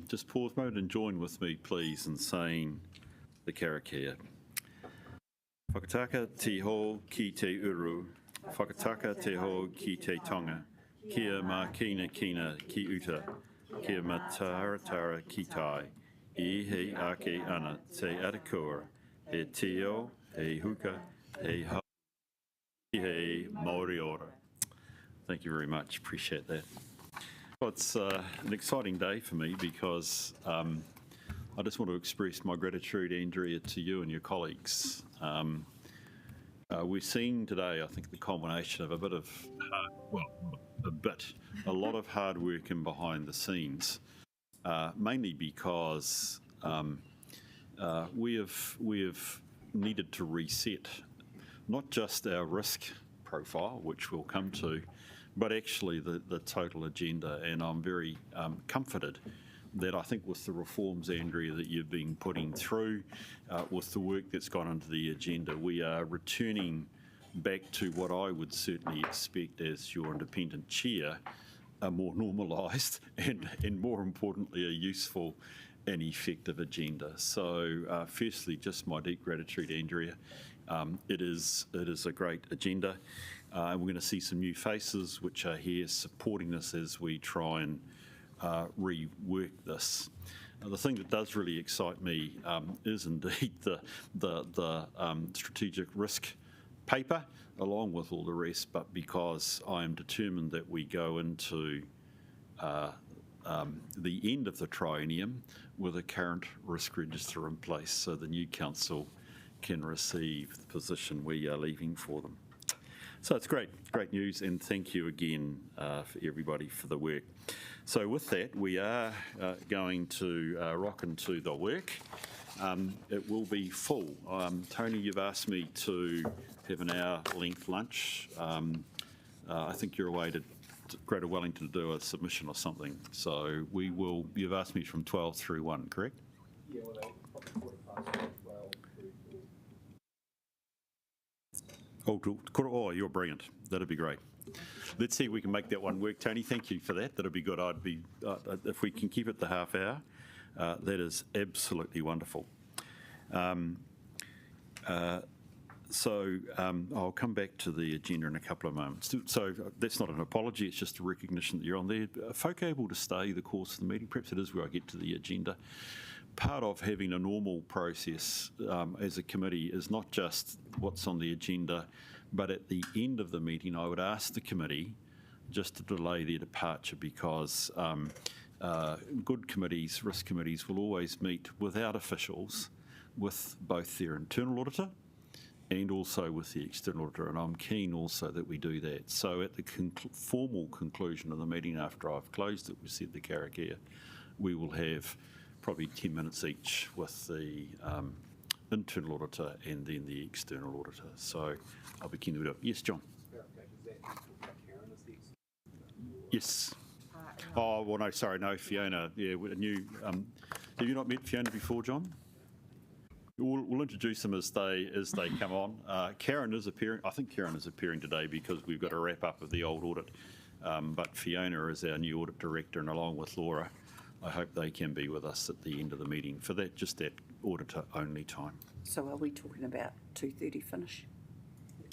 Just pause mode and join with me, please, in saying the karakia. Whakataka te ho ki te uru, whakataka te ho ki te tonga, kia mā kina ki uta, kia mā taratara ki tai, I hei ake ana te atakua, he teo, he huka, he hau, he Māori ora. Thank you very much, appreciate that. Well, it's an exciting day for me because I just want to express my gratitude, Andrea, to you and your colleagues. We're seeing today, I think, the culmination of a lot of hard work in behind the scenes, mainly because we have needed to reset not just our risk profile, which we'll come to, but actually the total agenda. And I'm very comforted that I think with the reforms, Andrea, that you've been putting through, with the work that's gone into the agenda, we are returning back to what I would certainly expect as your independent chair, a more normalised and more importantly, a useful and effective agenda. So firstly, just my deep gratitude, Andrea. It is a great agenda. We're going to see some new faces which are here supporting us as we try and rework this. The thing that does really excite me is indeed the strategic risk paper, along with all the rest, but because I am determined that we go into the end of the triennium with a current risk register in place so the new council can receive the position we are leaving for them. So it's great news, and thank you again for everybody for the work. So with that, we are going to rock into the work. It will be full. Tony, you've asked me to have an hour-length lunch. I think you're away to Greater Wellington to do a submission or something. So we will. You've asked me from 12 through 1, correct? Yeah, well, probably 12 through. Oh, you're brilliant. That'd be great. Let's see if we can make that one work, Tony. Thank you for that. That'd be good. I'd be if we can keep it the half hour. That is absolutely wonderful. So I'll come back to the agenda in a couple of moments. So that's not an apology, it's just a recognition that you're on there. Are folk able to stay the course of the meeting? Perhaps it is where I get to the agenda. Part of having a normal process as a committee is not just what's on the agenda, but at the end of the meeting I would ask the committee just to delay their departure, because good committees, risk committees, will always meet without officials with both their internal auditor and also with the external auditor, and I'm keen also that we do that. So at the formal conclusion of the meeting, after I've closed it, we said the karakia, we will have probably 10 minutes each with the internal auditor and then the external auditor. So I'll be keen to do it. Yes, John? Yes. Oh, well, no, sorry, no, Fiona. Yeah, a new. Have you not met Fiona before, John? We'll introduce them as they come on. Karen is appearing. I think Karen is appearing today because we've got a wrap up of the old audit. But Fiona is our new audit director, and along with Laura, I hope they can be with us at the end of the meeting for that, just that auditor only time. So are we talking about 2:30 finish?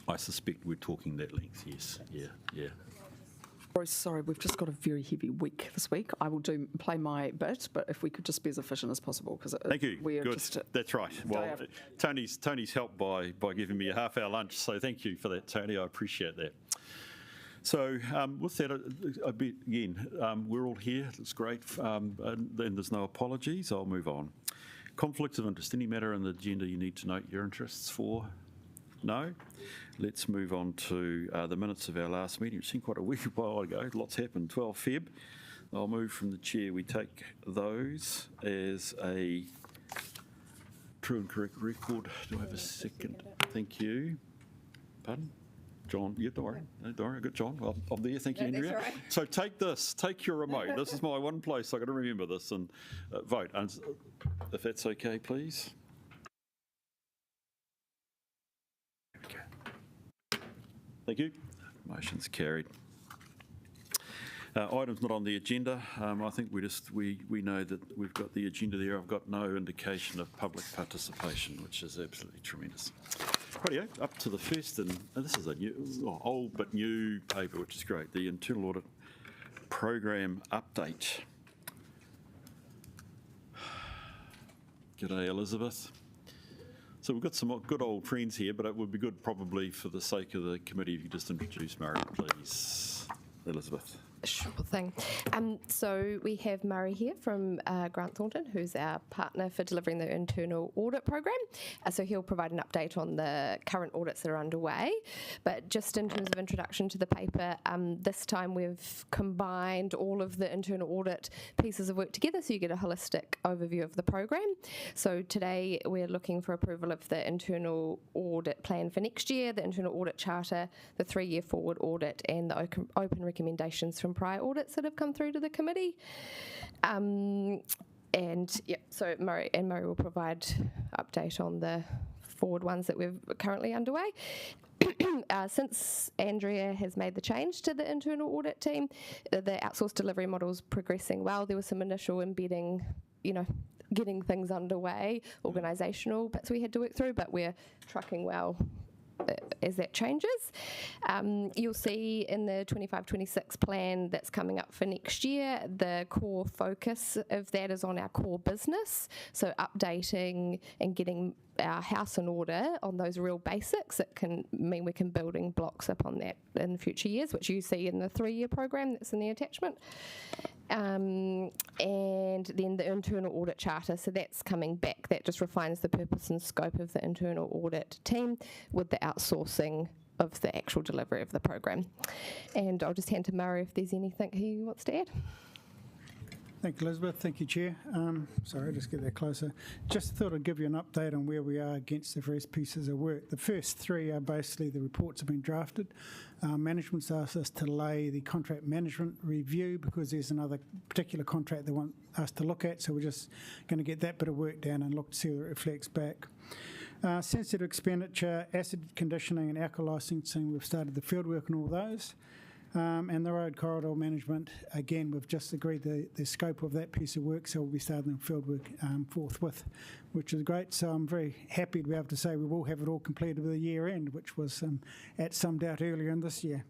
I suspect we're talking that length. Yes. Yeah. Sorry, we've just got a very heavy week this week. I will play my bit, but if we could just be as efficient as possible, because thank you. Good. That's right. Well, Tony's helped by giving me a half-hour lunch, so thank you for that, Tony. I appreciate that. So with that, again, we're all here. It's great. And there's no apologies. I'll move on. Conflicts of interest. Any matter in the agenda you need to note your interests for? No? Let's move on to the minutes of our last meeting. It seemed quite a while ago. Lots happened. 12 Feb. I'll move from the chair. We take those as a true and correct record. Do I have a second? Thank you. Pardon? John, yeah, don't worry. No, don't worry. Good, John. Well, I'm there. Thank you, Andrea. Right. So take this. Take your remote. This is my one place I've got to remember this and vote. And if that's okay, please. Okay. Thank you. Motion's carried. Items not on the agenda. I think we know that we've got the agenda there. I've got no indication of public participation, which is absolutely tremendous. Rightio, up to the first, and this is a new, old but new paper, which is great. The Internal Audit Program Update. G'day, Elizabeth. So we've got some good old friends here, but it would be good probably for the sake of the committee if you just introduce Murray, please. Elizabeth. Sure thing. So we have Murray here from Grant Thornton, who's our partner for delivering the internal audit program. So he'll provide an update on the current audits that are underway. But just in terms of introduction to the paper, this time we've combined all of the internal audit pieces of work together so you get a holistic overview of the program. So today we're looking for approval of the internal audit plan for next year, the internal audit charter, the 3-year forward audit, and the open recommendations from prior audits that have come through to the committee. So Murray will provide update on the forward ones that we're currently underway. Since Andrea has made the change to the internal audit team, the outsourced delivery model is progressing well. There was some initial embedding, getting things underway, organisational bits we had to work through, but we're trucking well as that changes. You'll see in the 25-26 plan that's coming up for next year, the core focus of that is on our core business, so updating and getting our house in order on those real basics. It can mean we can building blocks upon that in future years, which you see in the 3-year program that's in the attachment. And then the internal audit charter, so that's coming back. That just refines the purpose and scope of the internal audit team with the outsourcing of the actual delivery of the program. And I'll just hand to Murray if there's anything he wants to add. Thank you, Elizabeth. Thank you, Chair. Sorry, I'll just get that closer. Just thought I'd give you an update on where we are against the various pieces of work. The first 3 are basically the reports have been drafted. Management's asked us to lay the contract management review because there's another particular contract they want us to look at, so we're just going to get that bit of work down and look to see whether it reflects back. Sensitive expenditure, acid conditioning and alcohol licensing, we've started the fieldwork on all those. And the road corridor management, again, we've just agreed the scope of that piece of work, so we'll be starting the fieldwork forthwith, which is great. So I'm very happy to be able to say we will have it all completed by the year end, which was at some doubt earlier in this year.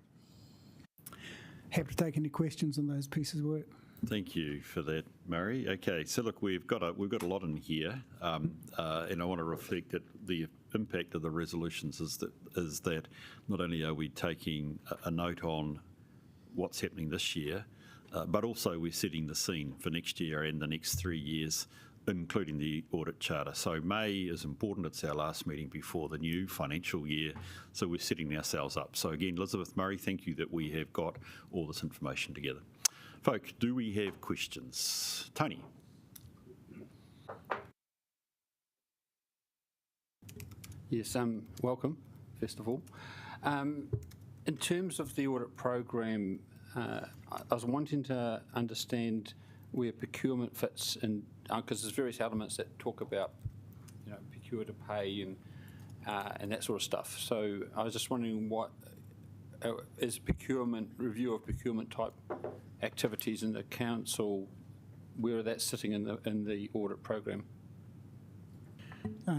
Happy to take any questions on those pieces of work. Thank you for that, Murray. Okay, so look, we've got a lot in here, and I want to reflect that the impact of the resolutions is that not only are we taking a note on what's happening this year, but also we're setting the scene for next year and the next 3 years, including the audit charter. So May is important. It's our last meeting before the new financial year, so we're setting ourselves up. So again, Elizabeth, Murray, thank you that we have got all this information together. Folk, do we have questions? Tony. Yes, welcome, first of all. In terms of the audit program, I was wanting to understand where procurement fits in, because there's various elements that talk about, procure to pay and that sort of stuff. So I was just wondering what is review of procurement type activities in the council, where are that sitting in the audit program?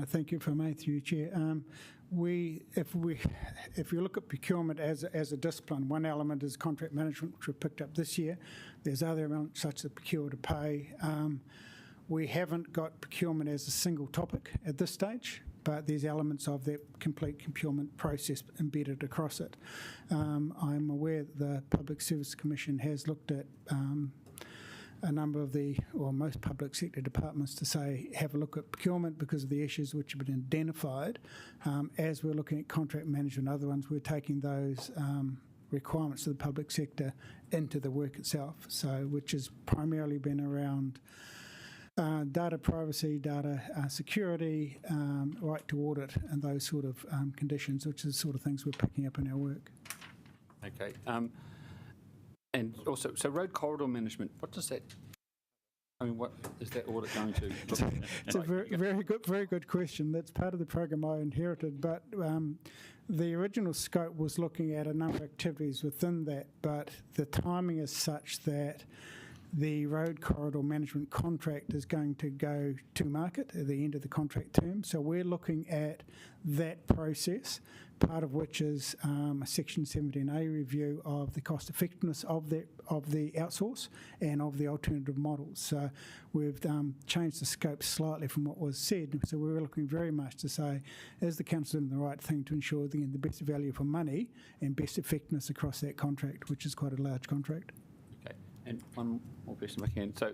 Thank you for Matthew, Chair. If you look at procurement as a discipline, one element is contract management, which we've picked up this year. There's other elements such as procure to pay. We haven't got procurement as a single topic at this stage, but there's elements of that complete procurement process embedded across it. I'm aware that the Public Service Commission has looked at a number of most public sector departments to say, have a look at procurement because of the issues which have been identified. As we're looking at contract management and other ones, we're taking those requirements of the public sector into the work itself, which has primarily been around data privacy, data security, right to audit, and those sort of conditions, which is the sort of things we're picking up in our work. Okay. And also, so road corridor management, what does that I mean, what is that audit going to look at? It's a very good question. That's part of the program I inherited, but the original scope was looking at a number of activities within that, but the timing is such that the road corridor management contract is going to go to market at the end of the contract term. So we're looking at that process, part of which is a Section 17A review of the cost effectiveness of the outsource and of the alternative models. So we've changed the scope slightly from what was said. So we're looking very much to say, is the council doing the right thing to ensure the best value for money and best effectiveness across that contract, which is quite a large contract. Okay, and one more question if I can. So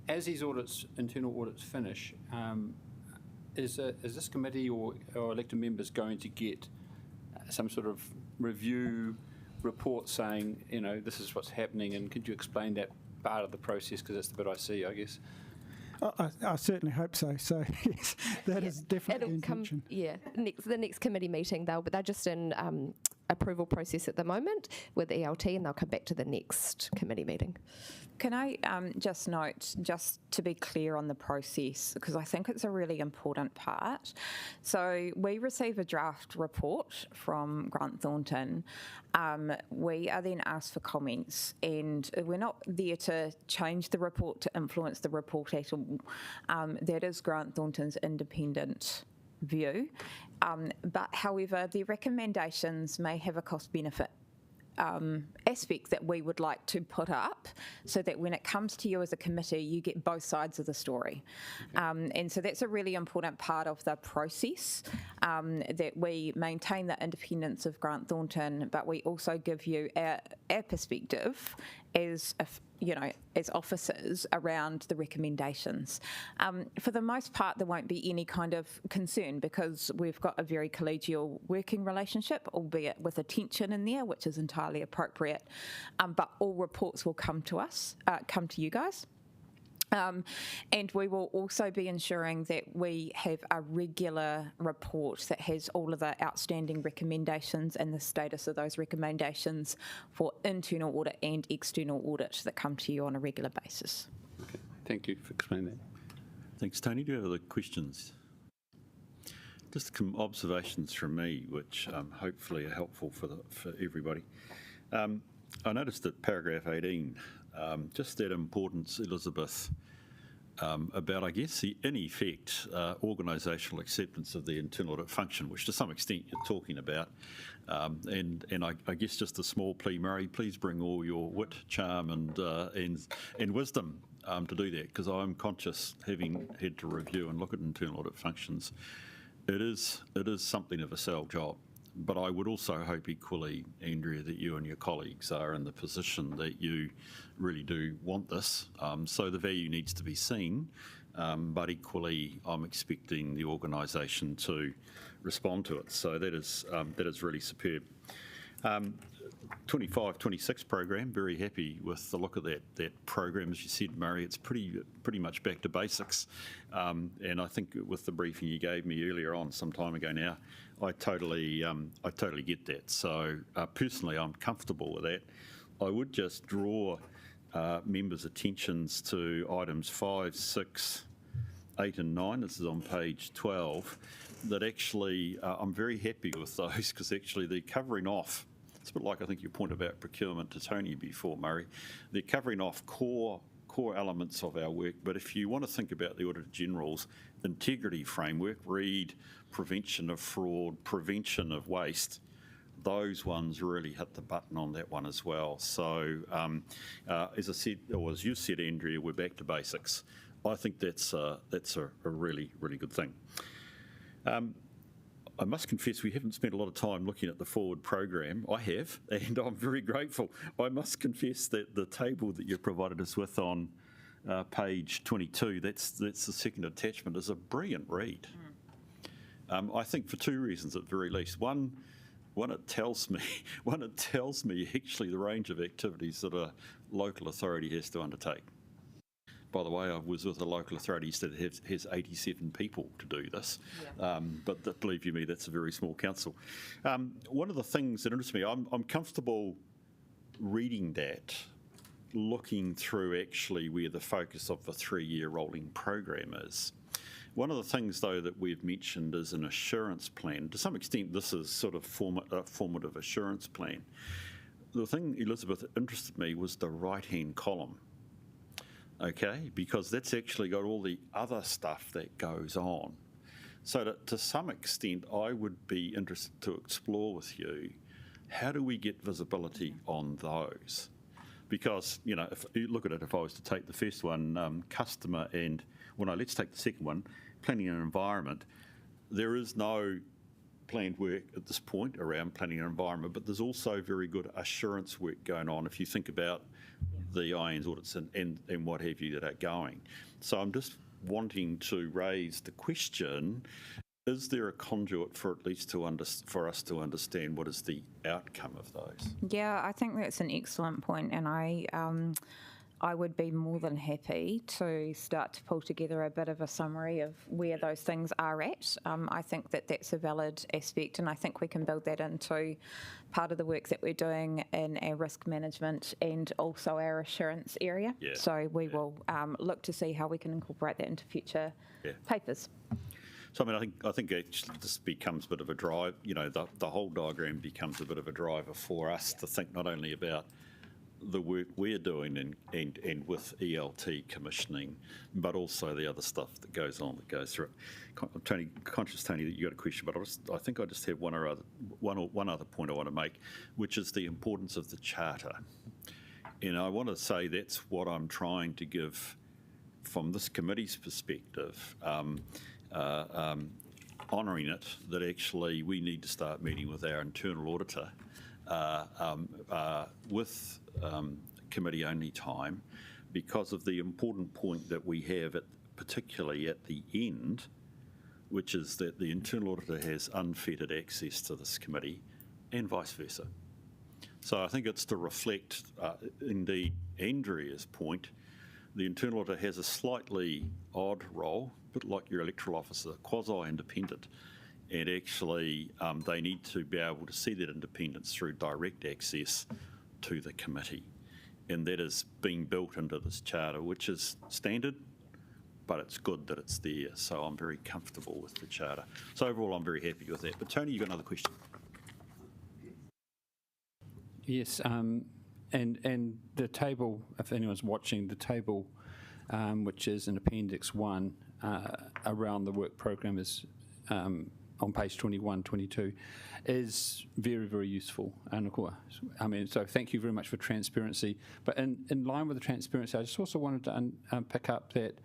as these audits, internal audits finish, is this committee or elected members going to get some sort of review report saying, you know, this is what's happening, and could you explain that part of the process, because that's the bit I see, I guess? I certainly hope so. So yes, that is definitely the intention. The next committee meeting, they're just in approval process at the moment with ELT, and they'll come back to the next committee meeting. Can I just note, just to be clear on the process, because I think it's a really important part. So we receive a draft report from Grant Thornton. We are then asked for comments, and we're not there to change the report, to influence the report at all. That is Grant Thornton's independent view. But however, the recommendations may have a cost-benefit aspect that we would like to put up, so that when it comes to you as a committee, you get both sides of the story. And so that's a really important part of the process, that we maintain the independence of Grant Thornton, but we also give you our perspective as as officers around the recommendations. For the most part, there won't be any kind of concern, because we've got a very collegial working relationship, albeit with a tension in there, which is entirely appropriate. But all reports will come to us, come to you guys. And we will also be ensuring that we have a regular report that has all of the outstanding recommendations and the status of those recommendations for internal audit and external audit that come to you on a regular basis. Okay, thank you for explaining that. Thanks, Tony. Do you have other questions? Just some observations from me, which hopefully are helpful for everybody. I noticed that paragraph 18, just that importance, Elizabeth, about, I guess, in effect, organisational acceptance of the internal audit function, which to some extent you're talking about. And I guess just a small plea, Murray, please bring all your wit, charm and wisdom to do that, because I'm conscious, having had to review and look at internal audit functions, it is something of a sell job. But I would also hope equally, Andrea, that you and your colleagues are in the position that you really do want this. So the value needs to be seen, but equally I'm expecting the organisation to respond to it. So that is really superb. 25-26 program, very happy with the look of that program. As you said, Murray, it's pretty much back to basics. And I think with the briefing you gave me earlier on, some time ago now, I totally get that. So personally, I'm comfortable with that. I would just draw members' attentions to items 5, 6, 8 and 9. This is on page 12. That actually, I'm very happy with those, because actually they're covering off. It's a bit like I think your point about procurement to Tony before, Murray. They're covering off core elements of our work. But if you want to think about the Auditor General's integrity framework, read prevention of fraud, prevention of waste, those ones really hit the button on that one as well. So as I said, or as you said, Andrea, we're back to basics. I think that's a really, really good thing. I must confess we haven't spent a lot of time looking at the forward program. I have, and I'm very grateful. I must confess that the table that you provided us with on page 22, that's the second attachment, is a brilliant read. I think for two reasons at very least. One, it tells me actually the range of activities that a local authority has to undertake. By the way, I was with a local authority that has 87 people to do this, but believe you me, that's a very small council. One of the things that interests me, I'm comfortable reading that looking through actually where the focus of the 3-year rolling program is. One of the things, though, that we've mentioned is an assurance plan. To some extent, this is sort of a formative assurance plan. The thing, Elizabeth, that interested me was the right-hand column, okay, because that's actually got all the other stuff that goes on. So that to some extent, I would be interested to explore with you, how do we get visibility on those? Because, you know, if you look at it, if I was to take the first one, customer and, well, no, let's take the second one, planning and environment. There is no planned work at this point around planning and environment, but there's also very good assurance work going on if you think about the IANZ audits and what have you that are going. So I'm just wanting to raise the question, is there a conduit for at least for us to understand what is the outcome of those? Yeah, I think that's an excellent point, and I would be more than happy to start to pull together a bit of a summary of where those things are at. I think that that's a valid aspect, and I think we can build that into part of the work that we're doing in our risk management and also our assurance area. Yeah. So we will look to see how we can incorporate that into future papers. So I mean, I think actually this becomes a bit of a drive. You know, the whole diagram becomes a bit of a driver for us to think not only about the work we're doing and with ELT commissioning, but also the other stuff that goes on that goes through it. Tony, conscious Tony that you got a question, but I think I just have one other point I want to make, which is the importance of the charter. And I want to say that's what I'm trying to give from this committee's perspective. Honouring it, that actually we need to start meeting with our internal auditor with committee-only time, because of the important point that we have, particularly at the end, which is that the internal auditor has unfettered access to this committee and vice versa. So I think it's to reflect, indeed, Andrea's point. The internal auditor has a slightly odd role, a bit like your electoral officer, quasi-independent, and actually they need to be able to see that independence through direct access to the committee. And that is being built into this charter, which is standard, but it's good that it's there. So I'm very comfortable with the charter. So overall, I'm very happy with that. But Tony, you've got another question. Yes, and the table, if anyone's watching, the table, which is in Appendix 1, around the work program is on page 21, 22, is very, very useful. I mean, so thank you very much for transparency. But in line with the transparency, I just also wanted to pick up that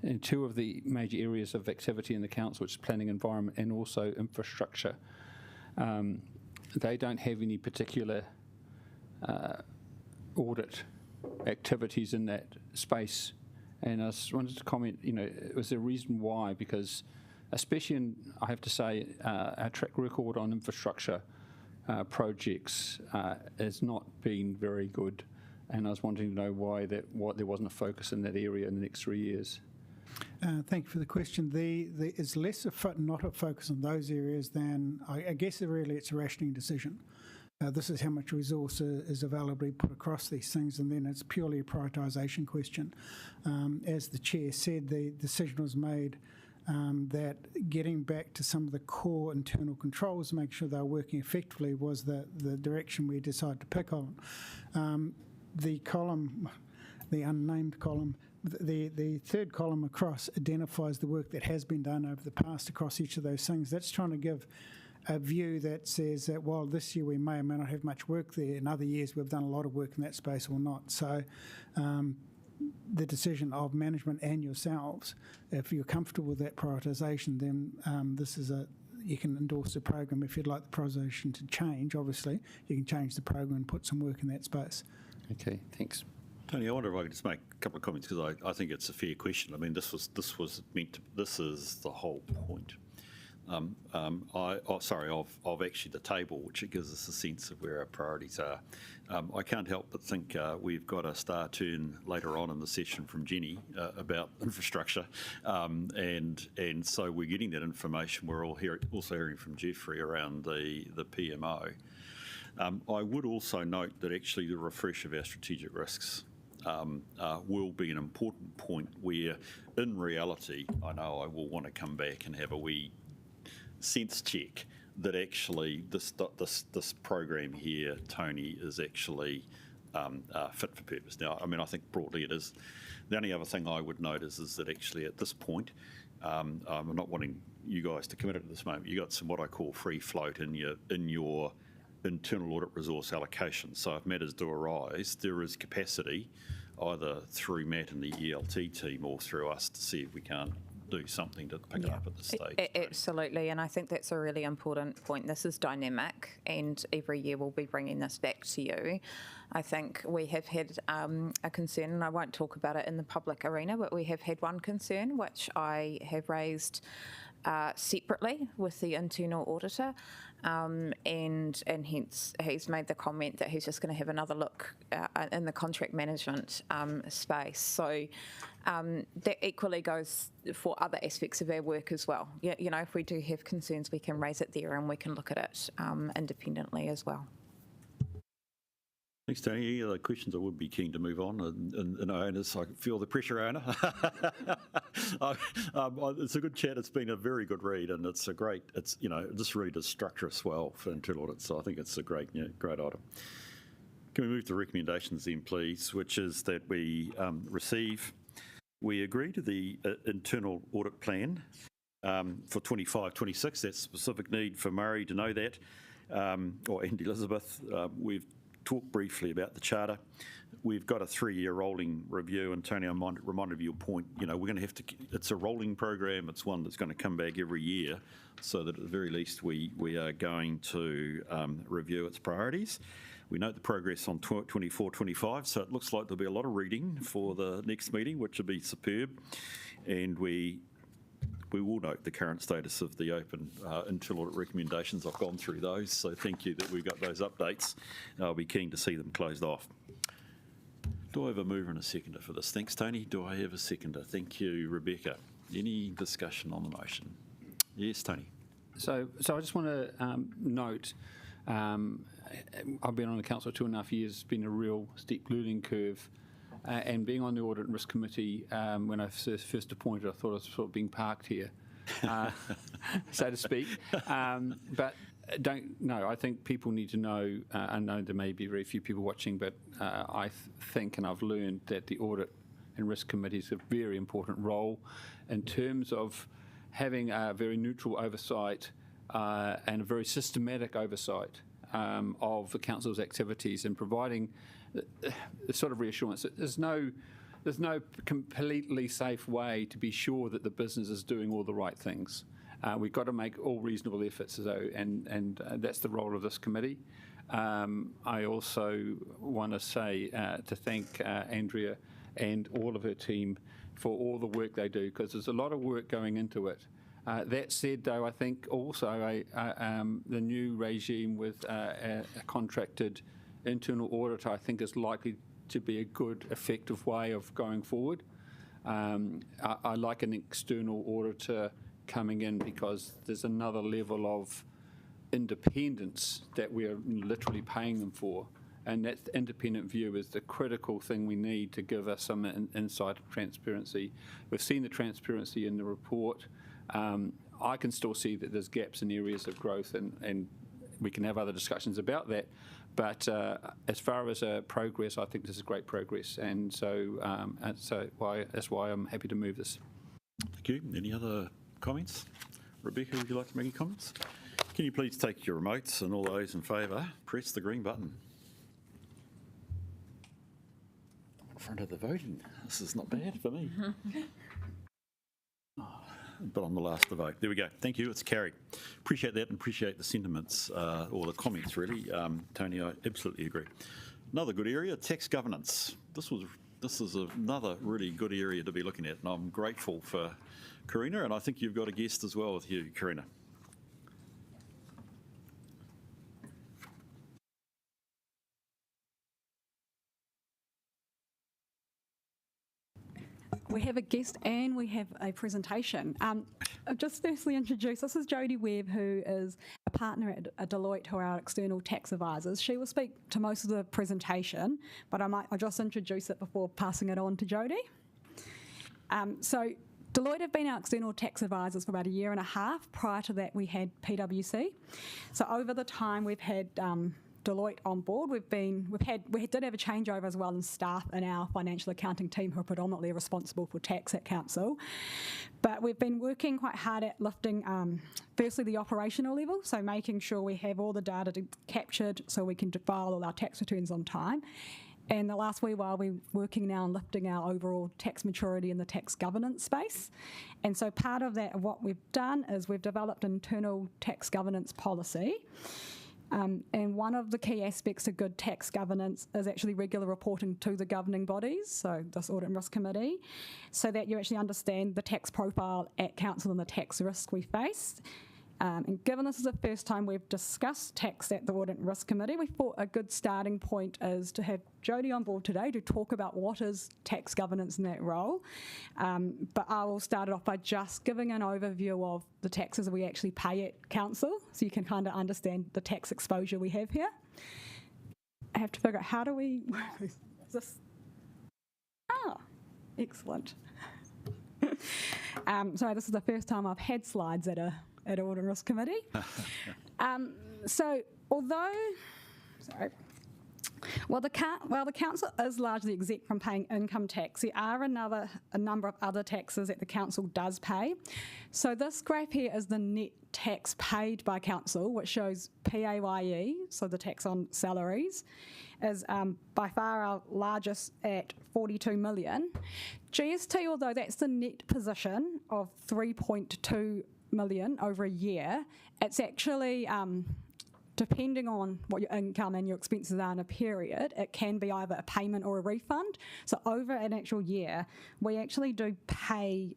in two of the major areas of activity in the council, which is planning, environment, and also infrastructure, they don't have any particular audit activities in that space. And I just wanted to comment, you know, was there a reason why? Because especially in, I have to say, our track record on infrastructure projects has not been very good. And I was wanting to know why there wasn't a focus in that area in the next 3 years. Thank you for the question. It's less not a focus on those areas than, I guess really it's a rationing decision. This is how much resource is available put across these things, and then it's purely a prioritisation question. As the Chair said, the decision was made that getting back to some of the core internal controls, make sure they're working effectively, was the direction we decided to pick on. The column, the unnamed column, the third column across identifies the work that has been done over the past across each of those things. That's trying to give a view that says that while this year we may or may not have much work there, in other years we've done a lot of work in that space or not. So the decision of management and yourselves, if you're comfortable with that prioritisation, then you can endorse the program. If you'd like the prioritisation to change, obviously, you can change the program and put some work in that space. Okay, thanks. Tony, I wonder if I could just make a couple of comments, because I think it's a fair question. I mean, this was meant to, this is the whole point. Of actually the table, which it gives us a sense of where our priorities are. I can't help but think we've got a star turn later on in the session from Jenny about infrastructure, and so we're getting that information. We're also hearing from Jeffrey around the PMO. I would also note that actually the refresh of our strategic risks will be an important point where, in reality, I know I will want to come back and have a wee sense check that actually this program here, Tony, is actually fit for purpose. Now, I mean, I think broadly it is. The only other thing I would note is that actually at this point, I'm not wanting you guys to commit it at this moment. You got some what I call free float in your internal audit resource allocation. So if matters do arise, there is capacity either through Matt and the ELT team or through us to see if we can't do something to pick it up at this stage. Absolutely, and I think that's a really important point. This is dynamic, and every year we'll be bringing this back to you. I think we have had a concern, and I won't talk about it in the public arena, but we have had one concern which I have raised separately with the internal auditor, and hence he's made the comment that he's just going to have another look in the contract management space. So that equally goes for other aspects of our work as well. You know, if we do have concerns, we can raise it there and we can look at it independently as well. Thanks, Tony. Any other questions? I would be keen to move on. And owners, I feel the pressure, owner. It's a good chat. It's been a very good read, and it's a great. It's this really does structure us well for internal audit. So I think it's a great item. Can we move to recommendations then, please? Which is that we we agree to the internal audit plan for 25-26. That's specific need for Murray to know that, or and Elizabeth. We've talked briefly about the charter. We've got a 3-year rolling review, and Tony, I'm reminded of your point. We're going to have to. It's a rolling program. It's one that's going to come back every year, so that at the very least we are going to review its priorities. We note the progress on 24-25, so it looks like there'll be a lot of reading for the next meeting, which will be superb, and we will note the current status of the open internal audit recommendations. I've gone through those, so thank you that we've got those updates. I'll be keen to see them closed off. Do I have a mover and a seconder for this? Thanks, Tony. Do I have a seconder? Thank you, Rebecca. Any discussion on the motion? Yes, Tony. So I just want to note, I've been on the council 2.5 years. It's been a real steep learning curve. And being on the Audit and Risk Committee, when I was first appointed, I thought I was sort of being parked here, so to speak. But I think people need to know, I know there may be very few people watching, but I think and I've learned that the Audit and Risk Committee is a very important role in terms of having a very neutral oversight and a very systematic oversight of the council's activities and providing the sort of reassurance that there's no completely safe way to be sure that the business is doing all the right things. We've got to make all reasonable efforts, and that's the role of this committee. I also want to say to thank Andrea and all of her team for all the work they do, because there's a lot of work going into it. That said, though, I think also the new regime with a contracted internal audit, I think, is likely to be a good, effective way of going forward. I like an external auditor coming in because there's another level of independence that we're literally paying them for. And that independent view is the critical thing we need to give us some insight and transparency. We've seen the transparency in the report. I can still see that there's gaps in areas of growth, and we can have other discussions about that. But as far as progress, I think this is great progress, and so that's why I'm happy to move this. Thank you. Any other comments? Rebecca, would you like to make any comments? Can you please take your remotes, and all those in favour, press the green button. In front of the voting. This is not bad for me. But I'm the last to vote. There we go. Thank you. It's carried. Appreciate that, and appreciate the sentiments or the comments, really. Tony, I absolutely agree. Another good area, tax governance. This is another really good area to be looking at, and I'm grateful for Karina, and I think you've got a guest as well with you, Karina. We have a guest and we have a presentation. I'll just firstly introduce, this is Jodie Webb, who is a partner at Deloitte, who are our external tax advisors. She will speak to most of the presentation, but I'll just introduce it before passing it on to Jodie. So Deloitte have been our external tax advisors for about a year and a half. Prior to that, we had PwC. So over the time, we've had Deloitte on board. We did have a changeover as well in staff in our financial accounting team who are predominantly responsible for tax at council. But we've been working quite hard at lifting, firstly, the operational level, so making sure we have all the data captured so we can file all our tax returns on time. And the last wee while, we're working now on lifting our overall tax maturity in the tax governance space. And so part of that, what we've done is we've developed an internal tax governance policy. And one of the key aspects of good tax governance is actually regular reporting to the governing bodies, so this Audit and Risk Committee, so that you actually understand the tax profile at council and the tax risk we face. And given this is the first time we've discussed tax at the Audit and Risk Committee, we thought a good starting point is to have Jodie on board today to talk about what is tax governance in that role. But I will start it off by just giving an overview of the taxes we actually pay at council, so you can kind of understand the tax exposure we have here. I have to figure out how do we work this. Is this? Ah, excellent. Sorry, this is the first time I've had slides at Audit and Risk Committee. While the council is largely exempt from paying income tax, there are a number of other taxes that the council does pay. So this graph here is the net tax paid by council, which shows PAYE, so the tax on salaries, is by far our largest at 42 million. GST, although that's the net position of 3.2 million over a year, it's actually depending on what your income and your expenses are in a period, it can be either a payment or a refund. So over an actual year, we actually do pay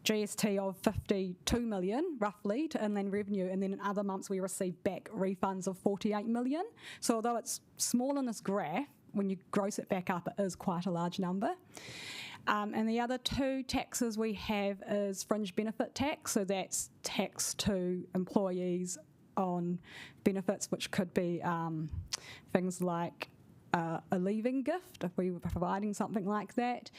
GST of 52 million roughly to inland revenue, and then in other months we receive back refunds of 48 million. So although it's small in this graph, when you gross it back up, it is quite a large number. And the other two taxes we have is fringe benefit tax, so that's tax to employees on benefits, which could be things like a leaving gift, if we were providing something like that,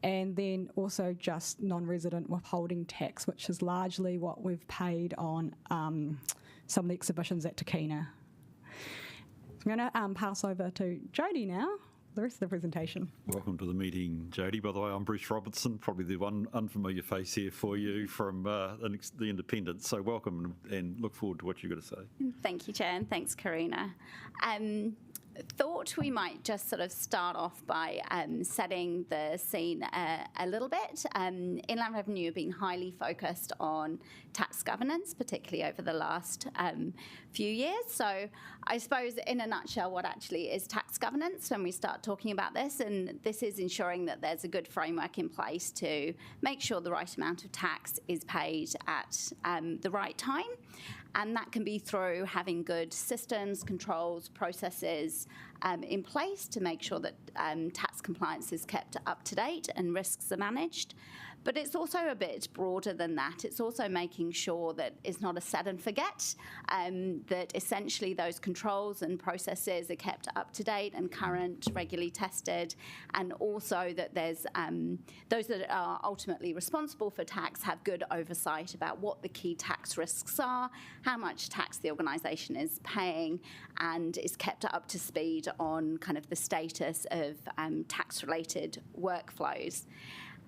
and then also just non-resident withholding tax, which is largely what we've paid on some of the exhibitions at Takina. So I'm going to pass over to Jodie now, the rest of the presentation. Welcome to the meeting, Jodie. By the way, I'm Bruce Robertson, probably the one unfamiliar face here for you from the Independent. So welcome and look forward to what you're going to say. Thank you, Chair, and thanks, Karina. Thought we might just sort of start off by setting the scene a little bit. Inland Revenue have been highly focused on tax governance, particularly over the last few years. So I suppose in a nutshell, what actually is tax governance when we start talking about this? And this is ensuring that there's a good framework in place to make sure the right amount of tax is paid at the right time. And that can be through having good systems, controls, processes in place to make sure that tax compliance is kept up to date and risks are managed. But it's also a bit broader than that. It's also making sure that it's not a set and forget, that essentially those controls and processes are kept up to date and current, regularly tested, and also that there's those that are ultimately responsible for tax have good oversight about what the key tax risks are, how much tax the organisation is paying, and is kept up to speed on kind of the status of tax-related workflows.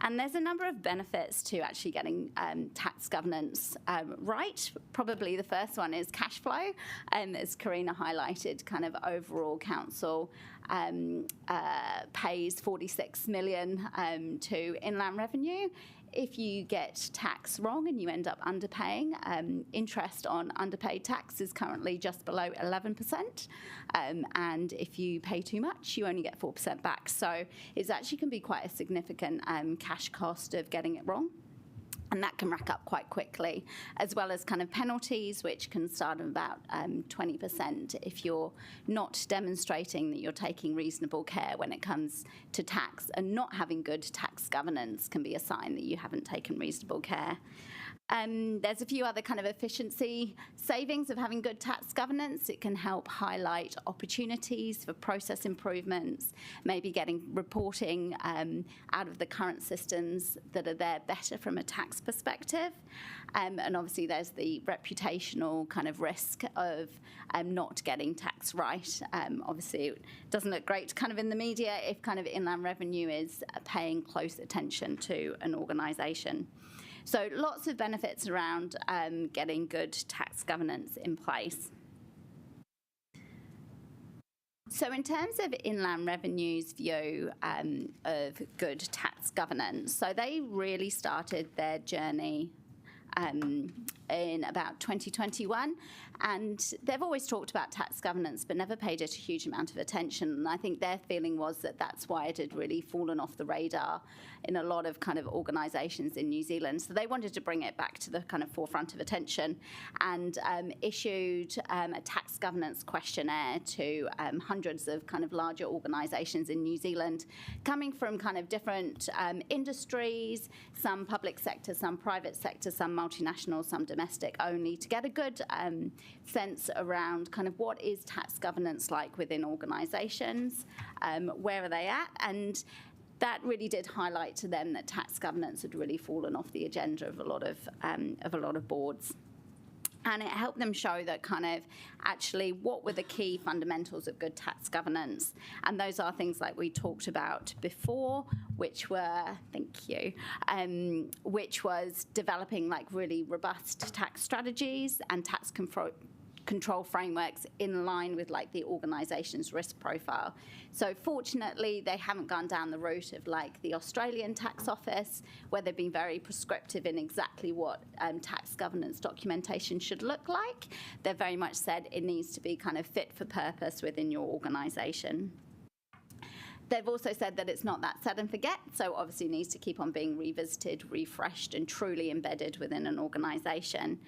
And there's a number of benefits to actually getting tax governance right. Probably the first one is cash flow. As Karina highlighted, kind of overall council pays 46 million to Inland Revenue. If you get tax wrong and you end up underpaying, interest on underpaid tax is currently just below 11%. And if you pay too much, you only get 4% back. So it actually can be quite a significant cash cost of getting it wrong. And that can rack up quite quickly, as well as kind of penalties, which can start at about 20% if you're not demonstrating that you're taking reasonable care when it comes to tax. And not having good tax governance can be a sign that you haven't taken reasonable care. There's a few other kind of efficiency savings of having good tax governance. It can help highlight opportunities for process improvements, maybe getting reporting out of the current systems that are there better from a tax perspective. And obviously there's the reputational kind of risk of not getting tax right. Obviously it doesn't look great kind of in the media if kind of Inland Revenue is paying close attention to an organisation. So lots of benefits around getting good tax governance in place. So in terms of Inland Revenue's view of good tax governance, so they really started their journey in about 2021, and they've always talked about tax governance but never paid it a huge amount of attention, and I think their feeling was that that's why it had really fallen off the radar in a lot of kind of organisations in New Zealand. So they wanted to bring it back to the kind of forefront of attention and issued a tax governance questionnaire to hundreds of kind of larger organisations in New Zealand, coming from kind of different industries, some public sector, some private sector, some multinational, some domestic only, to get a good sense around kind of what is tax governance like within organisations, where are they at, and that really did highlight to them that tax governance had really fallen off the agenda of a lot of boards. And it helped them show that kind of actually what were the key fundamentals of good tax governance. And those are things like we talked about before, which were, thank you, which was developing like really robust tax strategies and tax control frameworks in line with like the organisation's risk profile. So fortunately, they haven't gone down the route of like the Australian Tax Office, where they've been very prescriptive in exactly what tax governance documentation should look like. They've very much said it needs to be kind of fit for purpose within your organisation. They've also said that it's not that set and forget, so obviously needs to keep on being revisited, refreshed, and truly embedded within an organisation.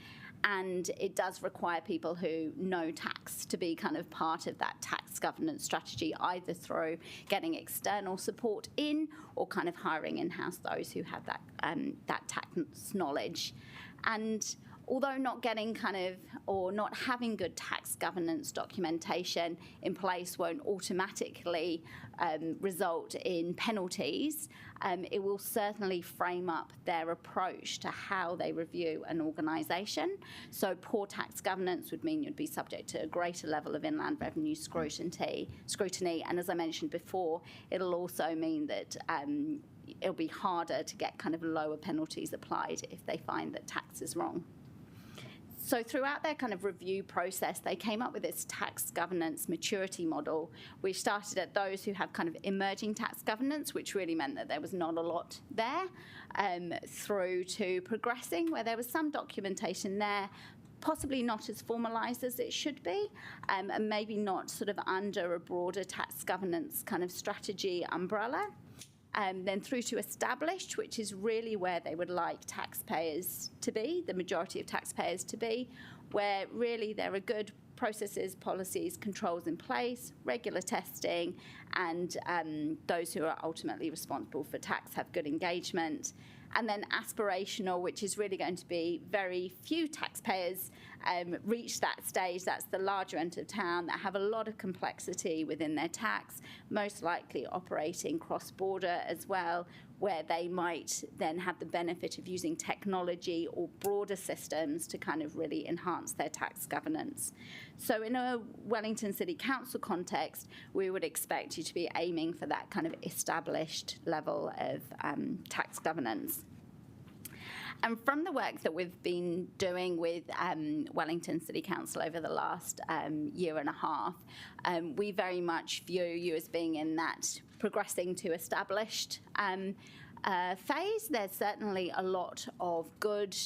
And it does require people who know tax to be kind of part of that tax governance strategy, either through getting external support in or kind of hiring in-house those who have that tax knowledge. And although not getting kind of, or not having good tax governance documentation in place won't automatically result in penalties, it will certainly frame up their approach to how they review an organisation. So poor tax governance would mean you'd be subject to a greater level of Inland Revenue scrutiny. And as I mentioned before, it'll also mean that it'll be harder to get kind of lower penalties applied if they find that tax is wrong. So throughout their kind of review process, they came up with this tax governance maturity model, which started at those who have kind of emerging tax governance, which really meant that there was not a lot there, through to progressing, where there was some documentation there, possibly not as formalised as it should be, and maybe not sort of under a broader tax governance kind of strategy umbrella. Then through to established, which is really where they would like taxpayers to be, the majority of taxpayers to be, where really there are good processes, policies, controls in place, regular testing, and those who are ultimately responsible for tax have good engagement. And then aspirational, which is really going to be very few taxpayers reach that stage. That's the larger end of town that have a lot of complexity within their tax, most likely operating cross-border as well, where they might then have the benefit of using technology or broader systems to kind of really enhance their tax governance. So in a Wellington City Council context, we would expect you to be aiming for that kind of established level of tax governance. And from the work that we've been doing with Wellington City Council over the last year and a half, we very much view you as being in that progressing to established phase. There's certainly a lot of good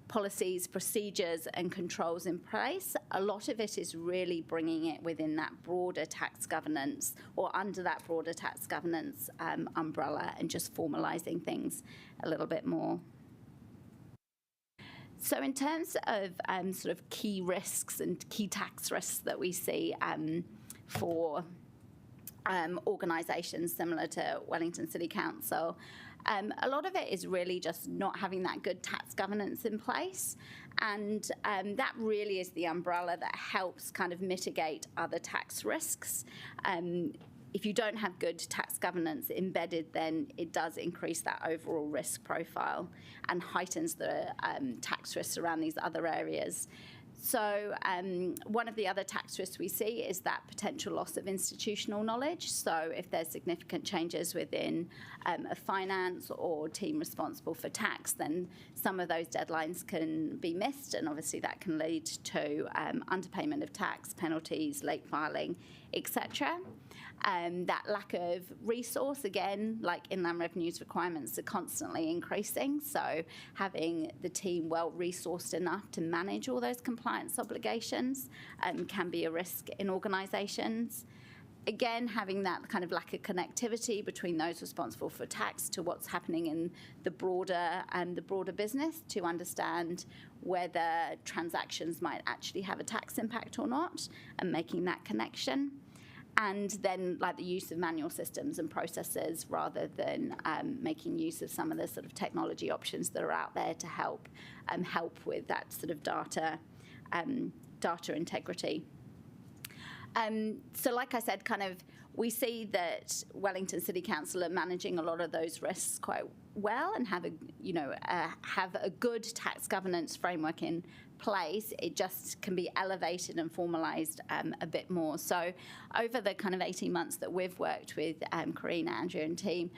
policies, procedures and controls in place. A lot of it is really bringing it within that broader tax governance or under that broader tax governance umbrella and just formalising things a little bit more. So in terms of sort of key risks and key tax risks that we see for organisations similar to Wellington City Council, a lot of it is really just not having that good tax governance in place. And that really is the umbrella that helps kind of mitigate other tax risks. If you don't have good tax governance embedded, then it does increase that overall risk profile and heightens the tax risks around these other areas. So one of the other tax risks we see is that potential loss of institutional knowledge. So if there's significant changes within a finance or team responsible for tax, then some of those deadlines can be missed, and obviously that can lead to underpayment of tax, penalties, late filing, etc. That lack of resource, again, like Inland Revenue's requirements are constantly increasing, so having the team well resourced enough to manage all those compliance obligations can be a risk in organisations. Again, having that kind of lack of connectivity between those responsible for tax to what's happening in the broader business to understand whether transactions might actually have a tax impact or not, and making that connection. And then like the use of manual systems and processes rather than making use of some of the sort of technology options that are out there to help with that sort of data integrity. So like I said, kind of we see that Wellington City Council are managing a lot of those risks quite well and have a good tax governance framework in place. It just can be elevated and formalised a bit more. So over the kind of 18 months that we've worked with Karina, Andrew and team,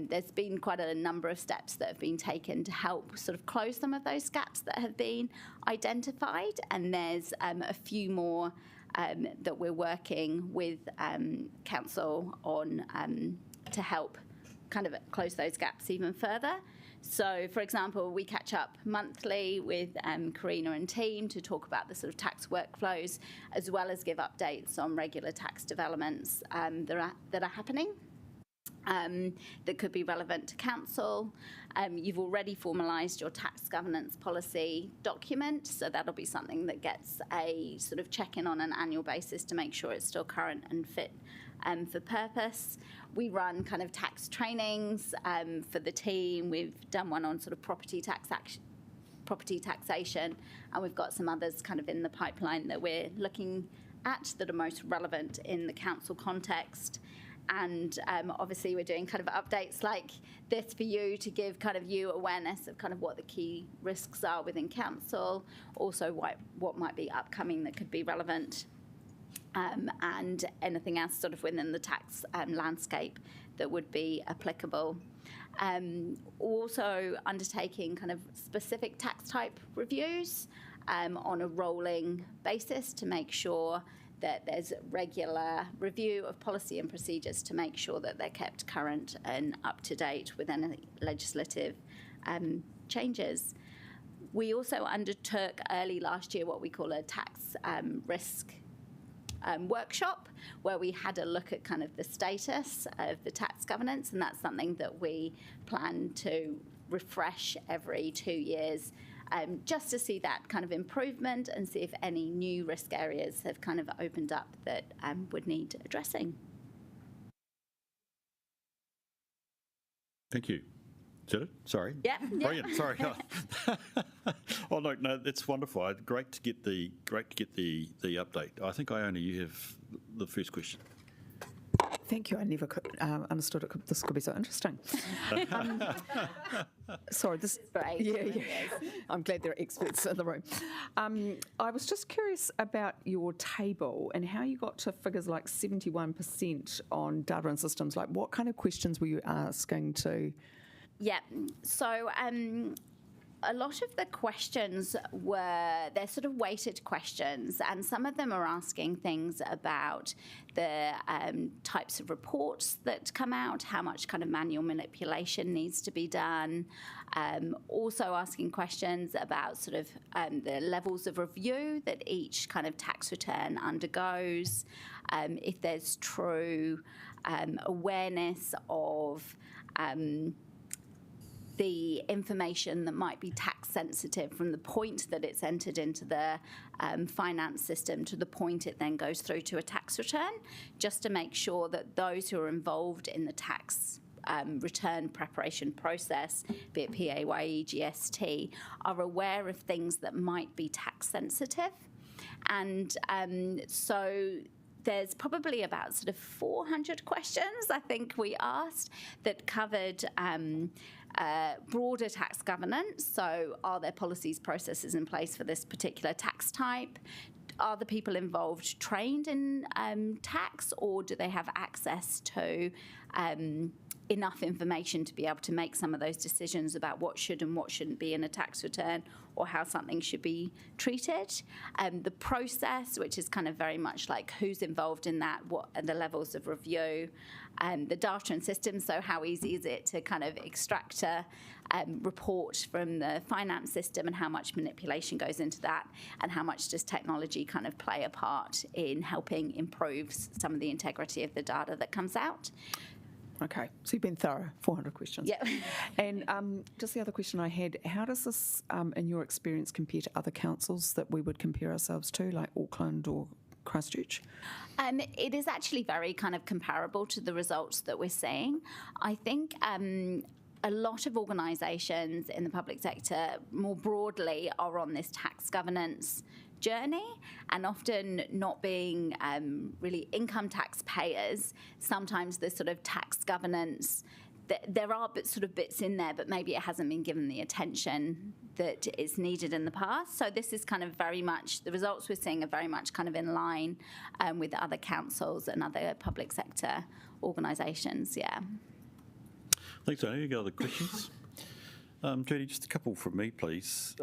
there's been quite a number of steps that have been taken to help sort of close some of those gaps that have been identified, and there's a few more that we're working with Council on to help kind of close those gaps even further. So, for example, we catch up monthly with Karina and team to talk about the sort of tax workflows, as well as give updates on regular tax developments that are happening. That could be relevant to council. You've already formalised your tax governance policy document, so that'll be something that gets a sort of check-in on an annual basis to make sure it's still current and fit for purpose. We run kind of tax trainings for the team. We've done one on sort of property taxation, and we've got some others kind of in the pipeline that we're looking at that are most relevant in the council context. And obviously we're doing kind of updates like this for you to give kind of you awareness of kind of what the key risks are within council, also what might be upcoming that could be relevant, and anything else sort of within the tax landscape that would be applicable. Also undertaking kind of specific tax type reviews on a rolling basis to make sure that there's regular review of policy and procedures to make sure that they're kept current and up to date with any legislative changes. We also undertook early last year what we call a tax risk workshop, where we had a look at kind of the status of the tax governance, and that's something that we plan to refresh every 2 years, just to see that kind of improvement and see if any new risk areas have kind of opened up that would need addressing. Thank you. Is that it? Sorry. Yeah. Brilliant. Sorry. Oh no, that's wonderful. Great to get the update. I think you have the first question. Thank you. I never understood this could be so interesting. Sorry, this. Great. Yeah. I'm glad there are experts in the room. I was just curious about your table and how you got to figures like 71% on data and systems. Like, what kind of questions were you asking to? Yeah. So a lot of the questions they're sort of weighted questions, and some of them are asking things about the types of reports that come out, how much kind of manual manipulation needs to be done, also asking questions about sort of the levels of review that each kind of tax return undergoes, if there's true awareness of the information that might be tax sensitive from the point that it's entered into the finance system to the point it then goes through to a tax return, just to make sure that those who are involved in the tax return preparation process, be it PAYE, GST, are aware of things that might be tax sensitive. And so there's probably about sort of 400 questions, I think we asked, that covered broader tax governance. So are there policies, processes in place for this particular tax type? Are the people involved trained in tax, or do they have access to enough information to be able to make some of those decisions about what should and what shouldn't be in a tax return, or how something should be treated? The process, which is kind of very much like who's involved in that, what are the levels of review, the data and systems, so how easy is it to kind of extract a report from the finance system, and how much manipulation goes into that, and how much does technology kind of play a part in helping improve some of the integrity of the data that comes out. Okay, so you've been thorough, 400 questions. Yep. And just the other question I had, how does this, in your experience, compare to other councils that we would compare ourselves to, like Auckland or Christchurch? It is actually very kind of comparable to the results that we're seeing. I think a lot of organisations in the public sector more broadly are on this tax governance journey, and often not being really income tax payers. Sometimes the sort of tax governance, there are sort of bits in there, but maybe it hasn't been given the attention that is needed in the past. So this is kind of very much, the results we're seeing are very much kind of in line with other councils and other public sector organisations, yeah. Thanks, Tony. You got other questions? Jodie, just a couple from me, please.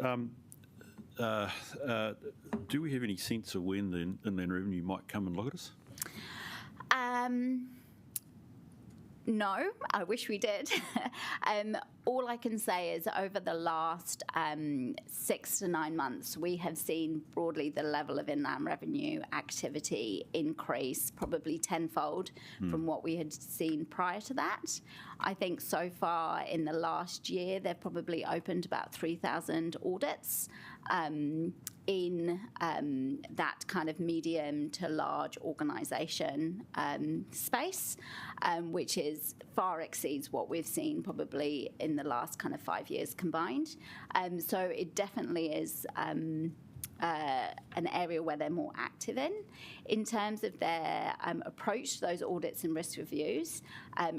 Do we have any sense of when the inland revenue might come and look at us? No, I wish we did. All I can say is over the last 6 to 9 months, we have seen broadly the level of inland revenue activity increase probably tenfold from what we had seen prior to that. I think so far in the last year, they've probably opened about 3,000 audits in that kind of medium to large organisation space, which is far exceeds what we've seen probably in the last kind of 5 years combined. So it definitely is an area where they're more active in. In terms of their approach to those audits and risk reviews,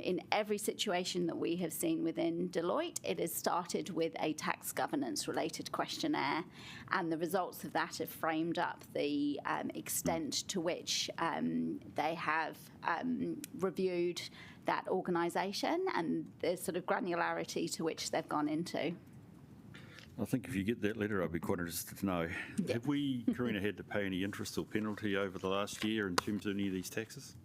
in every situation that we have seen within Deloitte, it has started with a tax governance related questionnaire, and the results of that have framed up the extent to which they have reviewed that organisation and the sort of granularity to which they've gone into. I think if you get that letter, I'd be quite interested to know. Have we, Karina, had to pay any interest or penalty over the last year in terms of any of these taxes?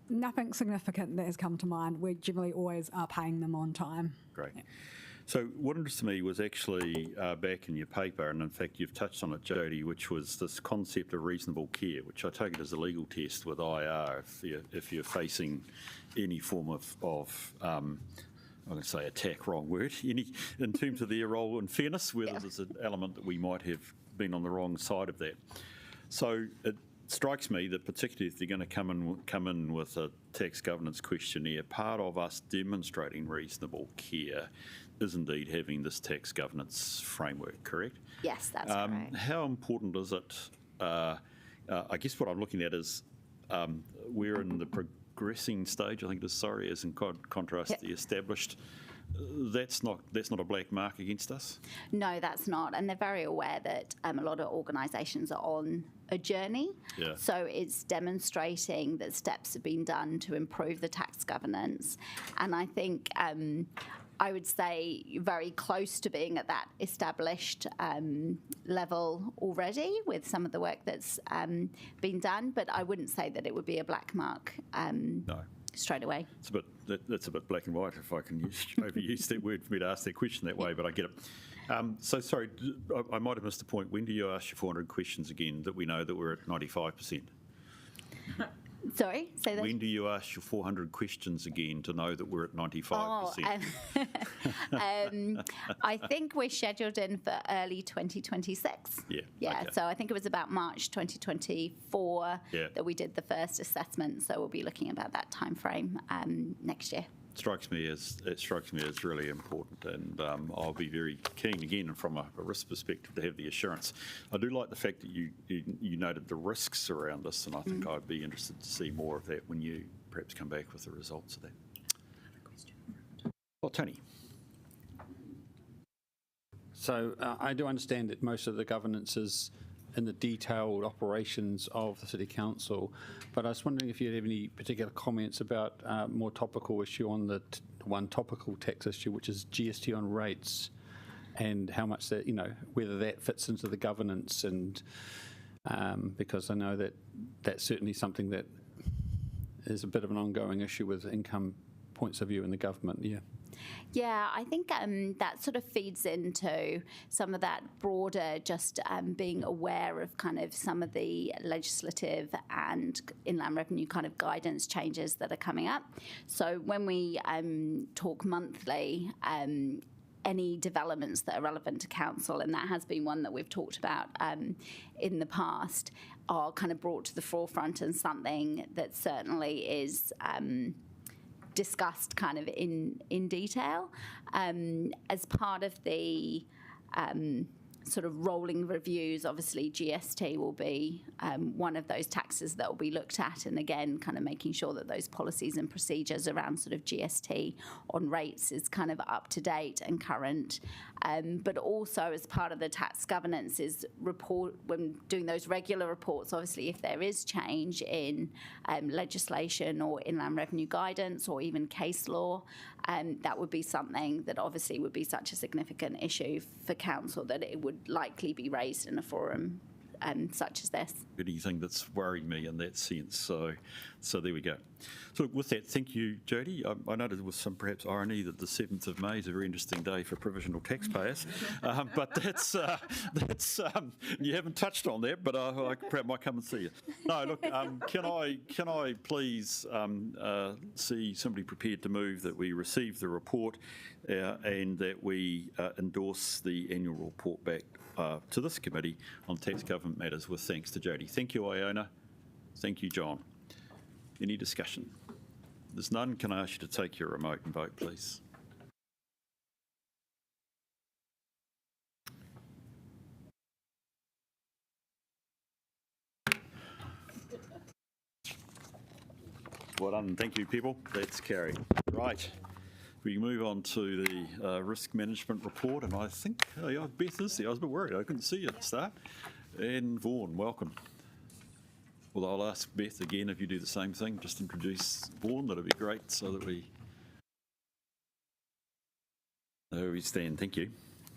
Nothing significant that has come to mind. We generally always are paying them on time. Great. So what interested me was actually back in your paper, and in fact you've touched on it, Jodie, which was this concept of reasonable care, which I take it as a legal test with IR if you're facing any form of I'm going to say attack, wrong word, in terms of their role in fairness, whether there's an element that we might have been on the wrong side of that. So it strikes me that particularly if they're going to come in with a tax governance questionnaire, part of us demonstrating reasonable care is indeed having this tax governance framework, correct? Yes, that's correct. How important is it? I guess what I'm looking at is we're in the progressing stage, I think it is, as in contrast to the established. That's not a black mark against us? No, that's not. And they're very aware that a lot of organisations are on a journey. Yeah. So it's demonstrating that steps have been done to improve the tax governance. And I think I would say very close to being at that established level already with some of the work that's been done. But I wouldn't say that it would be a black mark. No. Straight away. That's a bit black and white, if I can overuse that word for me to ask that question that way, but I get it. So sorry, I might have missed the point. When do you ask your 400 questions again that we know that we're at 95%? Sorry, say that. When do you ask your 400 questions again to know that we're at 95%? I think we're scheduled in for early 2026. Yeah, Yeah, okay. so I think it was about March 2024 Yeah. that we did the first assessment. So we'll be looking about that time frame next year. Strikes me as really important, and I'll be very keen again from a risk perspective to have the assurance. I do like the fact that you noted the risks around this, and I think I'd be interested to see more of that when you perhaps come back with the results of that. Well, Tony. So I do understand that most of the governance is in the detailed operations of the City Council, but I was wondering if you have any particular comments about a more topical issue on the one topical tax issue, which is GST on rates, and how much that, whether that fits into the governance, and because I know that that's certainly something that is a bit of an ongoing issue with income points of view in the government, Yeah, I think that sort of feeds into some of that broader just being aware of kind of some of the legislative and inland revenue kind of guidance changes that are coming up. So when we talk monthly, any developments that are relevant to council, and that has been one that we've talked about in the past, are kind of brought to the forefront, and something that certainly is discussed kind of in detail as part of the sort of rolling reviews. Obviously GST will be one of those taxes that will be looked at, and again kind of making sure that those policies and procedures around sort of GST on rates is kind of up to date and current, but also as part of the tax governance is report when doing those regular reports. Obviously if there is change in legislation or inland revenue guidance or even case law, that would be something that obviously would be such a significant issue for council that it would likely be raised in a forum such as this. Anything that's worried me in that sense. So there we go. So with that, thank you, Jody. I noted with some perhaps irony that the 7th of May is a very interesting day for provisional taxpayers, but that's you haven't touched on that, but I perhaps might come and see you. No, look, can I please see somebody prepared to move that we receive the report and that we endorse the annual report back to this committee on tax government matters, with thanks to Jody. Thank you, Iona. Thank you, John. Any discussion? There's none. Can I ask you to take your remote and vote, please? Well done. Thank you, people. That's carried. Right. We move on to the risk management report, and I think Beth is there. I was a bit worried. I couldn't see you at the start. And Vaughan, welcome. Well, I'll ask Beth again if you do the same thing. Just introduce Vaughan. That'd be great, so that we stand. Thank you.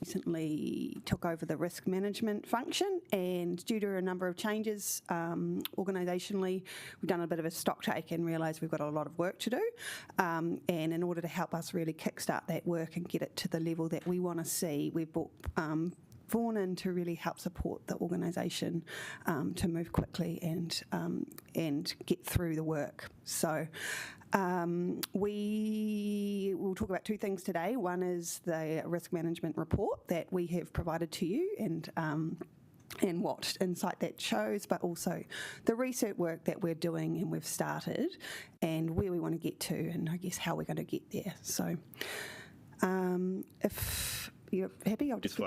Recently took over the risk management function, and due to a number of changes organisationally, we've done a bit of a stock take and realised we've got a lot of work to do, and in order to help us really kickstart that work and get it to the level that we want to see, we've brought Vaughan in to really help support the organisation to move quickly and get through the work. So we will talk about two things today. One is the risk management report that we have provided to you and what insight that shows, but also the research work that we're doing and we've started and where we want to get to, and I guess how we're going to get there. So if you're happy, I'll just...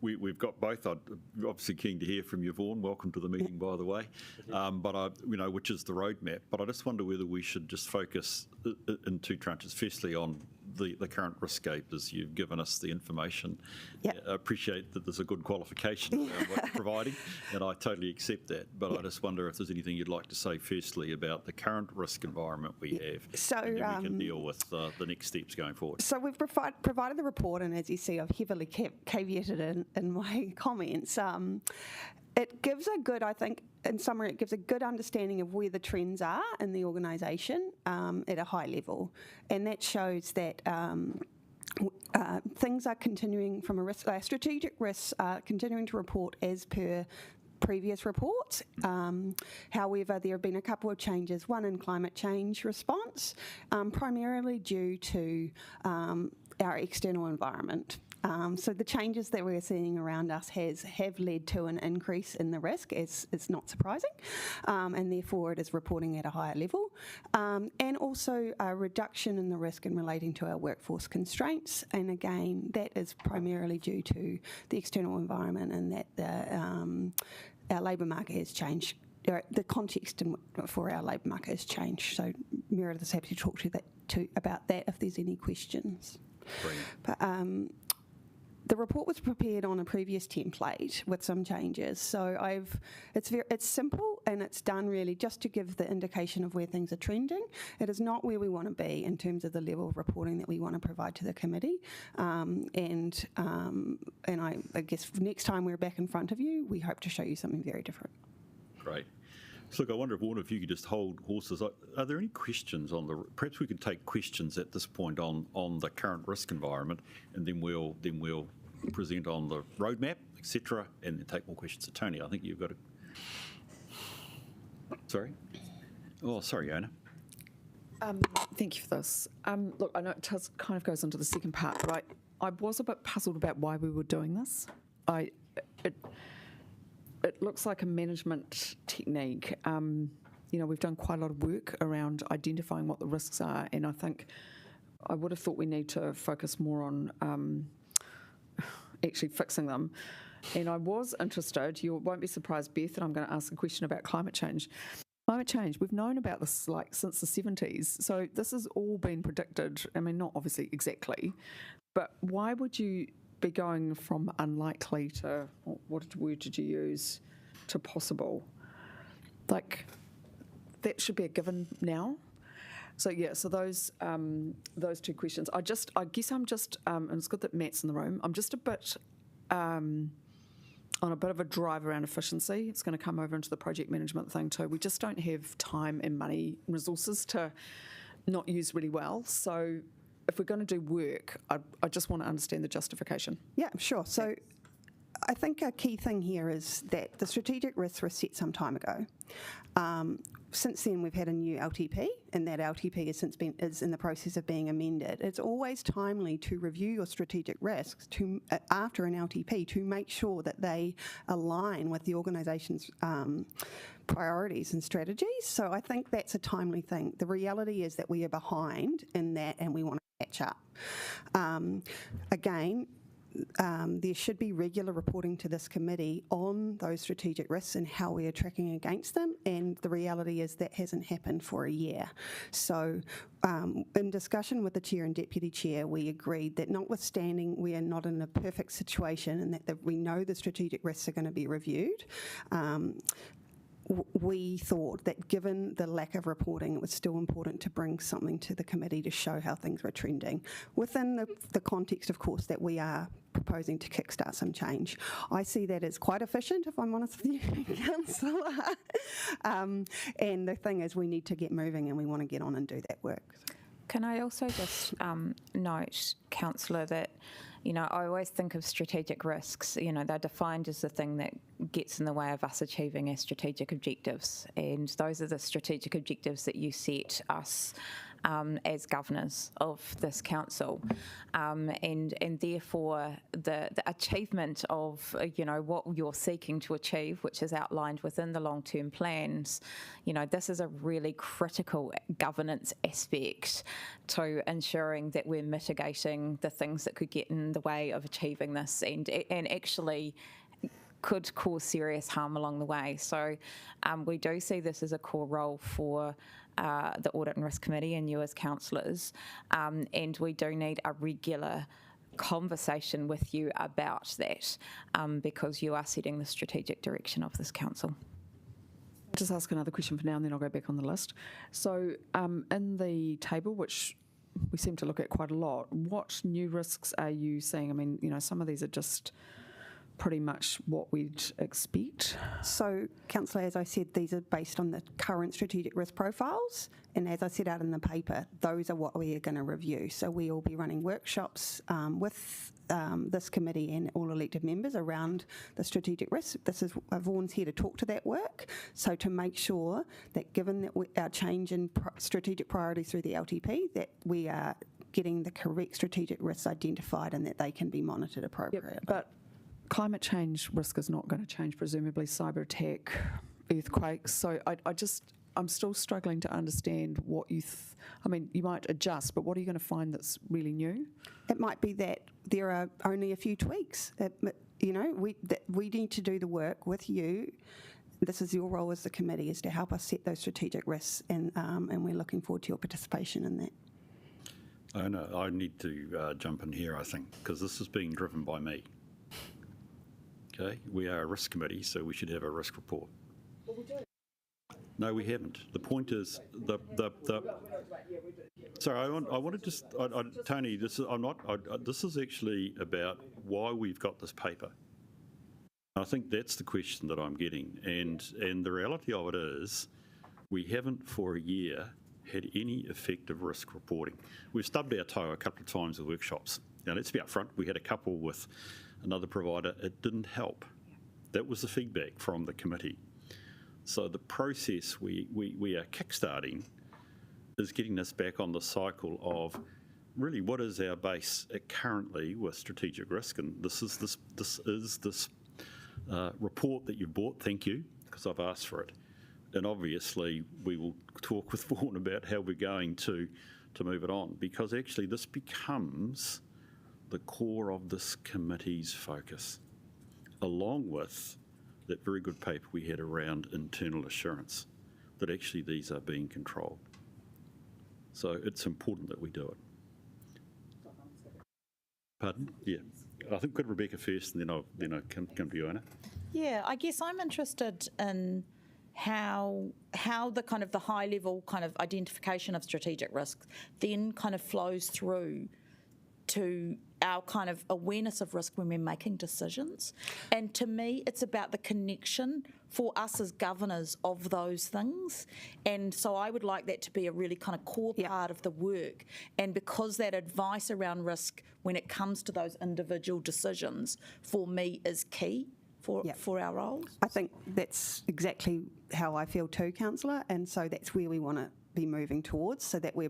We've got both. I'm obviously keen to hear from you, Vaughan. Welcome to the meeting, by the way. Which is the roadmap. But I just wonder whether we should just focus in two tranches. Firstly, on the current riskscape, as you've given us the information. Yep. I appreciate that there's a good qualification around what you're providing, and I totally accept that. But I just wonder if there's anything you'd like to say firstly about the current risk environment we have, so, and then we can deal with the next steps going forward. So we've provided the report, and as you see, I've heavily caveated in my comments. It gives a good, I think, in summary, it gives a good understanding of where the trends are in the organisation at a high level. And that shows that things are continuing from a risk, strategic risks are continuing to report as per previous reports. However, there have been a couple of changes, one in climate change response, primarily due to our external environment. So the changes that we're seeing around us have led to an increase in the risk, as it's not surprising, and therefore it is reporting at a higher level, and also a reduction in the risk in relating to our workforce constraints. And again, that is primarily due to the external environment and that our labour market has changed. The context for our labour market has changed. So Meredith is happy to talk about that if there's any questions. Brilliant. But, the report was prepared on a previous template with some changes, so it's simple and it's done really just to give the indication of where things are trending. It is not where we want to be in terms of the level of reporting that we want to provide to the committee, and I guess next time we're back in front of you, we hope to show you something very different. Great. So look, I wonder if one of you could just hold horses. Are there any questions on the? Perhaps we could take questions at this point on the current risk environment, and then we'll present on the roadmap, etc., and then take more questions. So Tony, I think you've got a. Sorry. Oh, sorry, Anna. Thank you for this. Look, I know it kind of goes into the second part, but I was a bit puzzled about why we were doing this. It looks like a management technique. We've done quite a lot of work around identifying what the risks are, and I think I would have thought we need to focus more on actually fixing them. And I was interested, you won't be surprised, Beth, that I'm going to ask a question about climate change. Climate change, we've known about this since the 70s, so this has all been predicted. I mean, not obviously exactly, but why would you be going from unlikely to, what word did you use, to possible? Like, that should be a given now. So yeah, so those two questions. I guess I'm just, and it's good that Matt's in the room. I'm just a bit on a bit of a drive around efficiency. It's going to come over into the project management thing too. We just don't have time and money, resources to not use really well. So if we're going to do work, I just want to understand the justification. Yeah, sure. So I think a key thing here is that the strategic risks were set some time ago. Since then, we've had a new LTP, and that LTP is in the process of being amended. It's always timely to review your strategic risks after an LTP to make sure that they align with the organisation's priorities and strategies. So I think that's a timely thing. The reality is that we are behind in that, and we want to catch up. Again, there should be regular reporting to this committee on those strategic risks and how we are tracking against them, and the reality is that hasn't happened for a year. So in discussion with the Chair and Deputy Chair, we agreed that notwithstanding we are not in a perfect situation and that we know the strategic risks are going to be reviewed, we thought that given the lack of reporting, it was still important to bring something to the committee to show how things were trending, within the context, of course, that we are proposing to kickstart some change. I see that as quite efficient, if I'm honest with you, Councillor. And the thing is, we need to get moving and we want to get on and do that work. Can I also just note, Councillor, that I always think of strategic risks. They're defined as the thing that gets in the way of us achieving our strategic objectives. And those are the strategic objectives that you set us as governors of this council. And therefore, the achievement of, what you're seeking to achieve, which is outlined within the long-term plans, this is a really critical governance aspect to ensuring that we're mitigating the things that could get in the way of achieving this and actually could cause serious harm along the way. So we do see this as a core role for the Audit and Risk Committee and you as councillors, and we do need a regular conversation with you about that because you are setting the strategic direction of this council. I'll just ask another question for now and then I'll go back on the list. So in the table, which we seem to look at quite a lot, what new risks are you seeing? I mean, some of these are just pretty much what we'd expect? So, Councillor, as I said, these are based on the current strategic risk profiles, and as I set out in the paper, those are what we are going to review. So we will be running workshops with this committee and all elected members around the strategic risk. This is Vaughan's here to talk to that work, so to make sure that given that our change in strategic priorities through the LTP, that we are getting the correct strategic risks identified and that they can be monitored appropriately. Yep, but climate change risk is not going to change, presumably cyber attack, earthquakes. So I'm still struggling to understand what you, I mean, you might adjust, but what are you going to find that's really new? It might be that there are only a few tweaks. We need to do the work with you. This is your role as the committee, is to help us set those strategic risks, and we're looking forward to your participation in that. Oh, no, I need to jump in here, I think, because this is being driven by me. Okay, we are a risk committee, so we should have a risk report. Well, we do. No, we haven't. The point is Sorry, I want to just, Tony. This is this is actually about why we've got this paper. I think that's the question that I'm getting, and the reality of it is, we haven't for a year had any effective risk reporting. We've stubbed our toe a couple of times with workshops. Now, let's be upfront, we had a couple with another provider. It didn't help. That was the feedback from the committee. So the process we are kickstarting is getting us back on the cycle of really what is our base currently with strategic risk, and this is this report that you've bought. Thank you, because I've asked for it. And obviously, we will talk with Vaughan about how we're going to move it on, because actually this becomes the core of this committee's focus, along with that very good paper we had around internal assurance, that actually these are being controlled. So it's important that we do it. Pardon? Yeah. I think we've got Rebecca first, and then I'll come to you, Anna. Yeah, I guess I'm interested in how the kind of the high level kind of identification of strategic risks then kind of flows through to our kind of awareness of risk when we're making decisions. And to me, it's about the connection for us as governors of those things. And so I would like that to be a really kind of core part of the work. And because that advice around risk when it comes to those individual decisions, for me, is key for our roles. I think that's exactly how I feel too, Councillor, and so that's where we want to be moving towards, so that we're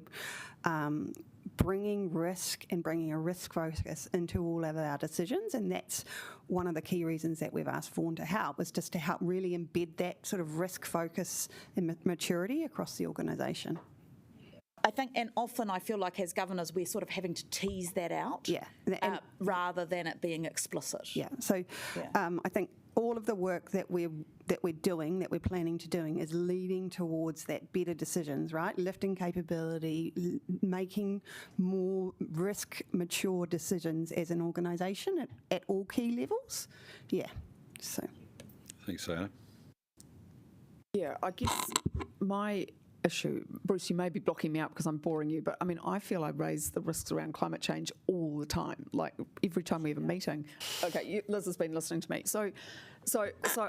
bringing risk and bringing a risk focus into all of our decisions. And that's one of the key reasons that we've asked Vaughan to help, is just to help really embed that sort of risk focus and maturity across the organisation. I think, and often I feel like as governors, we're sort of having to tease that out, rather than it being explicit. Yeah. So, I think all of the work that we're doing, that we're planning to doing, is leading towards that better decisions, right? Lifting capability, making more risk mature decisions as an organisation at all key levels. Yeah. So. Thanks, Anna. Yeah, I guess my issue, Bruce, you may be blocking me out because I'm boring you, but I mean, I feel I raise the risks around climate change all the time, like every time we have a meeting. Okay, Liz has been listening to me. So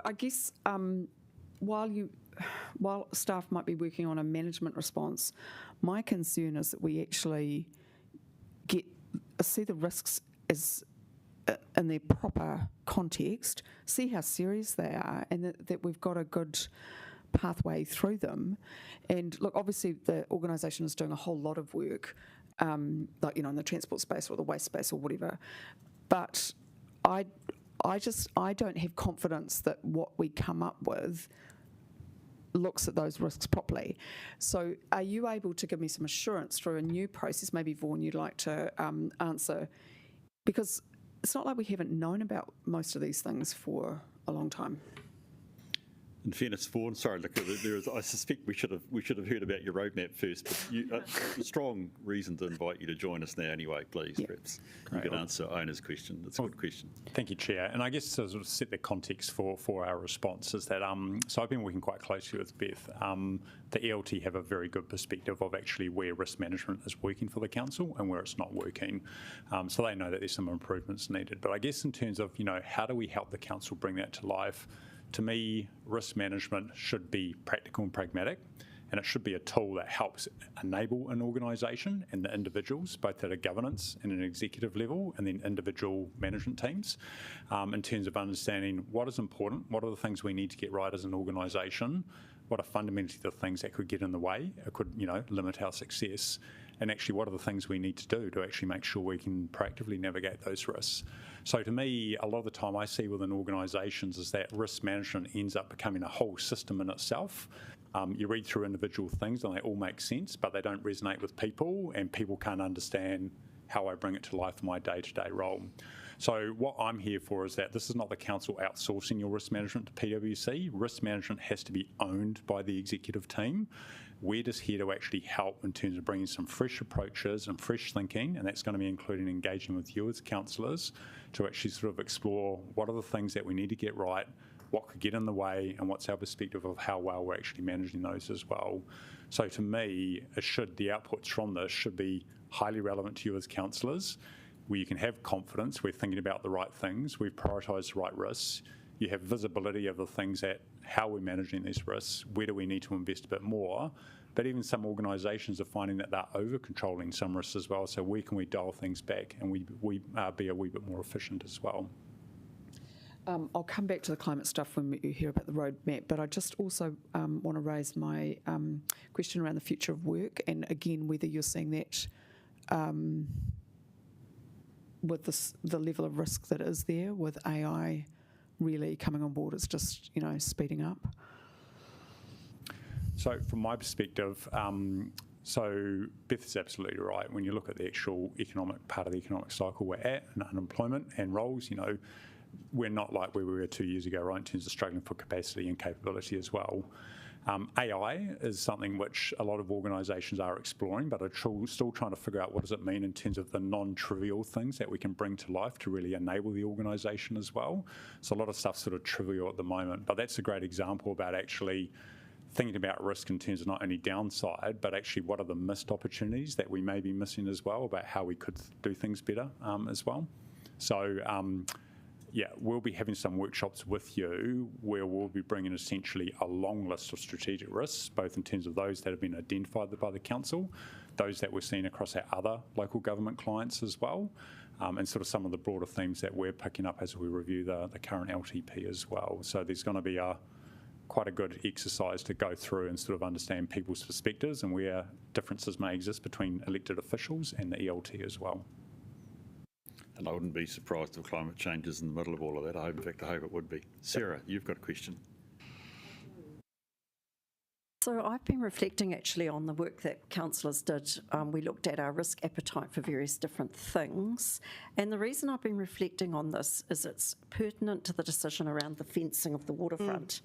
I guess while staff might be working on a management response, my concern is that we actually see the risks as in their proper context, see how serious they are, and that we've got a good pathway through them. And look, obviously the organisation is doing a whole lot of work, like, in the transport space or the waste space or whatever, but I don't have confidence that what we come up with looks at those risks properly. So are you able to give me some assurance through a new process? Maybe Vaughan, you'd like to answer, because it's not like we haven't known about most of these things for a long time. In fairness, Vaughan, sorry, look, I suspect we should have heard about your roadmap first, but a strong reason to invite you to join us now anyway, please. Yep. Perhaps Great. you can answer Ona's question. That's a good question. Thank you, Chair. And I guess to sort of set the context for our response is that, so I've been working quite closely with Beth. The ELT have a very good perspective of actually where risk management is working for the council and where it's not working. So they know that there's some improvements needed. But I guess in terms of, how do we help the council bring that to life? To me, risk management should be practical and pragmatic, and it should be a tool that helps enable an organisation and the individuals, both at a governance and an executive level, and then individual management teams, in terms of understanding what is important, what are the things we need to get right as an organisation, what are fundamentally the things that could get in the way, it could, limit our success, and actually what are the things we need to do to actually make sure we can proactively navigate those risks. So to me, a lot of the time I see within organisations is that risk management ends up becoming a whole system in itself. You read through individual things and they all make sense, but they don't resonate with people, and people can't understand how I bring it to life in my day-to-day role. So what I'm here for is that this is not the council outsourcing your risk management to PwC. Risk management has to be owned by the executive team. We're just here to actually help in terms of bringing some fresh approaches and fresh thinking, and that's going to be including engaging with you as councillors to actually sort of explore what are the things that we need to get right, what could get in the way, and what's our perspective of how well we're actually managing those as well. So to me, the outputs from this should be highly relevant to you as councillors, where you can have confidence, we're thinking about the right things, we've prioritised the right risks, you have visibility of the things that how we're managing these risks, where do we need to invest a bit more, but even some organisations are finding that they're over-controlling some risks as well, so where can we dial things back and we be a wee bit more efficient as well. I'll come back to the climate stuff when you hear about the roadmap, but I just also want to raise my question around the future of work, and again, whether you're seeing that with the level of risk that is there with AI really coming on board, it's just, speeding up. So from my perspective, so Beth is absolutely right. When you look at the actual economic part of the economic cycle we're at, and unemployment and roles, we're not like where we were 2 years ago, right, in terms of struggling for capacity and capability as well. AI is something which a lot of organisations are exploring, but are still trying to figure out what does it mean in terms of the non-trivial things that we can bring to life to really enable the organisation as well. So a lot of stuff's sort of trivial at the moment, but that's a great example about actually thinking about risk in terms of not only downside, but actually what are the missed opportunities that we may be missing as well, about how we could do things better as well. So we'll be having some workshops with you where we'll be bringing essentially a long list of strategic risks, both in terms of those that have been identified by the council, those that we're seeing across our other local government clients as well, and sort of some of the broader themes that we're picking up as we review the current LTP as well. So there's going to be quite a good exercise to go through and sort of understand people's perspectives and where differences may exist between elected officials and the ELT as well. And I wouldn't be surprised if climate change is in the middle of all of that. In fact, I hope it would be. Sarah, you've got a question. So I've been reflecting actually on the work that councillors did. We looked at our risk appetite for various different things. And the reason I've been reflecting on this is it's pertinent to the decision around the fencing of the waterfront.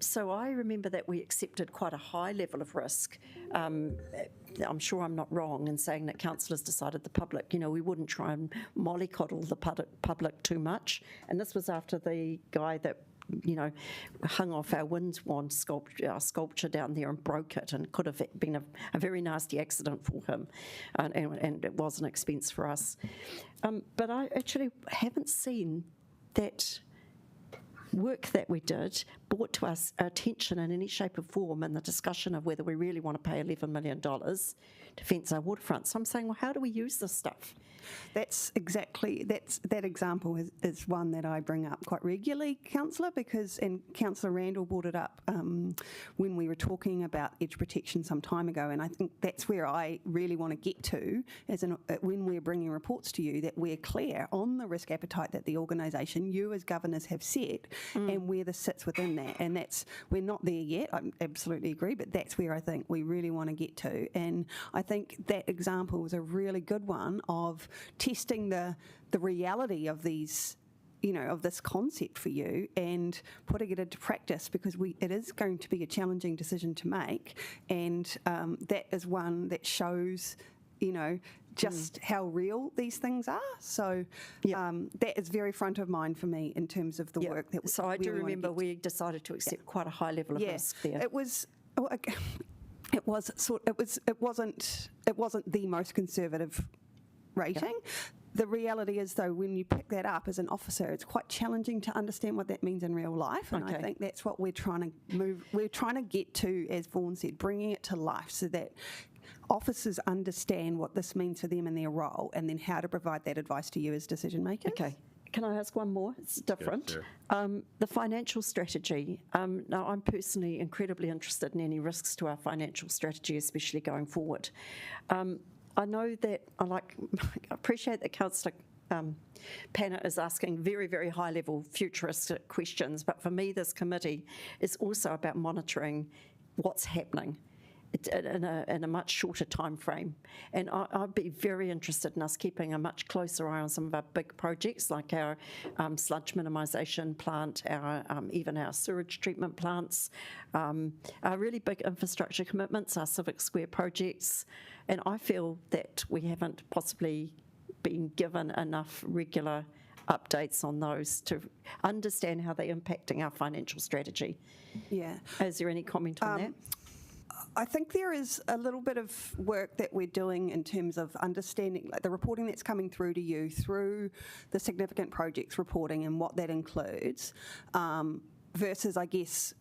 So I remember that we accepted quite a high level of risk. I'm sure I'm not wrong in saying that councillors decided the public, we wouldn't try and mollycoddle the public too much. And this was after the guy that, hung off our windswan sculpture down there and broke it, and could have been a very nasty accident for him. And it was an expense for us. But I actually haven't seen that work that we did brought to us attention in any shape or form in the discussion of whether we really want to pay $11 million to fence our waterfront. So I'm saying, well, how do we use this stuff? That example is one that I bring up quite regularly, Councillor, and Councillor Randall brought it up when we were talking about edge protection some time ago, and I think that's where I really want to get to, when we're bringing reports to you, that we're clear on the risk appetite that the organisation, you as governors have set, and where this sits within that. And we're not there yet, I absolutely agree, but that's where I think we really want to get to. And I think that example was a really good one of testing the reality of these of this concept for you and putting it into practice, because it is going to be a challenging decision to make, and that is one that shows, just how real these things are. So that is very front of mind for me in terms of the work that. So I do remember we decided to accept quite a high level of risk there. It wasn't the most conservative rating. The reality is, though, when you pick that up as an officer, it's quite challenging to understand what that means in real life, and I think that's what we're trying to get to, as Vaughan said, bringing it to life so that officers understand what this means for them in their role, and then how to provide that advice to you as decision makers. Okay. Can I ask one more? It's different. Sure. The financial strategy. Now, I'm personally incredibly interested in any risks to our financial strategy, especially going forward. I know that I appreciate that Councillor Panna is asking very, very high-level futuristic questions, but for me, this committee is also about monitoring what's happening in a much shorter time frame. And I'd be very interested in us keeping a much closer eye on some of our big projects, like our sludge minimisation plant, even our sewage treatment plants, our really big infrastructure commitments, our Civic Square projects. And I feel that we haven't possibly been given enough regular updates on those to understand how they're impacting our financial strategy. Yeah. Is there any comment on that? I think there is a little bit of work that we're doing in terms of understanding the reporting that's coming through to you through the significant projects reporting and what that includes, versus, I guess,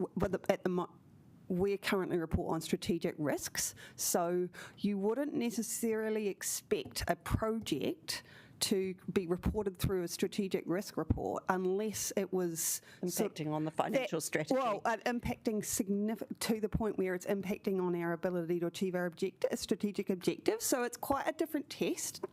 we currently report on strategic risks. So you wouldn't necessarily expect a project to be reported through a strategic risk report unless it was impacting on the financial strategy. Well, impacting to the point where it's impacting on our ability to achieve our strategic objectives. So it's quite a different test.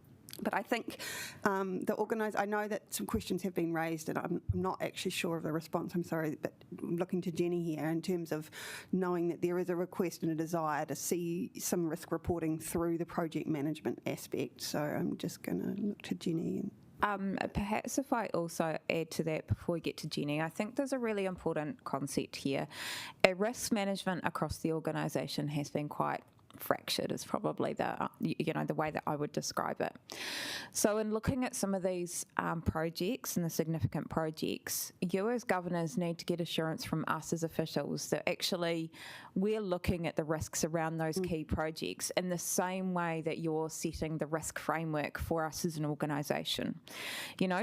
But I think I know that some questions have been raised, and I'm not actually sure of the response, I'm sorry, but I'm looking to Jenny here in terms of knowing that there is a request and a desire to see some risk reporting through the project management aspect. So I'm just going to look to Jenny. Perhaps if I also add to that before we get to Jenny, I think there's a really important concept here. Risk management across the organisation has been quite fractured is probably the way that I would describe it. So in looking at some of these projects and the significant projects, you as governors need to get assurance from us as officials that actually we're looking at the risks around those key projects in the same way that you're setting the risk framework for us as an organisation.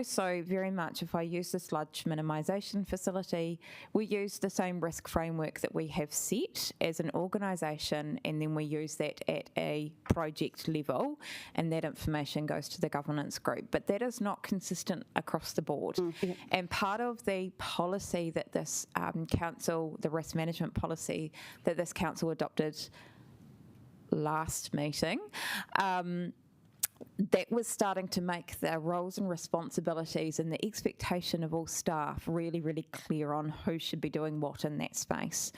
So very much if I use the sludge minimisation facility, we use the same risk framework that we have set as an organisation, and then we use that at a project level, and that information goes to the governance group. But that is not consistent across the board. And part of the policy that this council, the risk management policy that this council adopted last meeting, that was starting to make the roles and responsibilities and the expectation of all staff really, really clear on who should be doing what in that space.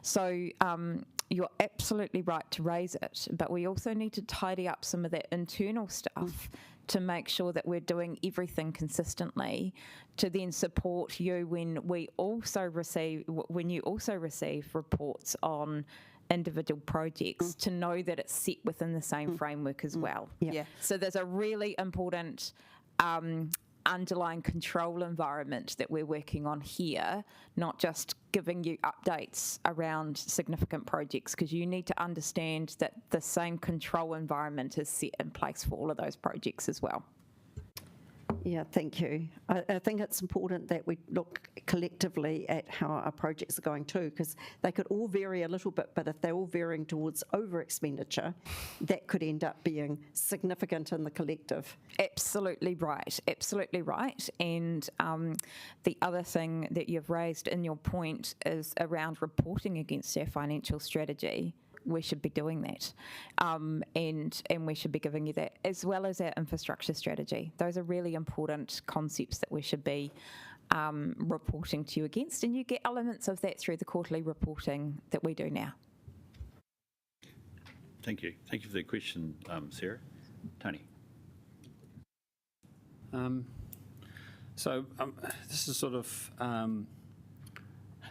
So you're absolutely right to raise it, but we also need to tidy up some of that internal stuff to make sure that we're doing everything consistently to then support you when you also receive reports on individual projects, to know that it's set within the same framework as well. So there's a really important underlying control environment that we're working on here, not just giving you updates around significant projects, because you need to understand that the same control environment is set in place for all of those projects as well. Yeah, thank you. I think it's important that we look collectively at how our projects are going too, because they could all vary a little bit, but if they're all varying towards over expenditure, that could end up being significant in the collective. Absolutely right, absolutely right. And the other thing that you've raised in your point is around reporting against our financial strategy. We should be doing that, and we should be giving you that, as well as our infrastructure strategy. Those are really important concepts that we should be reporting to you against, and you get elements of that through the quarterly reporting that we do now. Thank you. Thank you for the question, Sarah. Tony. So this is sort of,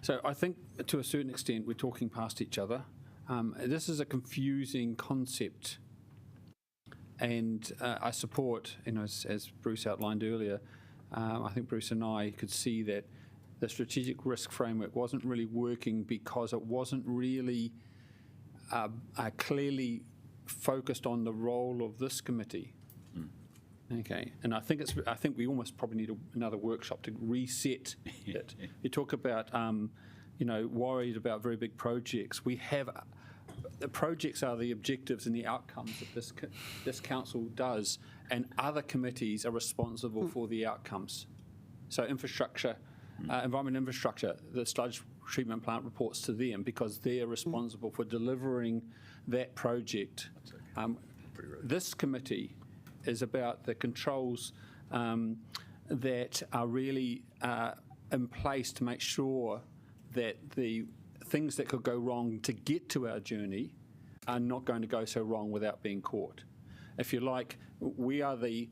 so I think to a certain extent we're talking past each other. This is a confusing concept, and I support, as Bruce outlined earlier, I think Bruce and I could see that the strategic risk framework wasn't really working because it wasn't really clearly focused on the role of this committee. Okay, and I think we almost probably need another workshop to reset it. You talk about, worried about very big projects. We have the projects are the objectives and the outcomes that this council does, and other committees are responsible for the outcomes. So infrastructure, environment infrastructure, the sludge treatment plant reports to them because they're responsible for delivering that project. This committee is about the controls that are really in place to make sure that the things that could go wrong to get to our journey are not going to go so wrong without being caught. If you like, we are the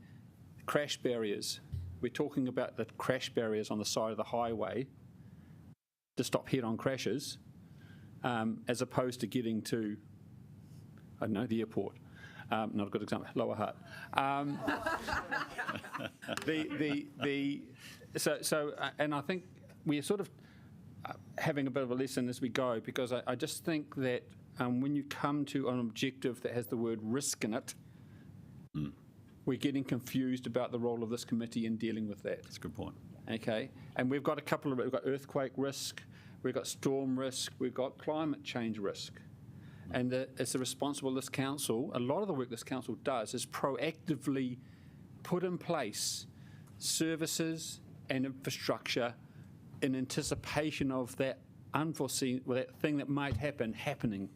crash barriers. We're talking about the crash barriers on the side of the highway to stop head-on crashes, as opposed to getting to, I don't know, the airport. Not a good example. Lower Hutt. And I think we're sort of having a bit of a lesson as we go, because I just think that when you come to an objective that has the word risk in it, we're getting confused about the role of this committee in dealing with that. That's a good point. Okay, and we've got we've got earthquake risk, we've got storm risk, we've got climate change risk. And it's the responsible this council, a lot of the work this council does is proactively put in place services and infrastructure in anticipation of that unforeseen, that thing that might happen happening.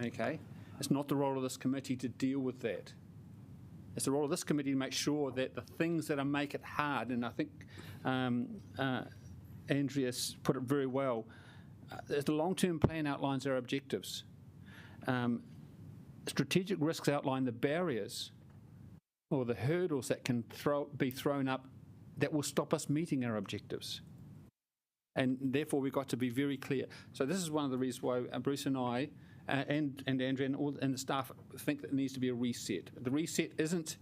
Okay? It's not the role of this committee to deal with that. It's the role of this committee to make sure that the things that make it hard, and I think Andrea's put it very well, the long-term plan outlines our objectives. Strategic risks outline the barriers or the hurdles that can be thrown up that will stop us meeting our objectives. And therefore, we've got to be very clear. So this is one of the reasons why Bruce and I and Andrea and the staff think that there needs to be a reset. The reset isn't,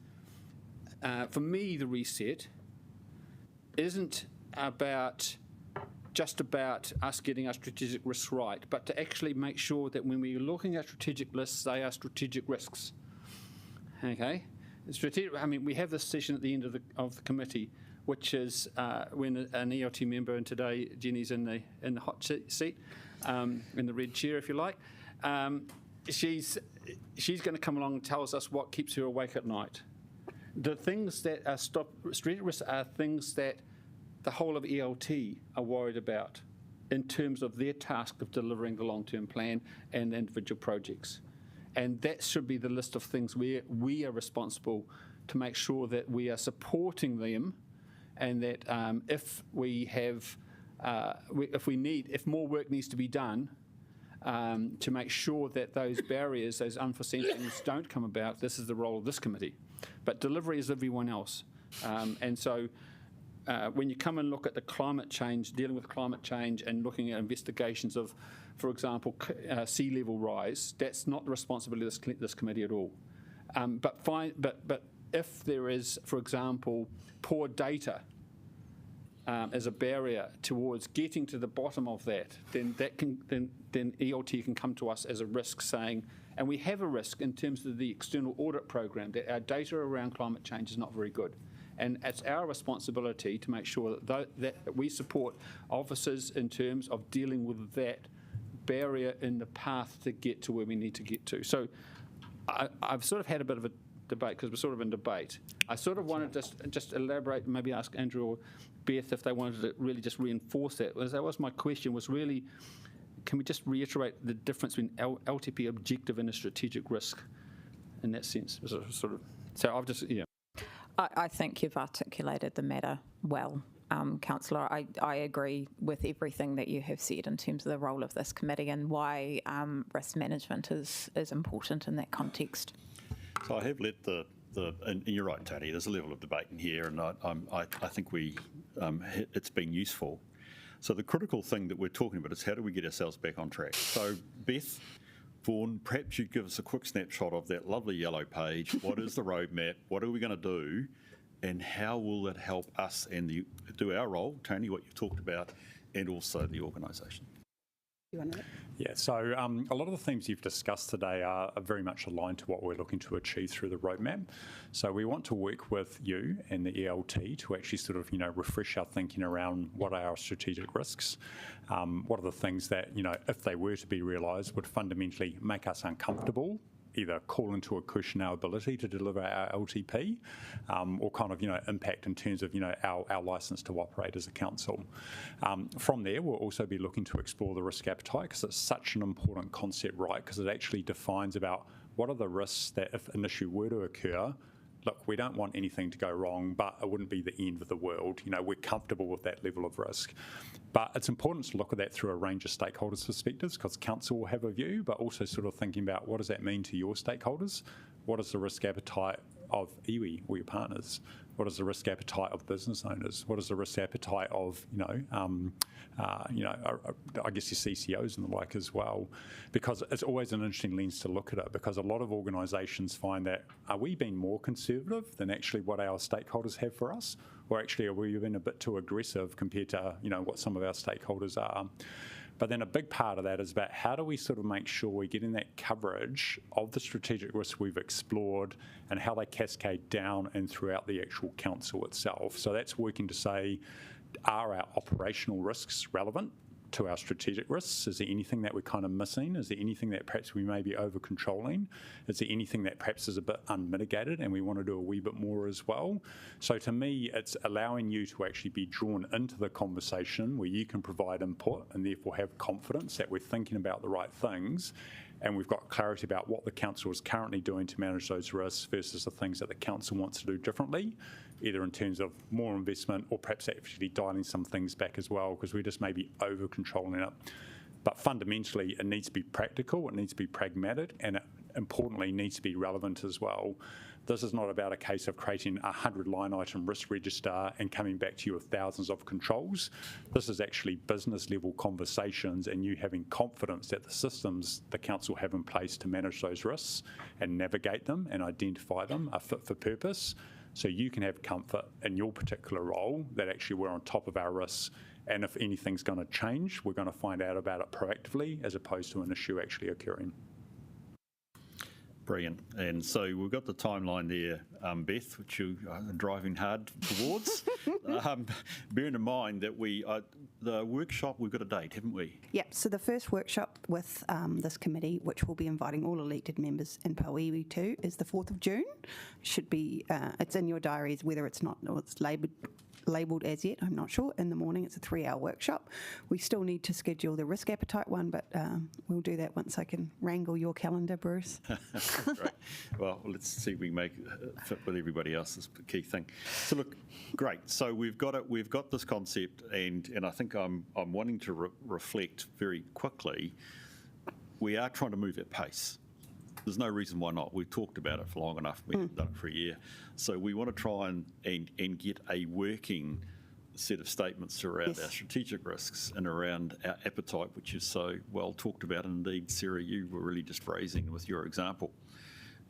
for me, the reset isn't just about us getting our strategic risks right, but to actually make sure that when we're looking at strategic lists, they are strategic risks. Okay? We have this session at the end of the committee, which is when an ELT member, and today Jenny's in the hot seat, in the red chair, if you like. She's going to come along and tell us what keeps her awake at night. The things that are strategic risks are things that the whole of ELT are worried about in terms of their task of delivering the long-term plan and individual projects. And that should be the list of things where we are responsible to make sure that we are supporting them, and that if more work needs to be done to make sure that those barriers, those unforeseen things don't come about, this is the role of this committee. But delivery is everyone else. And so when you come and look at the climate change, dealing with climate change and looking at investigations of, for example, sea level rise, that's not the responsibility of this committee at all. But if there is, for example, poor data as a barrier towards getting to the bottom of that, then ELT can come to us as a risk, saying, and we have a risk in terms of the external audit program, that our data around climate change is not very good. And it's our responsibility to make sure that we support officers in terms of dealing with that barrier in the path to get to where we need to get to. So I've sort of had a bit of a debate, because we're sort of in debate. I sort of wanted to just elaborate, maybe ask Andrew or Beth if they wanted to really just reinforce that. That was my question, was really, can we just reiterate the difference between LTP objective and a strategic risk in that sense? So I've just, yeah. I think you've articulated the matter well, Councillor. I agree with everything that you have said in terms of the role of this committee and why risk management is important in that context. So I have let the and you're right, Tony, there's a level of debate in here, and I think it's been useful. So the critical thing that we're talking about is how do we get ourselves back on track? So Beth, Vaughan, perhaps you'd give us a quick snapshot of that lovely yellow page. What is the roadmap? What are we going to do? And how will it help us and do our role, Tony, what you've talked about, and also the organisation? You want to? Yeah, so a lot of the themes you've discussed today are very much aligned to what we're looking to achieve through the roadmap. So we want to work with you and the ELT to actually sort of, refresh our thinking around what are our strategic risks, what are the things that, if they were to be realised, would fundamentally make us uncomfortable, either call into a question our ability to deliver our LTP, or kind of, impact in terms of, our licence to operate as a council. From there, we'll also be looking to explore the risk appetite, because it's such an important concept, right? Because it actually defines about what are the risks that if an issue were to occur, look, we don't want anything to go wrong, but it wouldn't be the end of the world. We're comfortable with that level of risk. But it's important to look at that through a range of stakeholders' perspectives, because council will have a view, but also sort of thinking about what does that mean to your stakeholders? What is the risk appetite of iwi or your partners? What is the risk appetite of business owners? What is the risk appetite of, I guess your CCOs and the like as well? Because it's always an interesting lens to look at it, because a lot of organisations find that, are we being more conservative than actually what our stakeholders have for us? Or actually are we being a bit too aggressive compared to, what some of our stakeholders are? But then a big part of that is about how do we sort of make sure we're getting that coverage of the strategic risks we've explored and how they cascade down and throughout the actual council itself. So that's working to say, are our operational risks relevant to our strategic risks? Is there anything that we're kind of missing? Is there anything that perhaps we may be over-controlling? Is there anything that perhaps is a bit unmitigated and we want to do a wee bit more as well? So to me, it's allowing you to actually be drawn into the conversation where you can provide input and therefore have confidence that we're thinking about the right things, and we've got clarity about what the council is currently doing to manage those risks versus the things that the council wants to do differently, either in terms of more investment or perhaps actually dialing some things back as well, because we just may be over-controlling it. But fundamentally, it needs to be practical, it needs to be pragmatic, and it importantly needs to be relevant as well. This is not about a case of creating a 100-line item risk register and coming back to you with thousands of controls. This is actually business-level conversations and you having confidence that the systems the council have in place to manage those risks and navigate them and identify them are fit for purpose. So you can have comfort in your particular role that actually we're on top of our risks, and if anything's going to change, we're going to find out about it proactively as opposed to an issue actually occurring. Brilliant. And so we've got the timeline there, Beth, which you are driving hard towards. Bearing in mind that the workshop, we've got a date, haven't we? Yep, so the first workshop with this committee, which will be inviting all elected members in Pauiwi to, is the 4th of June. Should be, it's in your diaries, whether it's not, or it's labelled as yet, I'm not sure. In the morning, it's a 3-hour workshop. We still need to schedule the risk appetite one, but we'll do that once I can wrangle your calendar, Bruce. Great. Well, let's see if we can make it fit with everybody else. That's the key thing. So look, great. So we've got it. We've got this concept, and I think I'm wanting to reflect very quickly. We are trying to move at pace. There's no reason why not. We've talked about it for long enough. We haven't done it for a year. So we want to try and get a working set of statements around our strategic risks and around our appetite, which is so well talked about. And indeed, Sarah, you were really just raising with your example,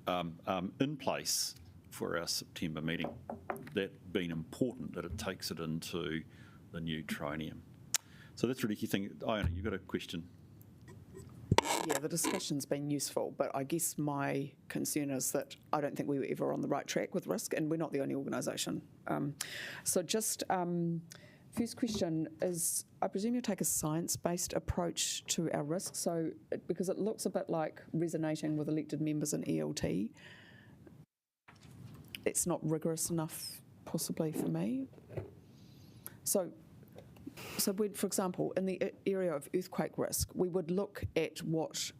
in place for our September meeting. That being important that it takes it into the new triennium. So that's really key thing. Iona, you've got a question. Yeah, the discussion's been useful, but I guess my concern is that I don't think we were ever on the right track with risk, and we're not the only organisation. So just first question is, I presume you take a science-based approach to our risk, so because it looks a bit like resonating with elected members in ELT. It's not rigorous enough, possibly, for me. So when, for example, in the area of earthquake risk, we would look at what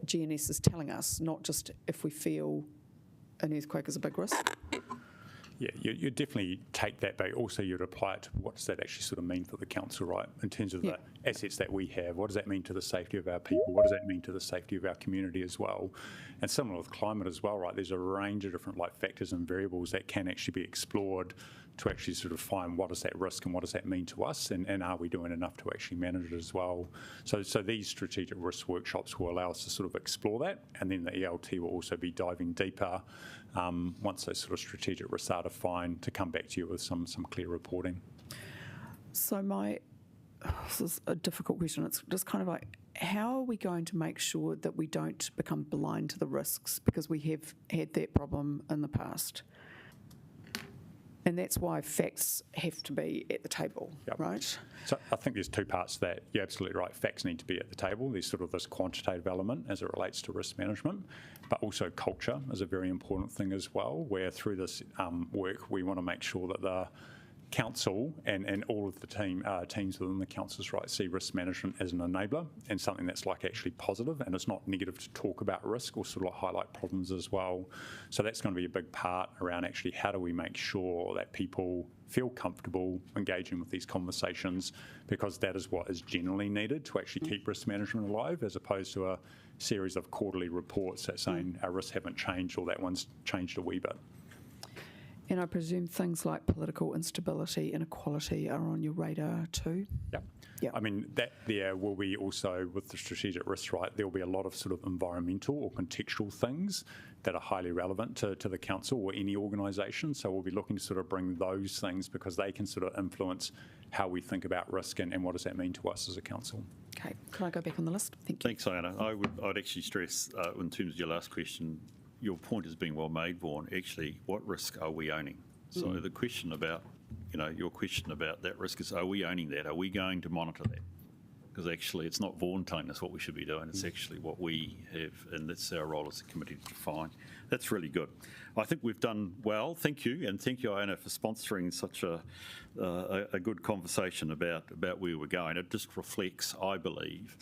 GNS is telling us, not just if we feel an earthquake is a big risk. Yeah, you definitely take that, but also you'd apply it to what does that actually sort of mean for the council, right? In terms of the assets that we have, what does that mean to the safety of our people? What does that mean to the safety of our community as well? And similar with climate as well, right? There's a range of different factors and variables that can actually be explored to actually sort of find what is that risk and what does that mean to us, and are we doing enough to actually manage it as well? So these strategic risk workshops will allow us to sort of explore that, and then the ELT will also be diving deeper once those sort of strategic risks are defined to come back to you with some clear reporting. So this is a difficult question. It's just kind of like, how are we going to make sure that we don't become blind to the risks? Because we have had that problem in the past. And that's why facts have to be at the table, right? So I think there's two parts to that. You're absolutely right. Facts need to be at the table. There's sort of this quantitative element as it relates to risk management, but also culture is a very important thing as well, where through this work, we want to make sure that the council and all of the teams within the council's right see risk management as an enabler and something that's like actually positive, and it's not negative to talk about risk or sort of highlight problems as well. So that's going to be a big part around actually how do we make sure that people feel comfortable engaging with these conversations, because that is what is generally needed to actually keep risk management alive, as opposed to a series of quarterly reports that saying our risks haven't changed or that one's changed a wee bit. And I presume things like political instability, inequality are on your radar too? Yeah. I mean, that there will be also, with the strategic risks, right, there will be a lot of sort of environmental or contextual things that are highly relevant to the council or any organisation. So we'll be looking to sort of bring those things, because they can sort of influence how we think about risk and what does that mean to us as a council. Okay, can I go back on the list? Thank you. Thanks, Iona. I'd actually stress, in terms of your last question, your point has been well made, Vaughan. Actually, what risk are we owning? So the question about, your question about that risk is, are we owning that? Are we going to monitor that? Because actually, it's not Vaughan telling us what we should be doing. It's actually what we have, and that's our role as a committee to define. That's really good. I think we've done well. Thank you, and thank you, Iona, for sponsoring such a good conversation about where we're going. It just reflects, I believe,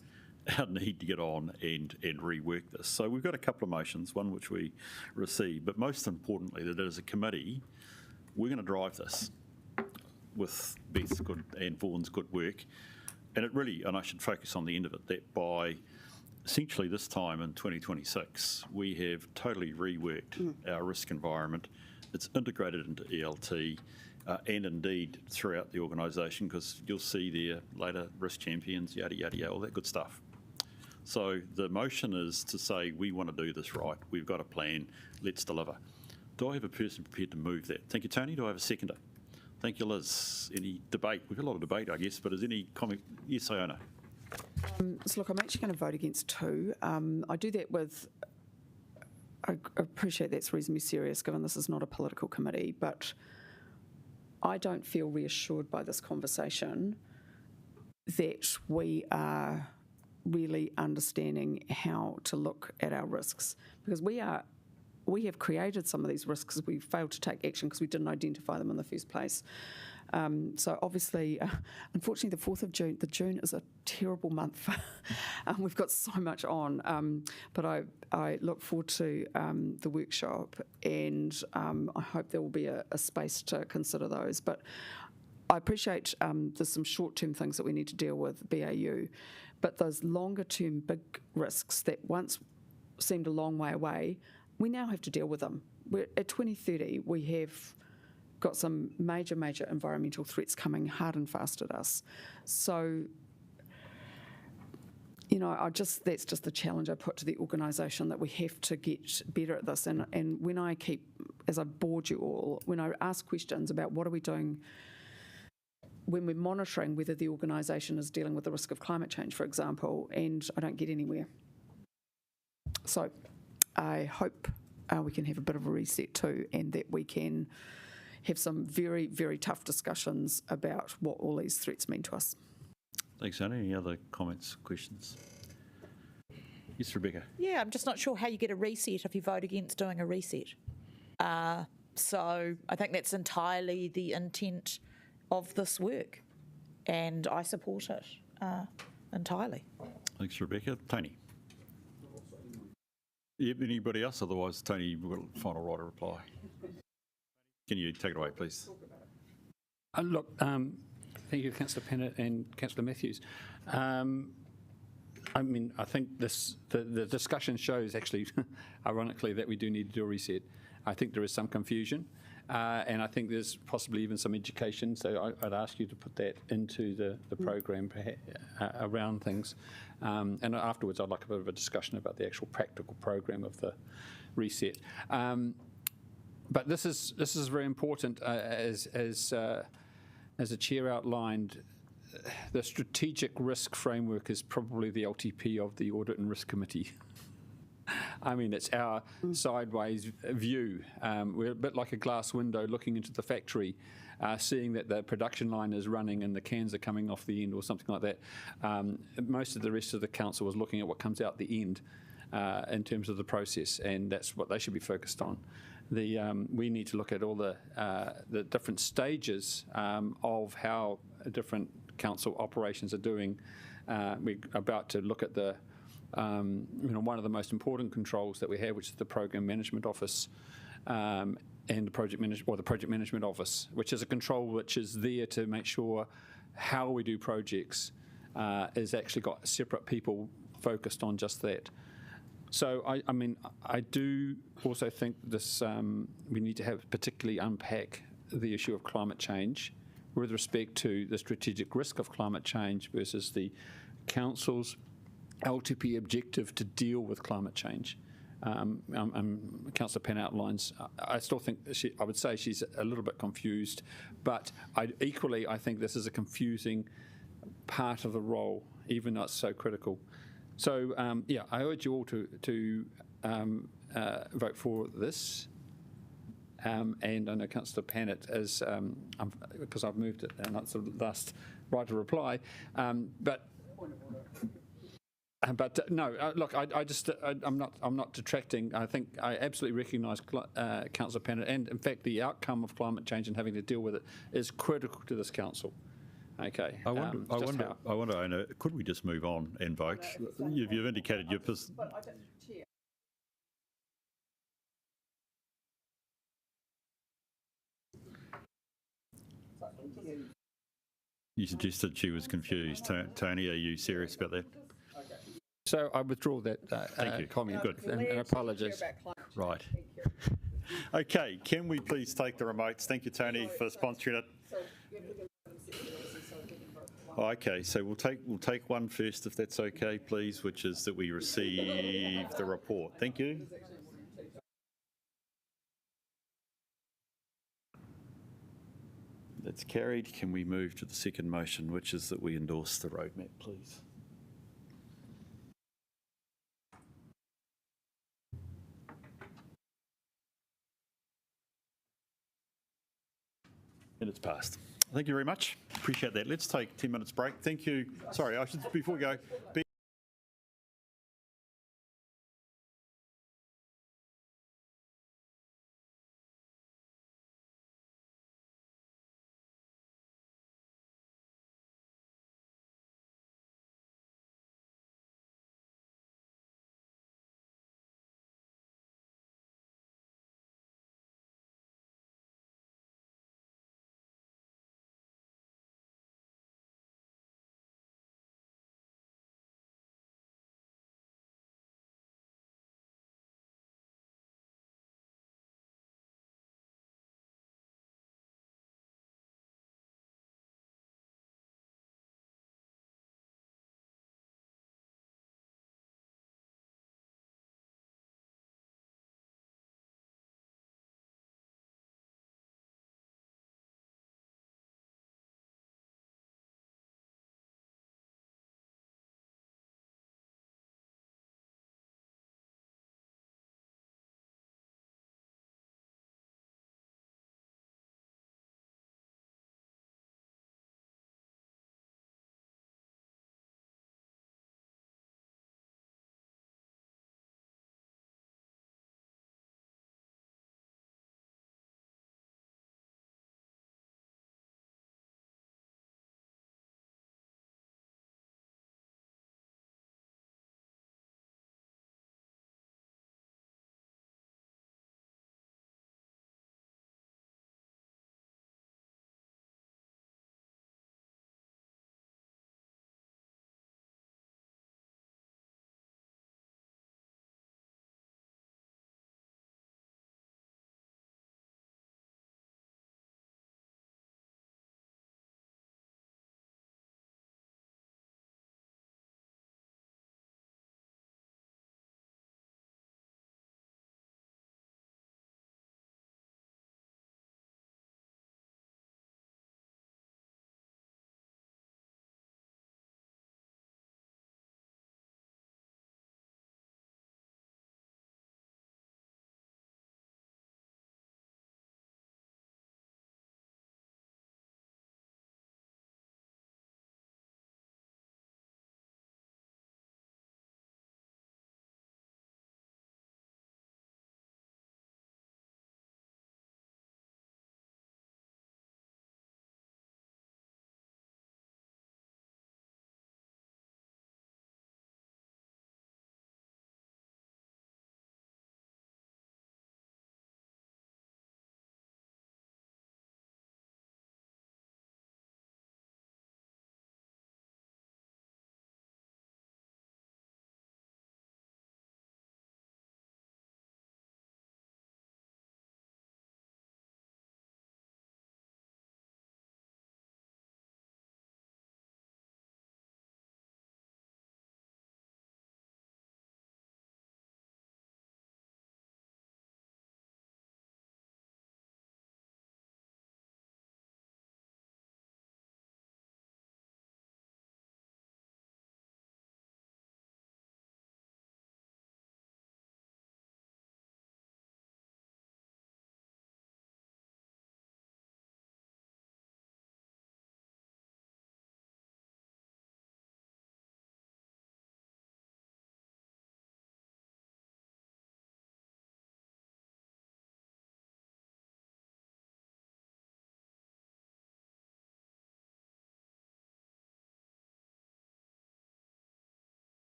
our need to get on and rework this. So we've got a couple of motions, one which we received, but most importantly, that as a committee, we're going to drive this with Beth's good and Vaughan's good work. And it really, and I should focus on the end of it, that by essentially this time in 2026, we have totally reworked our risk environment. It's integrated into ELT and indeed throughout the organisation, because you'll see there later risk champions, yada, yada, yada, all that good stuff. So the motion is to say we want to do this right. We've got a plan. Let's deliver. Do I have a person prepared to move that? Thank you, Tony. Do I have a seconder? Thank you, Liz. Any debate? We've got a lot of debate, I guess, but is any comment? Yes, Iona. So look, I'm actually going to vote against two. I do that with, I appreciate that's reasonably serious given this is not a political committee, but I don't feel reassured by this conversation that we are really understanding how to look at our risks, because we have created some of these risks. We failed to take action because we didn't identify them in the first place. So obviously, unfortunately, the 4th of June, June is a terrible month. We've got so much on, but I look forward to the workshop, and I hope there will be a space to consider those. But I appreciate there's some short-term things that we need to deal with, BAU, but those longer-term big risks that once seemed a long way away, we now have to deal with them. At 2030, we have got some major environmental threats coming hard and fast at us. So, that's just the challenge I put to the organisation, that we have to get better at this. And when as I bored you all, when I ask questions about what are we doing when we're monitoring whether the organisation is dealing with the risk of climate change, for example, and I don't get anywhere. So I hope we can have a bit of a reset too, and that we can have some very, very tough discussions about what all these threats mean to us. Thanks, Anna. Any other comments, questions? Yes, Rebecca. Yeah, I'm just not sure how you get a reset if you vote against doing a reset. So I think that's entirely the intent of this work, and I support it entirely. Thanks, Rebecca. Tony. Yep, anybody else? Otherwise, Tony will final right of reply. can you take it away, please? Look, thank you, Councillor Pennant and Councillor Matthews. I mean, I think the discussion shows actually, ironically, that we do need to do a reset. I think there is some confusion, and I think there's possibly even some education. So I'd ask you to put that into the program around things. And afterwards, I'd like a bit of a discussion about the actual practical program of the reset. But this is very important, as the chair outlined. The strategic risk framework is probably the LTP of the Audit and Risk Committee. I mean, it's our sideways view. We're a bit like a glass window looking into the factory, seeing that the production line is running and the cans are coming off the end or something like that. Most of the rest of the council was looking at what comes out the end in terms of the process, and that's what they should be focused on. We need to look at all the different stages of how different council operations are doing. We're about to look at the one of the most important controls that we have, which is the Program Management Office and the Project Management Office, which is a control which is there to make sure how we do projects is actually got separate people focused on just that. So I mean, I do also think this we need to have particularly unpack the issue of climate change with respect to the strategic risk of climate change versus the council's LTP objective to deal with climate change. Councillor Penn outlines. I still think I would say she's a little bit confused, but equally I think this is a confusing part of the role, even though it's so critical. So yeah, I urge you all to vote for this. And I know Councillor Pannett is, because I've moved it and that's the last right to reply. But no, look, I'm not detracting. I think I absolutely recognise Councillor Pannett, and in fact, the outcome of climate change and having to deal with it is critical to this council. Okay. I wonder, Anna, could we just move on and vote? You've indicated your position. You suggested she was confused. Tony, are you serious about that? So I withdraw that comment. Good. And apologies. Right. Okay, can we please take the remotes? Thank you, Tony, for sponsoring it. Okay, so we'll take one first, if that's okay, please, which is that we receive the report. Thank you. That's carried. Can we move to the second motion, which is that we endorse the roadmap, please? And it's passed. Thank you very much. Appreciate that. Let's take 10 minutes break. Thank you. Sorry, I should, before we go,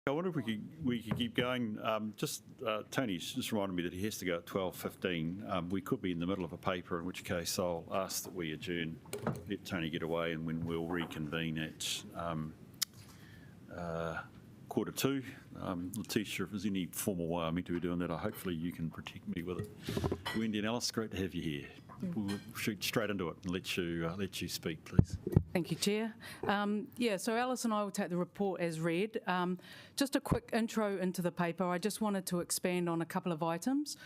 I wonder if we could keep going. Tony's just reminded me that he has to go at 12:15. We could be in the middle of a paper, in which case I'll ask that we adjourn, let Tony get away, and when we'll reconvene at 1:45. Letitia, if there's any formal way I'm meant to be doing that, hopefully you can protect me with it. Wendy and Alice, great to have you here. We'll shoot straight into it and let you speak, please. Thank you, Chair. So Alice and I will take the report as read. Just a quick intro into the paper. I just wanted to expand on a couple of items.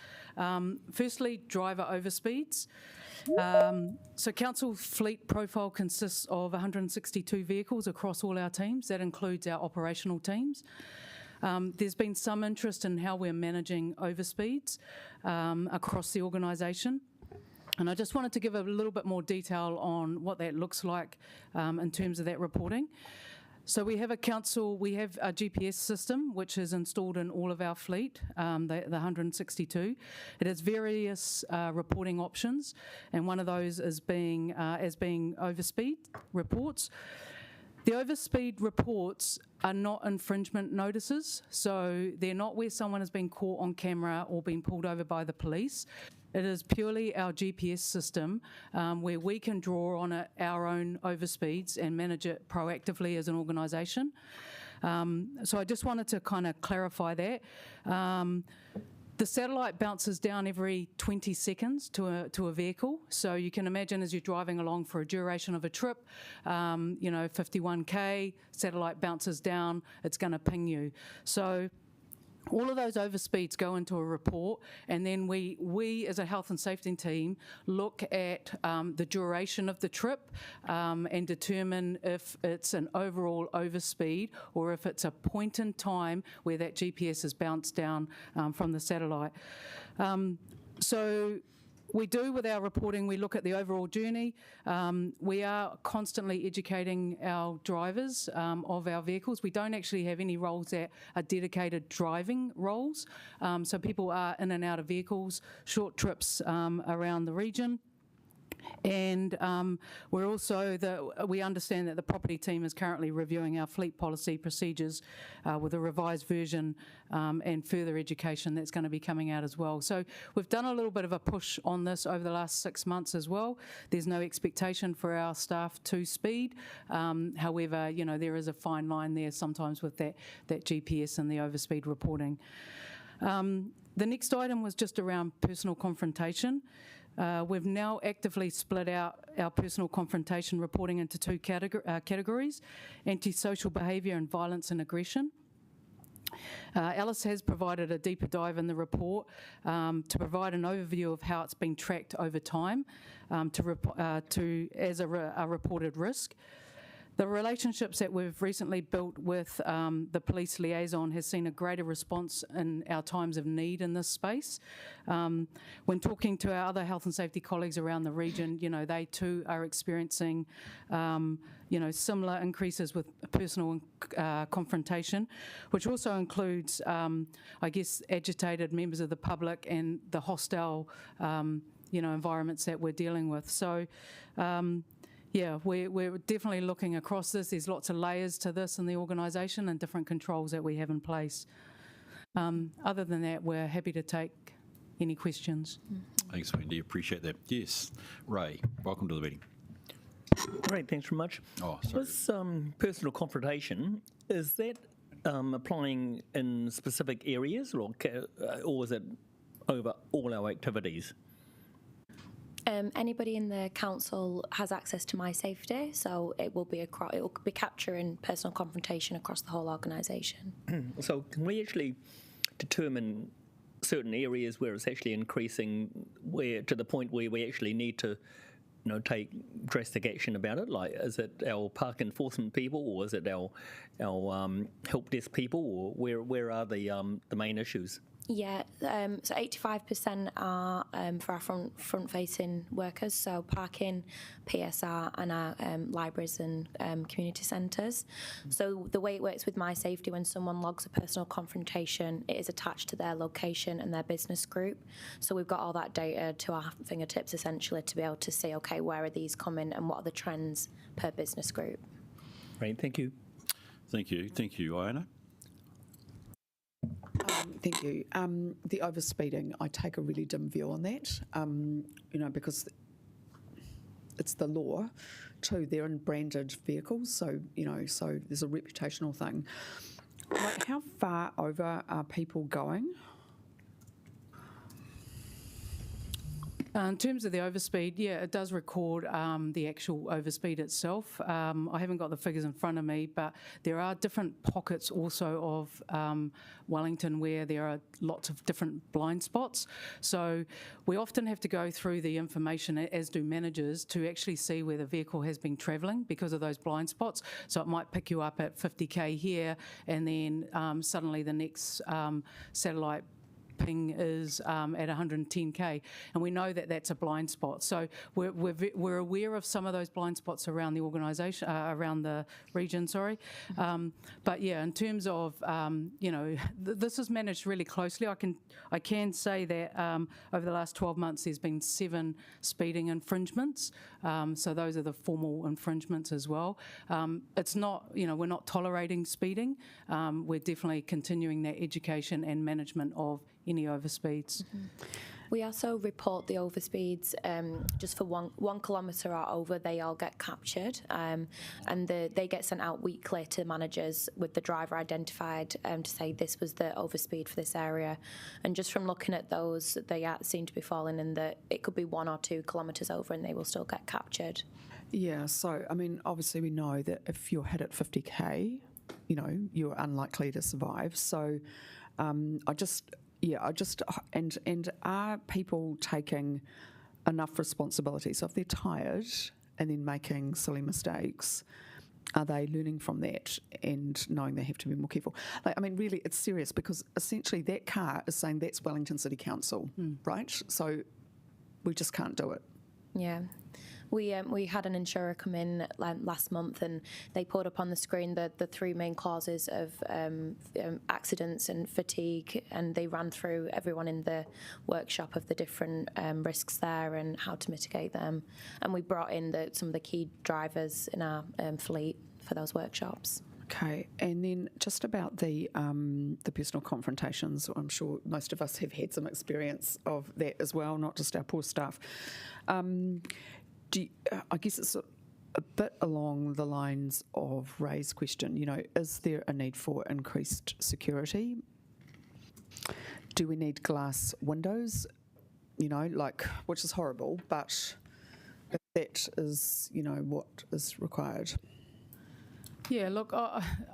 Firstly, driver overspeeds. So council fleet profile consists of 162 vehicles across all our teams. That includes our operational teams. There's been some interest in how we're managing overspeeds across the organisation. And I just wanted to give a little bit more detail on what that looks like in terms of that reporting. So we have a GPS system which is installed in all of our fleet, the 162. It has various reporting options, and one of those is being overspeed reports. The overspeed reports are not infringement notices, so they're not where someone has been caught on camera or been pulled over by the police. It is purely our GPS system where we can draw on our own overspeeds and manage it proactively as an organisation. So I just wanted to kind of clarify that. The satellite bounces down every 20 seconds to a vehicle. So you can imagine as you're driving along for a duration of a trip, 51k, satellite bounces down, it's going to ping you. So all of those overspeeds go into a report, and then we as a health and safety team look at the duration of the trip and determine if it's an overall overspeed or if it's a point in time where that GPS is bounced down from the satellite. So we do with our reporting, we look at the overall journey. We are constantly educating our drivers of our vehicles. We don't actually have any roles that are dedicated driving roles. So people are in and out of vehicles, short trips around the region. And we understand that the property team is currently reviewing our fleet policy procedures with a revised version and further education that's going to be coming out as well. So we've done a little bit of a push on this over the last 6 months as well. There's no expectation for our staff to speed. However, there is a fine line there sometimes with that GPS and the overspeed reporting. The next item was just around personal confrontation. We've now actively split out our personal confrontation reporting into two categories, antisocial behaviour and violence and aggression. Alice has provided a deeper dive in the report to provide an overview of how it's been tracked over time as a reported risk. The relationships that we've recently built with the police liaison has seen a greater response in our times of need in this space. When talking to our other health and safety colleagues around the region, they too are experiencing, similar increases with personal confrontation, which also includes, agitated members of the public and the hostile, environments that we're dealing with. So, we're definitely looking across this. There's lots of layers to this in the organisation and different controls that we have in place. Other than that, we're happy to take any questions. Thanks, Wendy. Appreciate that. Yes, Ray, welcome to the meeting. Great, thanks very much. Oh, sorry. This personal confrontation, is that applying in specific areas or is it over all our activities? Anybody in the council has access to My Safety, so it will be capturing personal confrontation across the whole organisation. So can we actually determine certain areas where it's actually increasing, where to the point where we actually need to, take drastic action about it? Like, is it our park enforcement people, or is it our help desk people, or where are the main issues? Yeah, so 85% are for our front-facing workers, so parking, PSR, and our libraries and community centres. So the way it works with My Safety, when someone logs a personal confrontation, it is attached to their location and their business group. So we've got all that data to our fingertips, essentially, to be able to see, okay, where are these coming and what are the trends per business group. Great, thank you. Thank you. Thank you, Iona. Thank you. The overspeeding, I take a really dim view on that, because it's the law too. They're in branded vehicles, so there's a reputational thing. Like, how far over are people going? In terms of the overspeed, yeah, it does record the actual overspeed itself. I haven't got the figures in front of me, but there are different pockets also of Wellington where there are lots of different blind spots. So we often have to go through the information, as do managers, to actually see where the vehicle has been travelling because of those blind spots. So it might pick you up at 50k here, and then suddenly the next satellite ping is at 110k, and we know that that's a blind spot. So we're aware of some of those blind spots around the organisation, around the region. Sorry, but yeah, in terms of this is managed really closely. I can say that over the last 12 months, there's been 7 speeding infringements. So those are the formal infringements as well. It's not, we're not tolerating speeding. We're definitely continuing that education and management of any overspeeds. We also report the overspeeds just for 1 kilometre or over. They all get captured, and they get sent out weekly to managers with the driver identified to say this was the overspeed for this area. And just from looking at those, they seem to be falling in that it could be 1 or 2 kilometres over, and they will still get captured. Yeah. So obviously we know that if you're hit at 50k, you're unlikely to survive. So and are people taking enough responsibility? So if they're tired and then making silly mistakes, are they learning from that and knowing they have to be more careful? Really, it's serious, because essentially that car is saying that's Wellington City Council, right? So we just can't do it. Yeah. We had an insurer come in last month, and they put up on the screen the 3 main causes of accidents and fatigue, and they ran through everyone in the workshop of the different risks there and how to mitigate them. And we brought in some of the key drivers in our fleet for those workshops. Okay, and then just about the personal confrontations, I'm sure most of us have had some experience of that as well, not just our poor staff. I guess it's a bit along the lines of Ray's question, is there a need for increased security? Do we need glass windows? Which is horrible, but if that is, what is required. Yeah, look,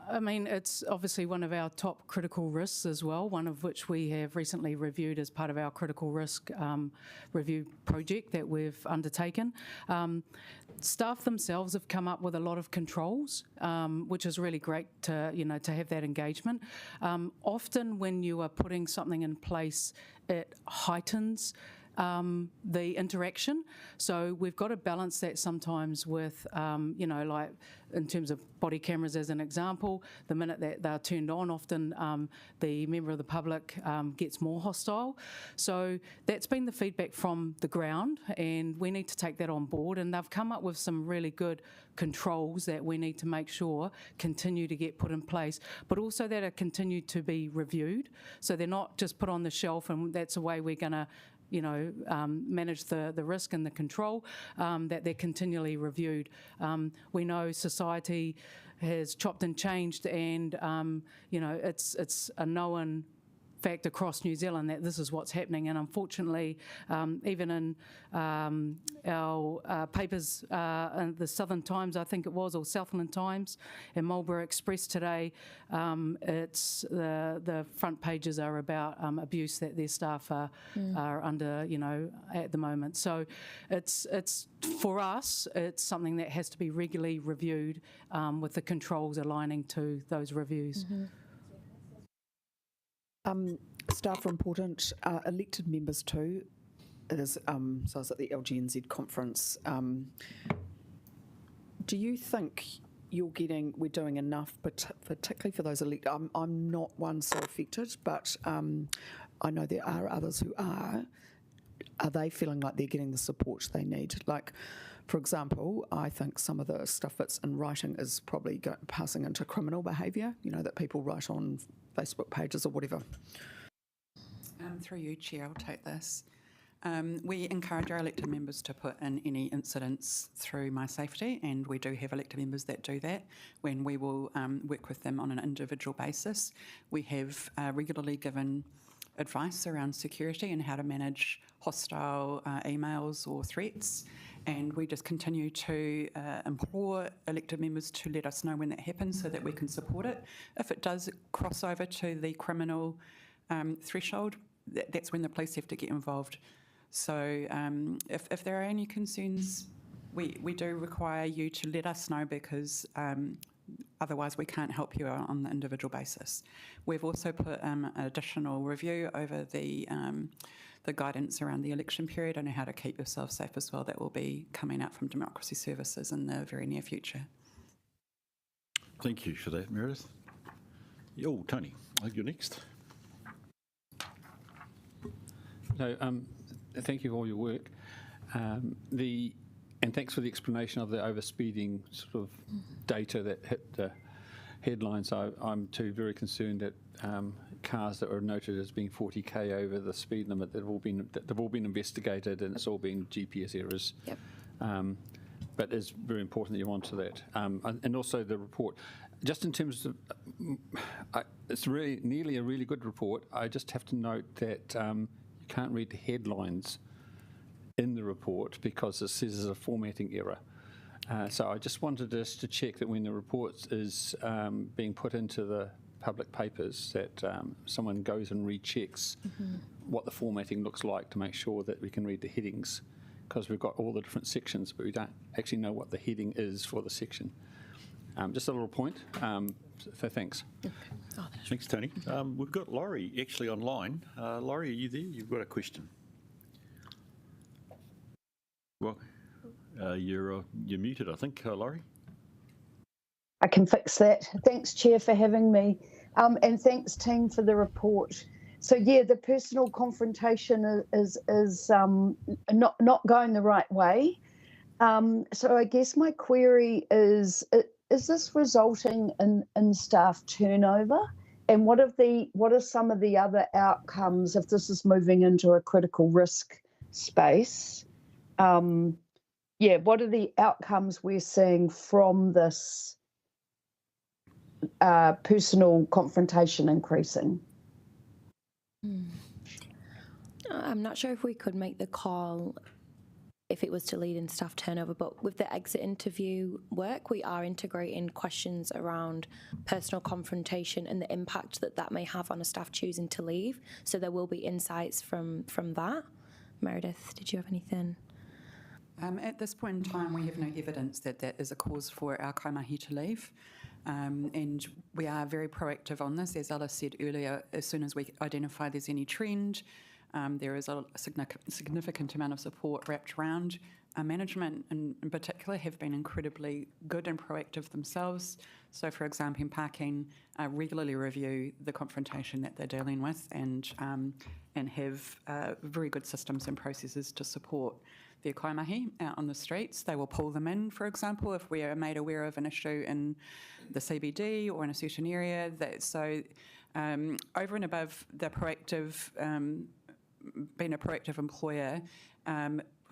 it's obviously one of our top critical risks as well, one of which we have recently reviewed as part of our critical risk review project that we've undertaken. Staff themselves have come up with a lot of controls, which is really great to have that engagement. Often when you are putting something in place, it heightens the interaction. So we've got to balance that sometimes with, like in terms of body cameras as an example, the minute that they're turned on, often the member of the public gets more hostile. So that's been the feedback from the ground, and we need to take that on board. And they've come up with some really good controls that we need to make sure continue to get put in place, but also that are continued to be reviewed. So they're not just put on the shelf and that's the way we're going to manage the risk and the control, that they're continually reviewed. We know society has chopped and changed, and it's a known fact across New Zealand that this is what's happening. And unfortunately, even in our papers, in the Southern Times, I think it was, or Southland Times, and Marlborough Express today, it's the front pages are about abuse that their staff are under, at the moment. So it's for us, it's something that has to be regularly reviewed, with the controls aligning to those reviews. Staff are important, elected members too. It is, so I was at the LGNZ conference. Do you think we're doing enough, particularly for those elected? I'm not one so affected, but I know there are others who are. Are they feeling like they're getting the support they need? Like, for example, I think some of the stuff that's in writing is probably passing into criminal behaviour, that people write on Facebook pages or whatever. Through you, Chair, I'll take this. We encourage our elected members to put in any incidents through My Safety, and we do have elected members that do that when we will work with them on an individual basis. We have regularly given advice around security and how to manage hostile emails or threats, and we just continue to implore elected members to let us know when that happens so that we can support it. If it does cross over to the criminal threshold, that's when the police have to get involved. So if there are any concerns, we do require you to let us know, because otherwise we can't help you on the individual basis. We've also put an additional review over the guidance around the election period and how to keep yourself safe as well. That will be coming out from Democracy Services in the very near future. Thank you for that, Meredith. Oh, Tony, you're next. So, thank you for all your work. And thanks for the explanation of the overspeeding sort of data that hit the headlines. I'm too very concerned that cars that were noted as being 40k over the speed limit that have all been investigated, and it's all been GPS errors. Yep. But it's very important that you're onto that. And also the report. Just in terms of, it's really nearly a really good report. I just have to note that you can't read the headlines in the report because it says there's a formatting error. So I just wanted us to check that when the report is being put into the public papers, that someone goes and rechecks what the formatting looks like to make sure that we can read the headings, because we've got all the different sections, but we don't actually know what the heading is for the section. Just a little point, so thanks. Okay. Oh, Thanks, Tony. We've got Laurie actually online. Laurie, are you there? You've got a question. Well, you're muted, I think, Laurie. I can fix that. Thanks, Chair, for having me. And thanks, team, for the report. So, yeah, the personal confrontation is not going the right way. So I guess my query is this resulting in staff turnover? And what are some of the other outcomes if this is moving into a critical risk space? What are the outcomes we're seeing from this personal confrontation increasing? I'm not sure if we could make the call if it was to lead in staff turnover, but with the exit interview work, we are integrating questions around personal confrontation and the impact that may have on a staff choosing to leave. So there will be insights from that. Meredith, did you have anything? At this point in time, we have no evidence that that is a cause for our kaimahi to leave. And we are very proactive on this. As Alice said earlier, as soon as we identify there's any trend, there is a significant amount of support wrapped around. Management in particular have been incredibly good and proactive themselves. So, for example, in parking, regularly review the confrontation that they're dealing with and have very good systems and processes to support their kaimahi out on the streets. They will pull them in, for example, if we are made aware of an issue in the CBD or in a certain area. So over and above the proactive, being a proactive employer,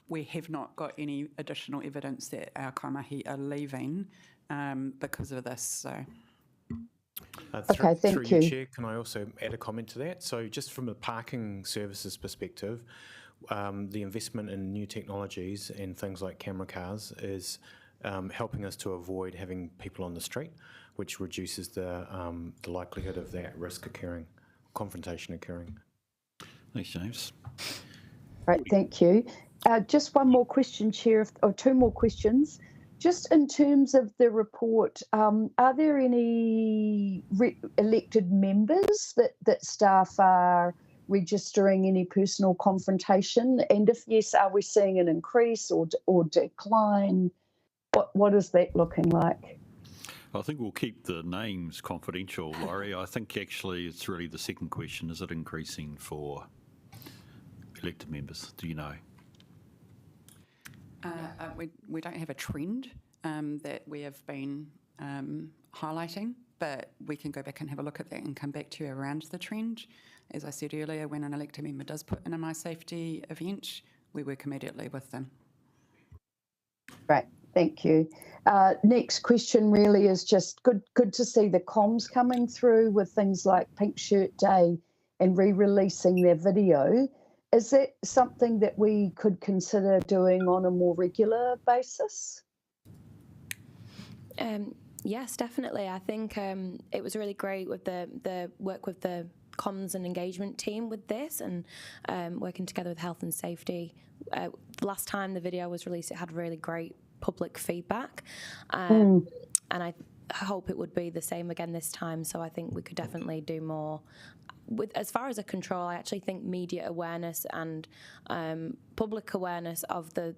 we have not got any additional evidence that our kaimahi are leaving because of this. So. Okay, thank through you. Chair, can I also add a comment to that? So just from a parking services perspective, the investment in new technologies and things like camera cars is helping us to avoid having people on the street, which reduces the likelihood of that risk occurring, confrontation occurring. Thanks, James. Right, thank you. Just one more question, Chair, or two more questions. Just in terms of the report, are there any elected members that staff are registering any personal confrontation? And if yes, are we seeing an increase or decline? What is that looking like? I think we'll keep the names confidential, Laurie. I think actually it's really the second question. Is it increasing for elected members? Do you know? We don't have a trend that we have been highlighting. but we can go back and have a look at that and come back to you around the trend. As I said earlier, when an elected member does put in a My Safety event, we work immediately with them. Great, thank you. Next question really is just good to see the comms coming through with things like Pink Shirt Day and re-releasing their video. Is that something that we could consider doing on a more regular basis? Yes, definitely. I think it was really great with the work with the comms and engagement team with this, and working together with health and safety. Last time the video was released, it had really great public feedback, and I hope it would be the same again this time. So I think we could definitely do more. As far as a control, I actually think media awareness and public awareness of the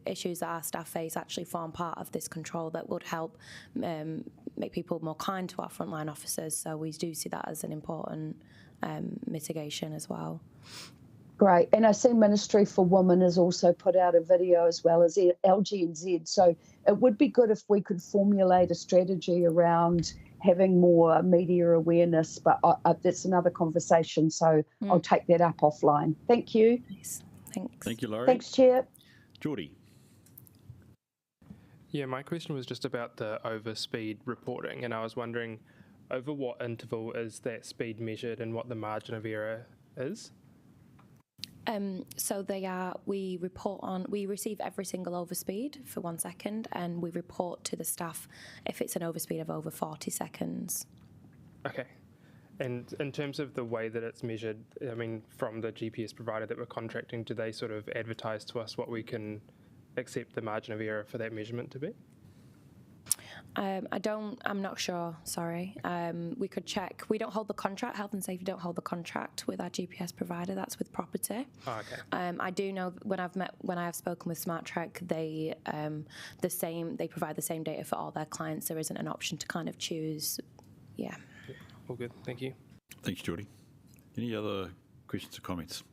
issues that our staff face actually form part of this control that would help make people more kind to our frontline officers. So we do see that as an important mitigation as well. Great. And I see Ministry for Women has also put out a video as well as LGNZ. So it would be good if we could formulate a strategy around having more media awareness, but that's another conversation. So I'll take that up offline. Thank you. Nice. Thanks. Thank you, Laurie. Thanks, Chair. Geordie. Yeah, my question was just about the overspeed reporting, and I was wondering over what interval is that speed measured and what the margin of error is? So we receive every single overspeed for 1 second, and we report to the staff if it's an overspeed of over 40 seconds. Okay. And in terms of the way that it's measured, I mean, from the GPS provider that we're contracting, do they sort of advertise to us what we can accept the margin of error for that measurement to be? I'm not sure, sorry. We could check. We don't hold the contract, Health and Safety don't hold the contract with our GPS provider, that's with Property. Oh, okay. I do know when I have spoken with SmartTrack, they provide the same data for all their clients. There isn't an option to kind of choose, yeah. All good, thank you. Thanks, Geordie. Any other questions or comments?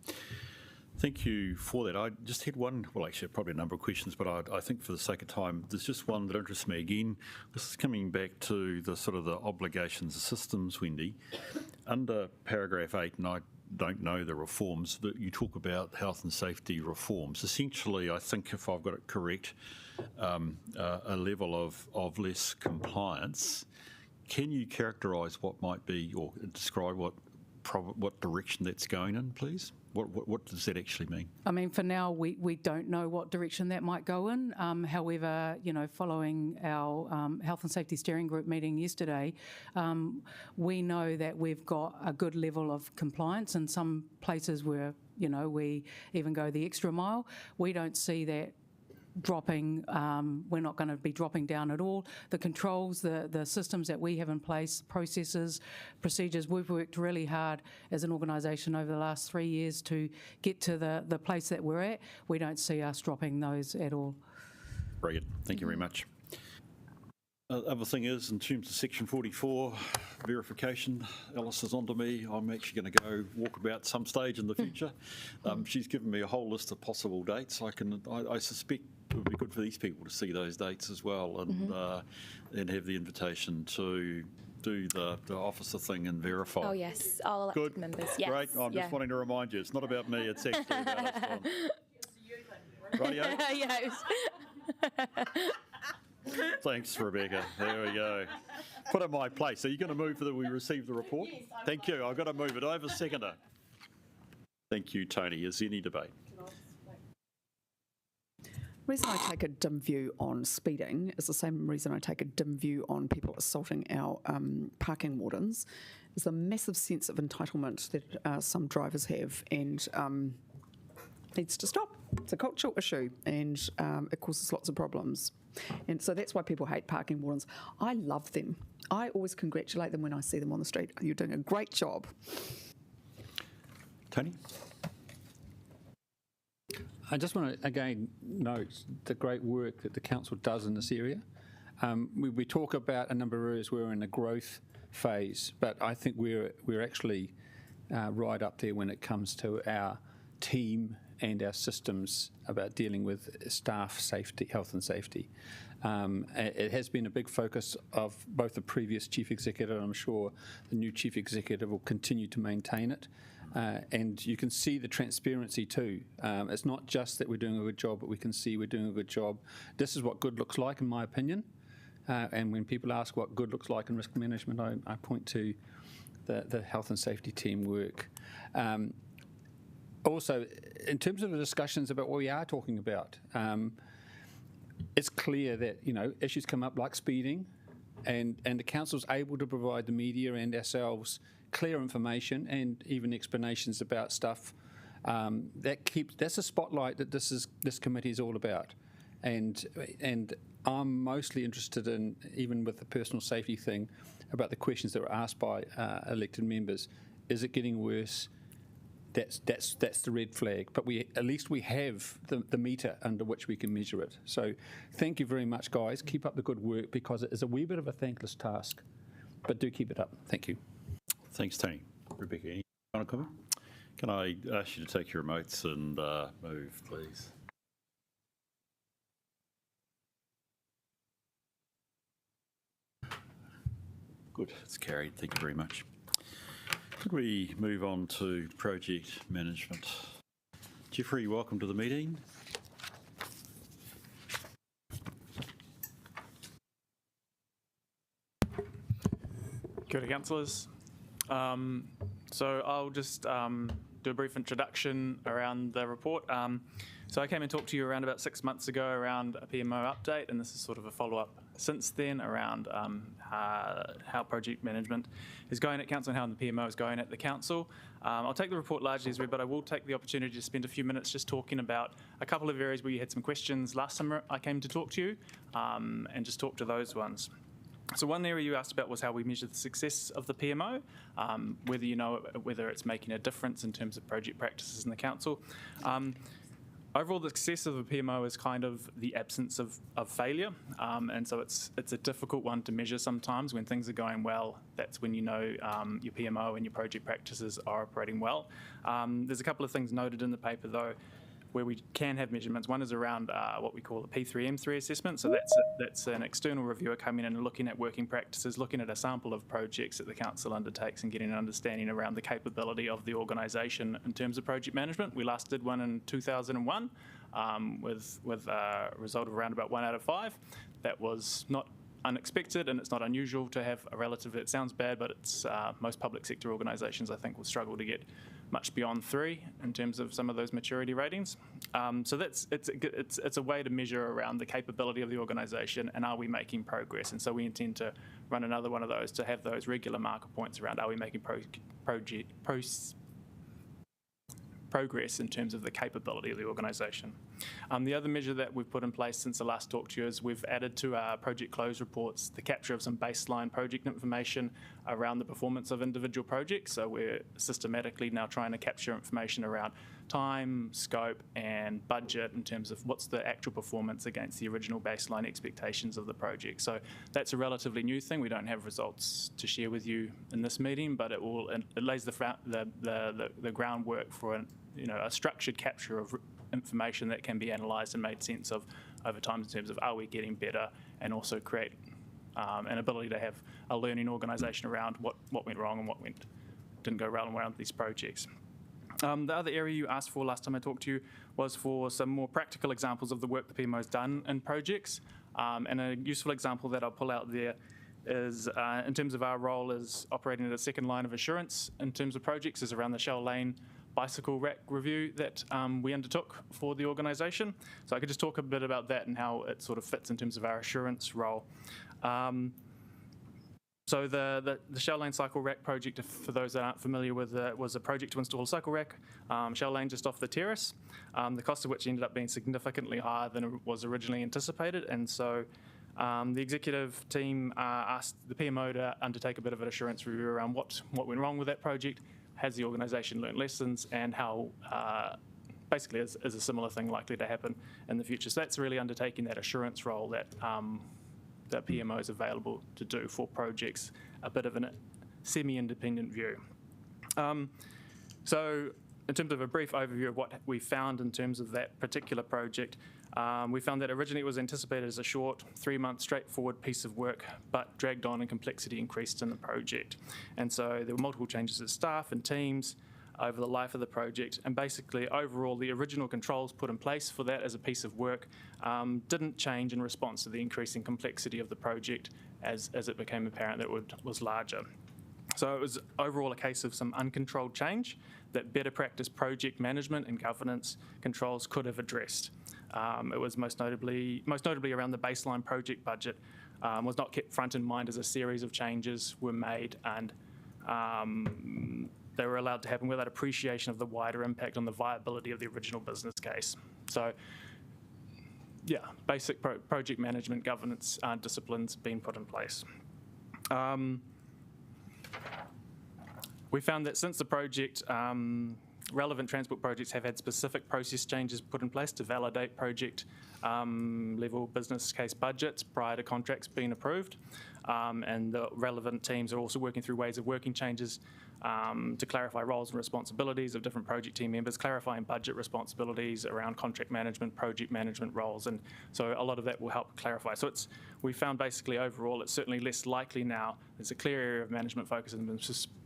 Thank you for that. I just had one, well, actually, probably a number of questions, but I think for the sake of time, there's just one that interests me. Again, this is coming back to the sort of the obligations of systems, Wendy. Under paragraph 8, and I don't know the reforms, but you talk about health and safety reforms. Essentially, I think if I've got it correct, a level of less compliance. Can you characterise what might be, or describe what direction that's going in, please? What does that actually mean? I mean, for now, we don't know what direction that might go in. However, following our Health and Safety Steering Group meeting yesterday, we know that we've got a good level of compliance in some places where, we even go the extra mile. We don't see that dropping. We're not going to be dropping down at all. The controls, the systems that we have in place, processes, procedures, we've worked really hard as an organisation over the last 3 years to get to the place that we're at. We don't see us dropping those at all. Brilliant. Thank you very much. Other thing is, in terms of Section 44 verification, Alice is on to me. I'm actually going to go walk about some stage in the future. She's given me a whole list of possible dates. I suspect it would be good for these people to see those dates as well, and have the invitation to do the officer thing and verify. Oh yes, all elected members. Yes. Great. I'm just wanting to remind you, it's not about me. It's actually about us. Rightio. Yes. Thanks, Rebecca. There we go. Put in my place. Are you going to move that we receive the report? Yes, thank you. I've got to move it. I have a seconder. Thank you, Tony. Is there any debate? The reason I take a dim view on speeding is the same reason I take a dim view on people assaulting our parking wardens. There's a massive sense of entitlement that some drivers have, and needs to stop. It's a cultural issue, and it causes lots of problems. And so that's why people hate parking wardens. I love them. I always congratulate them when I see them on the street. You're doing a great job. Tony? I just want to again note the great work that the council does in this area. We talk about a number of areas where we're in a growth phase, but I think we're actually right up there when it comes to our team and our systems about dealing with staff safety, health and safety. It has been a big focus of both the previous chief executive, and I'm sure the new chief executive will continue to maintain it. And you can see the transparency too. It's not just that we're doing a good job, but we can see we're doing a good job. This is what good looks like, in my opinion. And when people ask what good looks like in risk management, I point to the health and safety team work. Also, in terms of the discussions about what we are talking about, it's clear that, you know, issues come up like speeding, and the council's able to provide the media and ourselves clear information and even explanations about stuff. That's a spotlight that this committee is all about, and I'm mostly interested in, even with the personal safety thing, about the questions that were asked by elected members. Is it getting worse? That's the red flag. But at least we have the meter under which we can measure it. So thank you very much, guys. Keep up the good work, because it is a wee bit of a thankless task, but do keep it up. Thank you. Thanks, Tony. Rebecca, any final comment? Can I ask you to take your remotes and move, please? Good, it's carried. Thank you very much. Could we move on to project management? Jeffrey, welcome to the meeting. Kia ora, councillors. So I'll just do a brief introduction around the report. So I came and talked to you around about 6 months ago around a PMO update, and this is sort of a follow-up since then around how project management is going at council and how the PMO is going at the council. I'll take the report largely as read, but I will take the opportunity to spend a few minutes just talking about a couple of areas where you had some questions last time I came to talk to you, and just talk to those ones. So one area you asked about was how we measure the success of the PMO, whether you know whether it's making a difference in terms of project practices in the council. Overall, the success of a PMO is kind of the absence of failure, and so it's a difficult one to measure sometimes. When things are going well, that's when you know your PMO and your project practices are operating well. There's a couple of things noted in the paper, though, where we can have measurements. One is around what we call a P3M3 assessment. So that's an external reviewer coming in and looking at working practices, looking at a sample of projects that the council undertakes and getting an understanding around the capability of the organisation in terms of project management. We last did one in 2001 with a result of around about 1 out of 5. That was not unexpected, and it's not unusual to have a relative. It sounds bad, but it's most public sector organisations, I think, will struggle to get much beyond 3 in terms of some of those maturity ratings. So it's a way to measure around the capability of the organisation and are we making progress. And so we intend to run another one of those to have those regular marker points around are we making progress in terms of the capability of the organisation. The other measure that we've put in place since the last talk to you is we've added to our project close reports the capture of some baseline project information around the performance of individual projects. So we're systematically now trying to capture information around time, scope and budget in terms of what's the actual performance against the original baseline expectations of the project. So that's a relatively new thing. We don't have results to share with you in this meeting, but it lays the groundwork for a structured capture of information that can be analysed and made sense of over time in terms of are we getting better, and also create an ability to have a learning organisation around what went wrong and what didn't go well around these projects. The other area you asked for last time I talked to you was for some more practical examples of the work the PMO has done in projects. And a useful example that I'll pull out there is in terms of our role as operating at a second line of assurance in terms of projects is around the Shell Lane bicycle rack review that we undertook for the organisation. So I could just talk a bit about that and how it sort of fits in terms of our assurance role. So the Shell Lane cycle rack project, for those that aren't familiar with it, was a project to install a cycle rack, Shell Lane just off the terrace, the cost of which ended up being significantly higher than was originally anticipated. And so the executive team asked the PMO to undertake a bit of an assurance review around what went wrong with that project, has the organisation learnt lessons, and how basically is a similar thing likely to happen in the future. So that's really undertaking that assurance role that that PMO is available to do for projects, a bit of a semi-independent view. So in terms of a brief overview of what we found in terms of that particular project, we found that originally it was anticipated as a short 3-month straightforward piece of work, but dragged on and complexity increased in the project. And so there were multiple changes to staff and teams over the life of the project, and basically overall the original controls put in place for that as a piece of work didn't change in response to the increasing complexity of the project as it became apparent that it was larger. So it was overall a case of some uncontrolled change that better practice project management and governance controls could have addressed. It was most notably around the baseline project budget was not kept front in mind as a series of changes were made, and they were allowed to happen without appreciation of the wider impact on the viability of the original business case. So, yeah, basic project management governance disciplines being put in place. We found that since the project, relevant transport projects have had specific process changes put in place to validate project level business case budgets prior to contracts being approved. And the relevant teams are also working through ways of working changes to clarify roles and responsibilities of different project team members, clarifying budget responsibilities around contract management, project management roles, and so a lot of that will help clarify. So we found basically overall it's certainly less likely now. There's a clear area of management focus and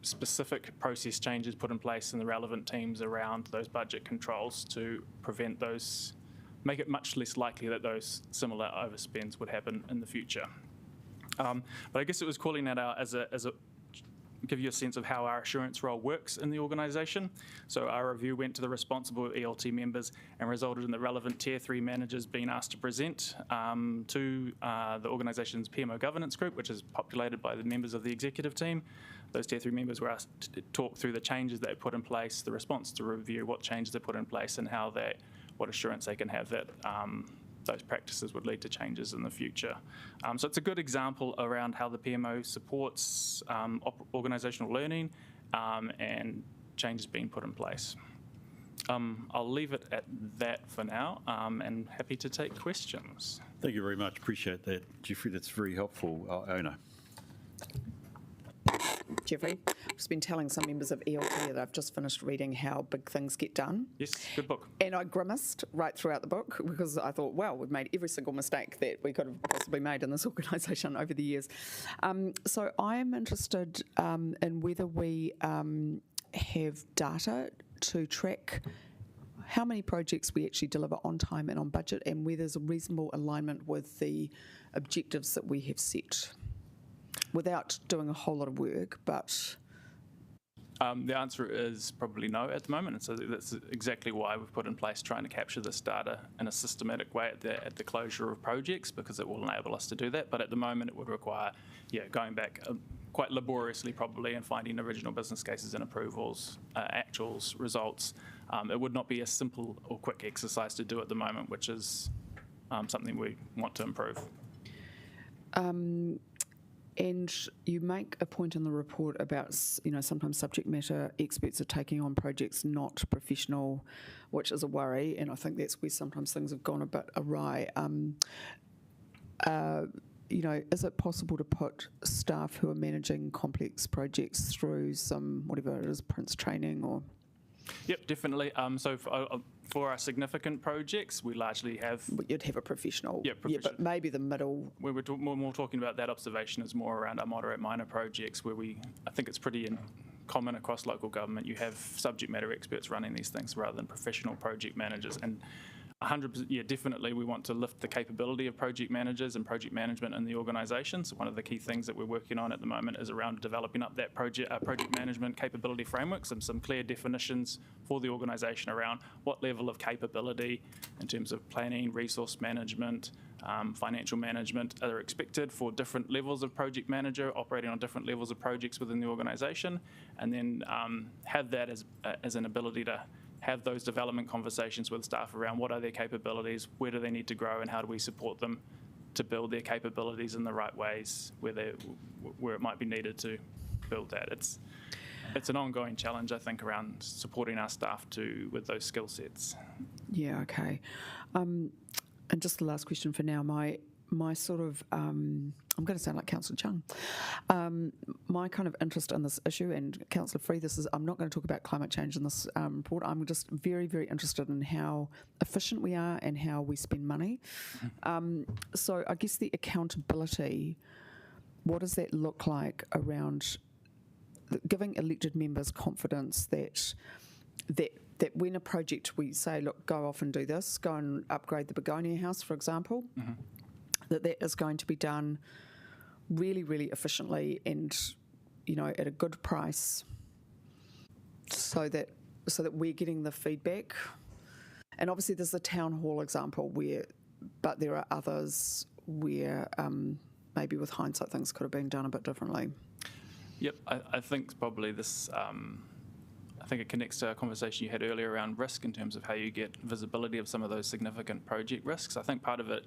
specific process changes put in place in the relevant teams around those budget controls to prevent those, make it much less likely that those similar overspends would happen in the future. But I guess it was calling that out as a give you a sense of how our assurance role works in the organisation. So our review went to the responsible ELT members and resulted in the relevant Tier 3 managers being asked to present to the organisation's PMO governance group, which is populated by the members of the executive team. Those Tier 3 members were asked to talk through the changes they put in place, the response to review, what changes they put in place, and how what assurance they can have that those practices would lead to changes in the future. So it's a good example around how the PMO supports organisational learning and changes being put in place. I'll leave it at that for now and happy to take questions. Thank you very much. Appreciate that, Jeffrey. That's very helpful. Ona. Jeffrey, I've just been telling some members of ELT that I've just finished reading How Big Things Get Done. Yes, good book. And I grimaced right throughout the book because I thought, well, we've made every single mistake that we could have possibly made in this organisation over the years. So I'm interested in whether we have data to track how many projects we actually deliver on time and on budget, and whether there's a reasonable alignment with the objectives that we have set, without doing a whole lot of work, but... The answer is probably no at the moment, and so that's exactly why we've put in place trying to capture this data in a systematic way at the closure of projects, because it will enable us to do that. But at the moment, it would require, going back quite laboriously probably and finding original business cases and approvals, actuals, results. It would not be a simple or quick exercise to do at the moment, which is something we want to improve. And you make a point in the report about, sometimes subject matter experts are taking on projects not professional, which is a worry, and I think that's where sometimes things have gone a bit awry. Is it possible to put staff who are managing complex projects through some, whatever it is, Prince training or... Yep, definitely. So for our significant projects, we largely have... You'd have a professional. Yeah, professional. Yeah, but maybe the middle... We were more talking about that observation is more around our moderate minor projects where I think it's pretty common across local government. You have subject matter experts running these things rather than professional project managers. And 100%, definitely we want to lift the capability of project managers and project management in the organisation. So one of the key things that we're working on at the moment is around developing up that project management capability frameworks and some clear definitions for the organisation around what level of capability in terms of planning, resource management, financial management are expected for different levels of project manager operating on different levels of projects within the organisation, and then have that as an ability to have those development conversations with staff around what are their capabilities, where do they need to grow, and how do we support them to build their capabilities in the right ways where it might be needed to build that. It's an ongoing challenge, I think, around supporting our staff with those skill sets. Yeah, okay. And just the last question for now. My my sort of, I'm going to sound like Councillor Chung, my kind of interest in this issue, and Councillor Free, I'm not going to talk about climate change in this report. I'm just very, very interested in how efficient we are and how we spend money. So I guess the accountability, what does that look like around giving elected members confidence that when a project we say, look, go off and do this, go and upgrade the Begonia House, for example, that is going to be done really, really efficiently and, at a good price, so that we're getting the feedback. And obviously there's the town hall example but there are others where maybe with hindsight things could have been done a bit differently. Yep, I think probably this, I think it connects to a conversation you had earlier around risk in terms of how you get visibility of some of those significant project risks. I think part of it,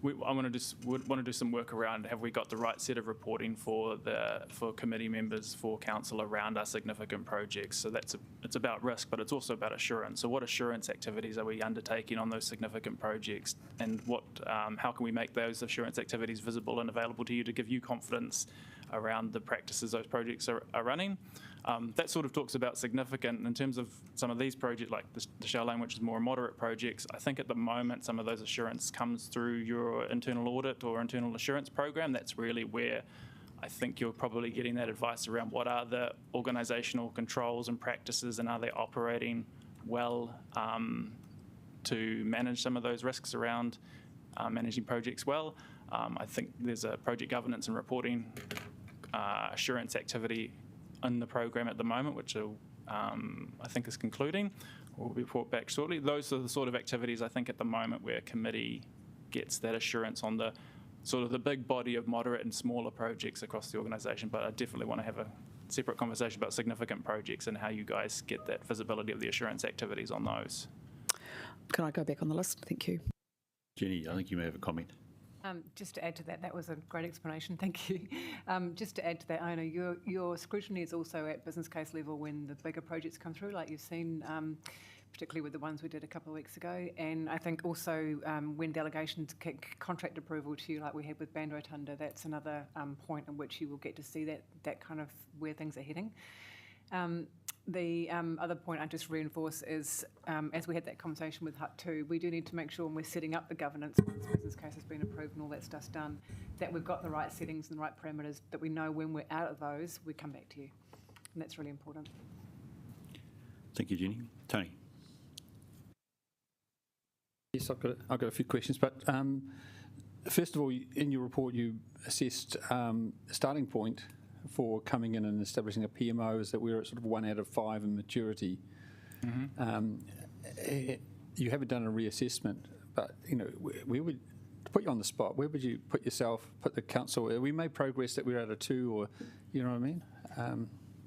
I want to do some work around, have we got the right set of reporting for committee members, for council around our significant projects? So it's about risk, but it's also about assurance. So what assurance activities are we undertaking on those significant projects, and how can we make those assurance activities visible and available to you to give you confidence around the practices those projects are running? That sort of talks about significant in terms of some of these projects, like the Shell Lane, which is more moderate projects. I think at the moment some of those assurance comes through your internal audit or internal assurance program. That's really where I think you're probably getting that advice around what are the organisational controls and practices, and are they operating well to manage some of those risks around managing projects well. I think there's a project governance and reporting assurance activity in the program at the moment, which I think is concluding, or will be brought back shortly. Those are the sort of activities I think at the moment where committee gets that assurance on the sort of the big body of moderate and smaller projects across the organisation. But I definitely want to have a separate conversation about significant projects and how you guys get that visibility of the assurance activities on those. Can I go back on the list? Thank you. Jenny, I think you may have a comment. Just to add to that, that was a great explanation, thank you. Just to add to that, I know your scrutiny is also at business case level when the bigger projects come through, like you've seen, particularly with the ones we did a couple of weeks ago. And I think also when delegations kick contract approval to you, like we had with Band Rotunda, that's another point in which you will get to see that kind of where things are heading. The other point I just reinforce is, as we had that conversation with Hut 2, we do need to make sure when we're setting up the governance, once the business case has been approved and all that stuff's done, that we've got the right settings and the right parameters, that we know when we're out of those, we come back to you. And that's really important. Thank you, Jenny. Tony. Yes, I've got a few questions, but first of all, in your report, you assessed a starting point for coming in and establishing a PMO is that we're at sort of 1 out of 5 in maturity. You haven't done a reassessment, but where would, to put you on the spot, where would you put yourself, put the council? We made progress that we're at a 2, or you know what I mean?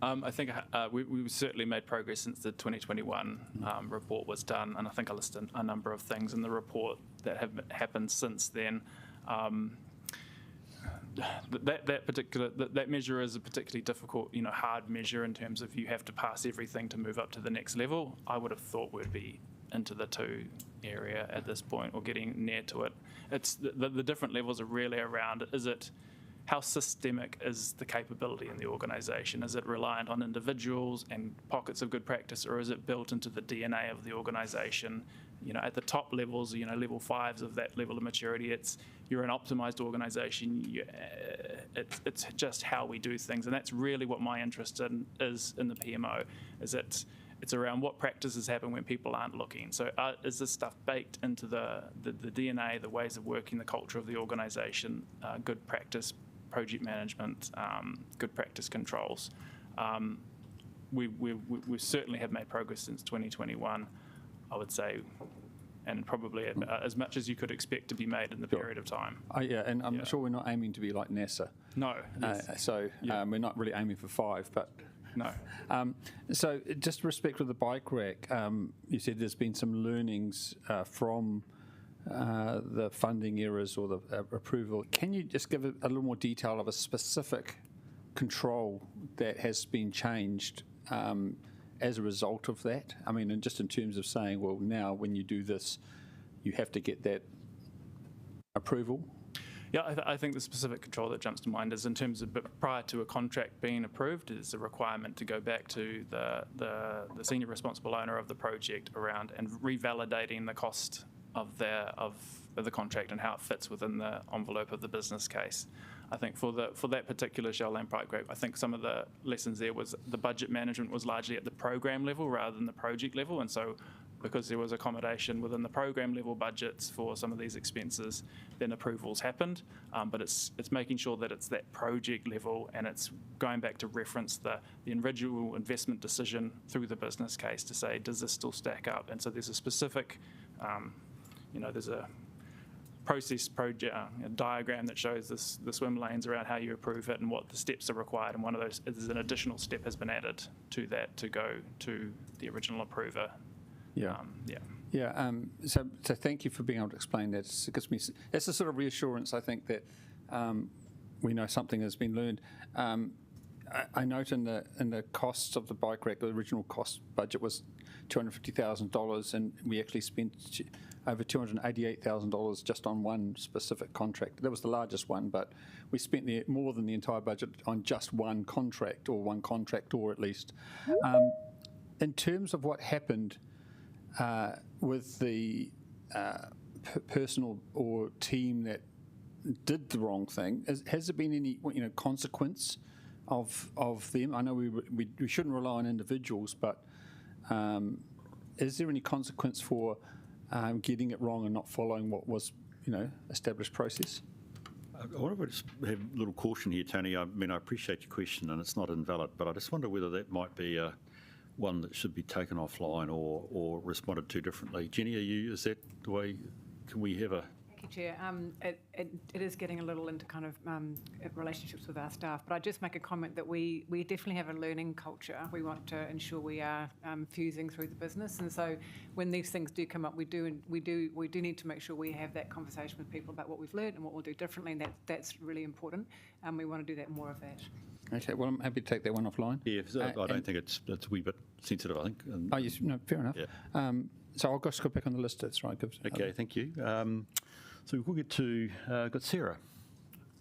I think we've certainly made progress since the 2021 report was done, and I think I listed a number of things in the report that have happened since then. That measure is a particularly difficult, hard measure in terms of you have to pass everything to move up to the next level. I would have thought we'd be into the 2 area at this point, or getting near to it. It's the different levels are really around, how systemic is the capability in the organisation? Is it reliant on individuals and pockets of good practice, or is it built into the DNA of the organisation? At the top levels, level 5s of that level of maturity, you're an optimised organisation. It's just how we do things, and that's really what my interest is in the PMO. It's around what practices happen when people aren't looking. So is this stuff baked into the DNA, the ways of working, the culture of the organisation, good practice, project management, good practice controls? We certainly have made progress since 2021, I would say, and probably as much as you could expect to be made in the period of time. Yeah, and I'm sure we're not aiming to be like NASA. No. We're not really aiming for 5, but... No. So just respect with the bike rack, you said there's been some learnings from the funding errors or the approval. Can you just give a little more detail of a specific control that has been changed as a result of that? I mean, and just in terms of saying, well, now when you do this, you have to get that approval? Yeah, I think the specific control that jumps to mind is in terms of prior to a contract being approved, is a requirement to go back to the senior responsible owner of the project around and revalidating the cost of the contract and how it fits within the envelope of the business case. I think for that particular Shell Land Pipe Group, I think some of the lessons there was the budget management was largely at the program level rather than the project level, and so because there was accommodation within the program level budgets for some of these expenses, then approvals happened. But it's making sure that it's that project level and it's going back to reference the individual investment decision through the business case to say, does this still stack up? And so there's a specific, there's a process project a diagram that shows the swim lanes around how you approve it and what the steps are required. And one of those is an additional step has been added to that to go to the original approver. So thank you for being able to explain that. It gives me, it's a sort of reassurance, I think, that we know something has been learned. I note in the costs of the bike rack, the original cost budget was $250,000, and we actually spent over $288,000 just on one specific contract. That was the largest one, but we spent more than the entire budget on just one contract, or one contractor at least. In terms of what happened with the personal or team that did the wrong thing, has there been any consequence of them? I know we shouldn't rely on individuals, but is there any consequence for getting it wrong and not following what was established process? I want to just have a little caution here, Tony. I mean, I appreciate your question and it's not invalid, but I just wonder whether that might be one that should be taken offline or responded to differently. Jenny, is that the way? Can we have a... Thank you, Chair. It is getting a little into kind of relationships with our staff, but I just make a comment that we definitely have a learning culture. We want to ensure we are fusing through the business, and so when these things do come up, we do need to make sure we have that conversation with people about what we've learned and what we'll do differently, and that's really important. And we want to do that more of that. Okay, well, I'm happy to take that one offline. Yeah, I don't think it's a wee bit sensitive, I think. Oh, yes, no, fair enough. Yeah. So I'll just go back on the list, that's right. Okay, thank you. So we'll get to got Sarah,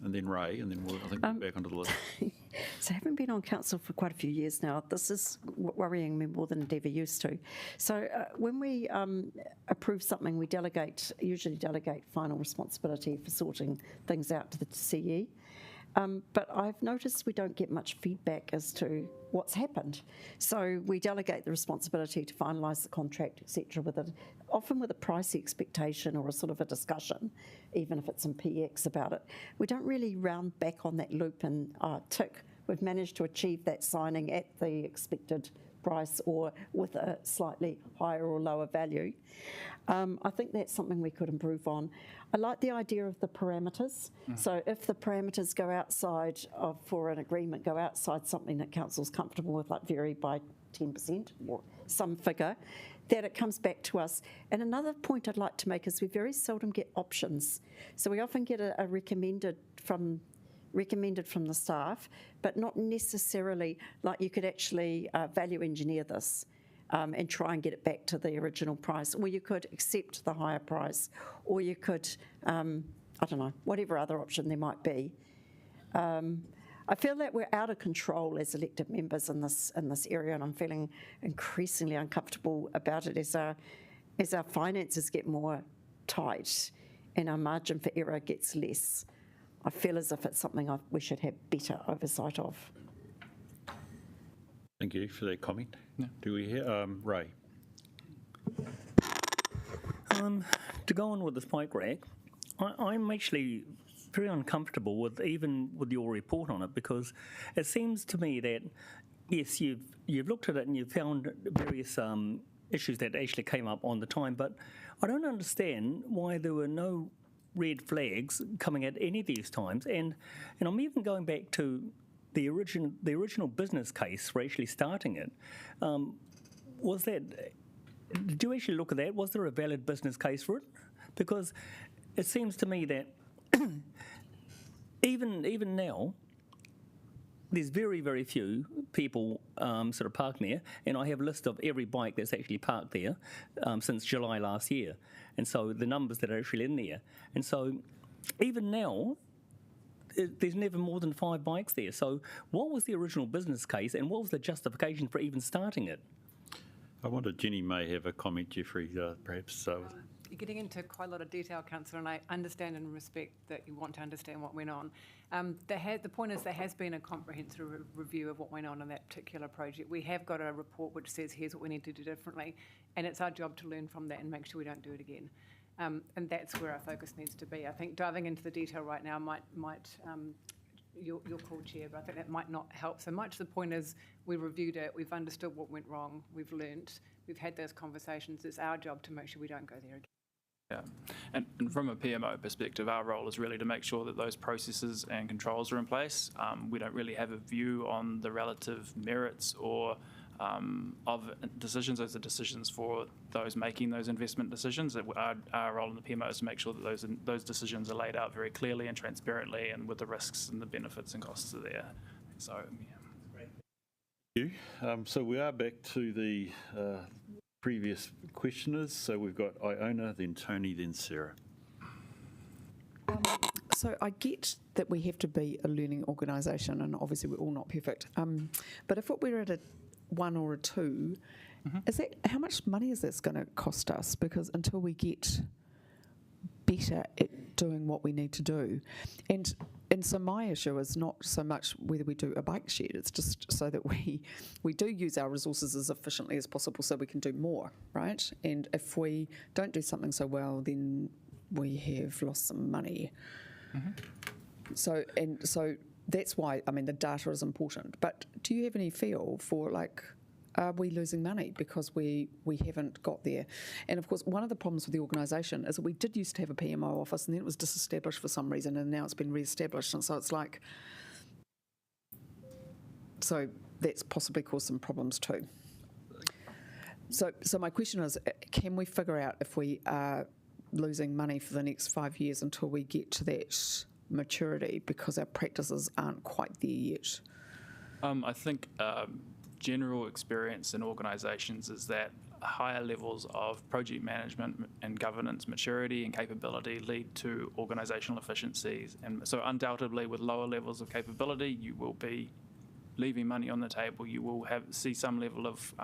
and then Ray, and then we'll back onto the list. So I haven't been on council for quite a few years now. This is worrying me more than it ever used to. So when we approve something, we usually delegate final responsibility for sorting things out to the CE. But I've noticed we don't get much feedback as to what's happened. So we delegate the responsibility to finalise the contract, etc., often with a price expectation or a sort of a discussion, even if it's in PX about it. We don't really round back on that loop and tick, we've managed to achieve that signing at the expected price or with a slightly higher or lower value. I think that's something we could improve on. I like the idea of the parameters. So if the parameters go outside for an agreement, go outside something that council's comfortable with, like vary by 10% or some figure, that it comes back to us. And another point I'd like to make is we very seldom get options. So we often get a recommended from the staff, but not necessarily like you could actually value engineer this and try and get it back to the original price, or you could accept the higher price, or you could, I don't know, whatever other option there might be. I feel that we're out of control as elected members in this area, and I'm feeling increasingly uncomfortable about it as our finances get more tight and our margin for error gets less. I feel as if it's something we should have better oversight of. Thank you for that comment. Yeah. Do we hear Ray? To go on with this bike rack, I'm actually very uncomfortable with your report on it, because it seems to me that yes, you've looked at it and you've found various issues that actually came up on the time, but I don't understand why there were no red flags coming at any of these times. And I'm even going back to the original business case for actually starting it. Did you actually look at that? Was there a valid business case for it? Because it seems to me that even now, there's very, very few people sort of parked there, and I have a list of every bike that's actually parked there since July last year, and so the numbers that are actually in there. And so even now, there's never more than 5 bikes there. So what was the original business case and what was the justification for even starting it? I wonder, Jenny may have a comment, Jeffrey, perhaps. You're getting into quite a lot of detail, Councillor, and I understand and respect that you want to understand what went on. The point is there has been a comprehensive review of what went on in that particular project. We have got a report which says here's what we need to do differently, and it's our job to learn from that and make sure we don't do it again. And that's where our focus needs to be. I think diving into the detail right now might your call, Chair, but I think that might not help so much. The point is we reviewed it, we've understood what went wrong, we've learnt, we've had those conversations. It's our job to make sure we don't go there again. Yeah, and from a PMO perspective, our role is really to make sure that those processes and controls are in place. We don't really have a view on the relative merits or of decisions. Those are decisions for those making those investment decisions. Our role in the PMO is to make sure that those decisions are laid out very clearly and transparently, and with the risks and the benefits and costs are there. So, yeah. Thank you. So we are back to the previous questioners. So we've got Iona, then Tony, then Sarah. So I get that we have to be a learning organisation, and obviously we're all not perfect. But if we're at a 1 or a 2, is that how much money is this going to cost us? Because until we get better at doing what we need to do, and so my issue is not so much whether we do a bike shed. It's just so that we do use our resources as efficiently as possible, so we can do more, right? And if we don't do something so well, then we have lost some money. So that's why, I mean, the data is important. But do you have any feel for, like, are we losing money because we haven't got there? And of course, one of the problems with the organisation is that we did used to have a PMO office, and then it was disestablished for some reason, and now it's been re-established. And so it's like, so that's possibly caused some problems too. So my question is, can we figure out if we are losing money for the next 5 years until we get to that maturity, because our practices aren't quite there yet? I think general experience in organisations is that higher levels of project management and governance maturity and capability lead to organisational efficiencies. And so undoubtedly with lower levels of capability, you will be leaving money on the table. You will see some level of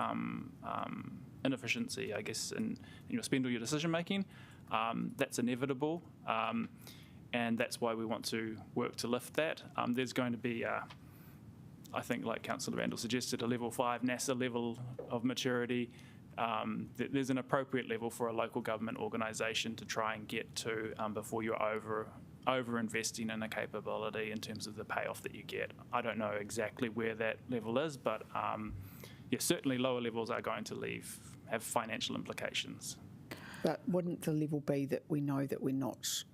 inefficiency, I guess, in your spend or your decision making. That's inevitable. And that's why we want to work to lift that. There's going to be, I think, like Councillor Randall suggested, a level 5 NASA level of maturity. There's an appropriate level for a local government organisation to try and get to before you're over investing in a capability in terms of the payoff that you get. I don't know exactly where that level is, but yeah, certainly lower levels are going to have financial implications. But wouldn't the level be that we know that we're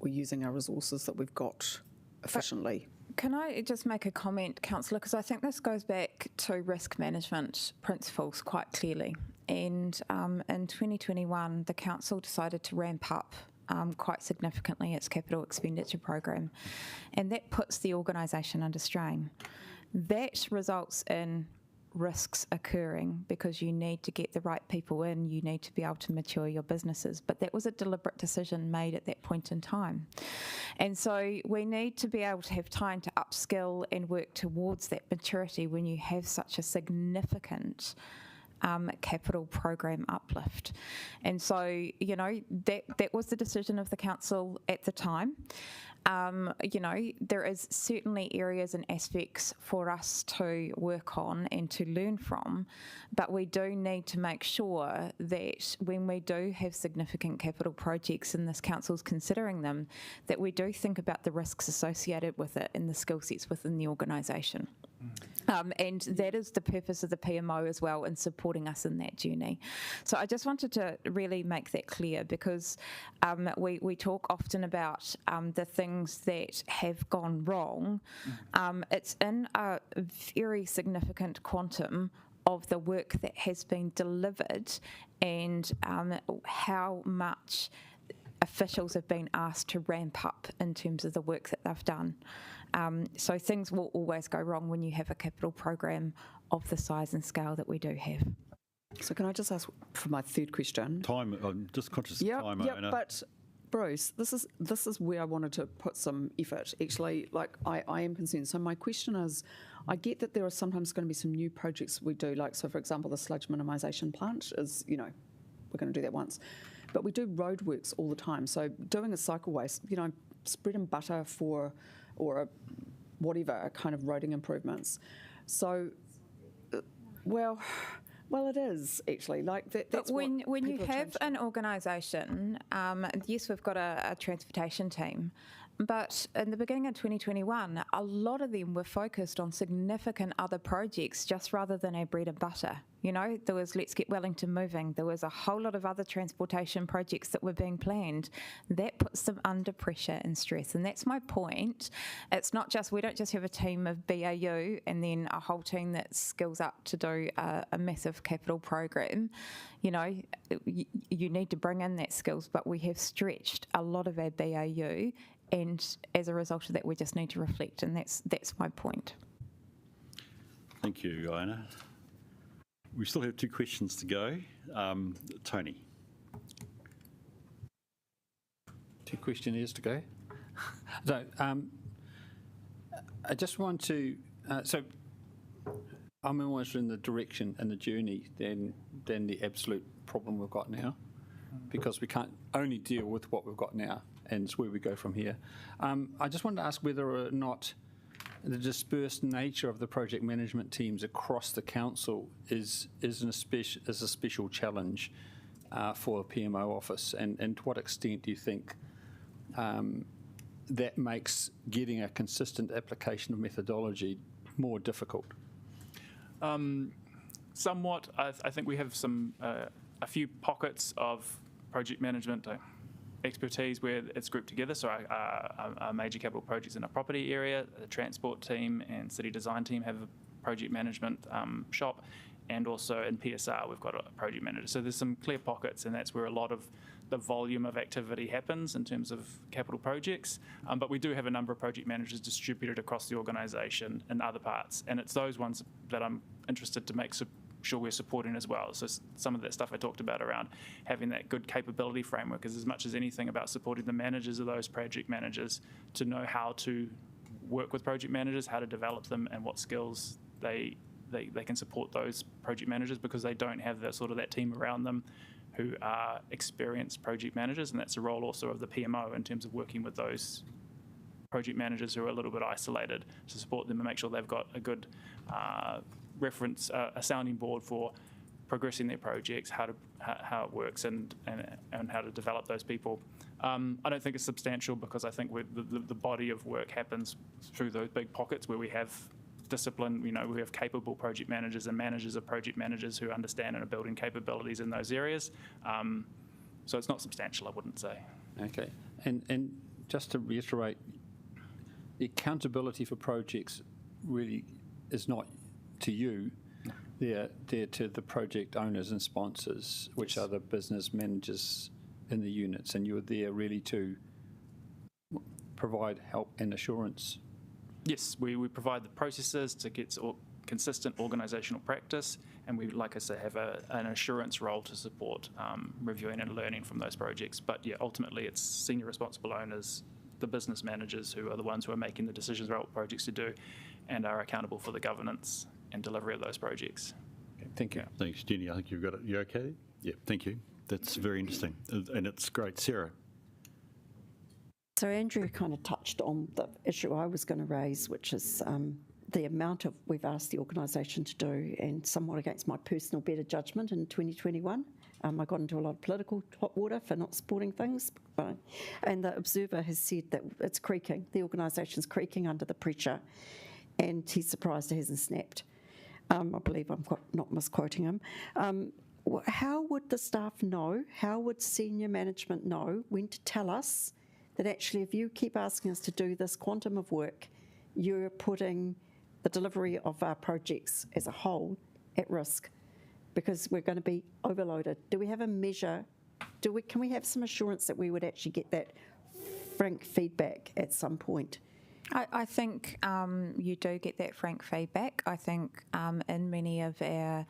using our resources that we've got efficiently? Can I just make a comment, Councillor, because I think this goes back to risk management principles quite clearly. And in 2021, the Council decided to ramp up quite significantly its capital expenditure program, and that puts the organisation under strain. That results in risks occurring because you need to get the right people in, you need to be able to mature your businesses. But that was a deliberate decision made at that point in time. And so we need to be able to have time to upskill and work towards that maturity when you have such a significant capital program uplift. And so, you know, that was the decision of the Council at the time. You know, there is certainly areas and aspects for us to work on and to learn from, but we do need to make sure that when we do have significant capital projects and this Council's considering them, that we do think about the risks associated with it and the skill sets within the organisation. And that is the purpose of the PMO as well, in supporting us in that journey. So I just wanted to really make that clear, because we talk often about the things that have gone wrong. It's in a very significant quantum of the work that has been delivered and how much officials have been asked to ramp up in terms of the work that they've done. So things will always go wrong when you have a capital program of the size and scale that we do have. So can I just ask for my third question? Time, I'm just conscious of time, Yeah, Iona. but Bruce, this is where I wanted to put some effort. Actually, like I am concerned. So my question is, I get that there are sometimes going to be some new projects we do. Like, so for example, the sludge minimisation plant is, we're going to do that once, but we do roadworks all the time. So doing a cycleways, it's bread and butter for, or whatever kind of roading improvements. So, well, it is actually like that. That's but when you have an to. organisation, yes, we've got a transportation team, but in the beginning of 2021, a lot of them were focused on significant other projects just rather than our bread and butter. There was Let's Get Wellington Moving. There was a whole lot of other transportation projects that were being planned. That puts them under pressure and stress. And that's my point. It's not just, we don't just have a team of BAU and then a whole team that skills up to do a massive capital program. You need to bring in that skills, but we have stretched a lot of our BAU. And as a result of that, we just need to reflect. And that's my point. Thank you, Iona. We still have 2 questions to go. Tony. 2 questionnaires to go. So, I just want to, so I'm almost in the direction and the journey than the absolute problem we've got now, because we can't only deal with what we've got now, and it's where we go from here. I just wanted to ask whether or not the dispersed nature of the project management teams across the council is a special challenge for the PMO office, and to what extent do you think that makes getting a consistent application of methodology more difficult? Somewhat. I think we have a few pockets of project management expertise where it's grouped together. So our major capital projects in our property area, the transport team and city design team have a project management shop, and also in PSR we've got a project manager. So there's some clear pockets, and that's where a lot of the volume of activity happens in terms of capital projects. But we do have a number of project managers distributed across the organisation in other parts, and it's those ones that I'm interested to make sure we're supporting as well. So some of that stuff I talked about around having that good capability framework is as much as anything about supporting the managers of those project managers to know how to work with project managers, how to develop them, and what skills they can support those project managers, because they don't have that team around them who are experienced project managers, and that's a role also of the PMO in terms of working with those project managers who are a little bit isolated to support them and make sure they've got a good reference, a sounding board for progressing their projects, how it works, and how to develop those people. I don't think it's substantial, because I think the body of work happens through those big pockets where we have discipline. We have capable project managers and managers of project managers who understand and are building capabilities in those areas. So it's not substantial, I wouldn't say. Okay, and just to reiterate, the accountability for projects really is not to you, they're to the project owners and sponsors, which are the business managers in the units, and you're there really to provide help and assurance. Yes, we provide the processes to get consistent organisational practice, and we, like I say, have an assurance role to support reviewing and learning from those projects. But yeah, ultimately it's senior responsible owners, the business managers, who are the ones who are making the decisions about what projects to do and are accountable for the governance and delivery of those projects. Okay, thank you. Thanks, Jenny. I think you've got it. You okay? Yeah, thank you. That's very interesting, and it's great. Sarah. So Andrew kind of touched on the issue I was going to raise, which is the amount of we've asked the organisation to do, and somewhat against my personal better judgment in 2021. I got into a lot of political hot water for not supporting things, and the Observer has said that it's creaking. The organisation's creaking under the pressure, and he's surprised it hasn't snapped. I believe I'm not misquoting him. How would the staff know, how would senior management know when to tell us that actually if you keep asking us to do this quantum of work, you're putting the delivery of our projects as a whole at risk because we're going to be overloaded? Do we have a measure? Can we have some assurance that we would actually get that frank feedback at some point? I think you do get that frank feedback. I think in many of our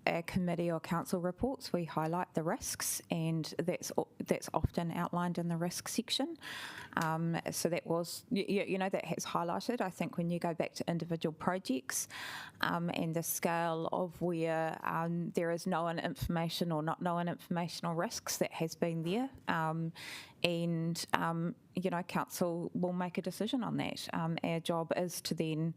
our committee or council reports, we highlight the risks, and that's often outlined in the risk section. So that was, that has highlighted, I think, when you go back to individual projects and the scale of where there is known information or not known informational risks, that has been there. And council will make a decision on that. Our job is to then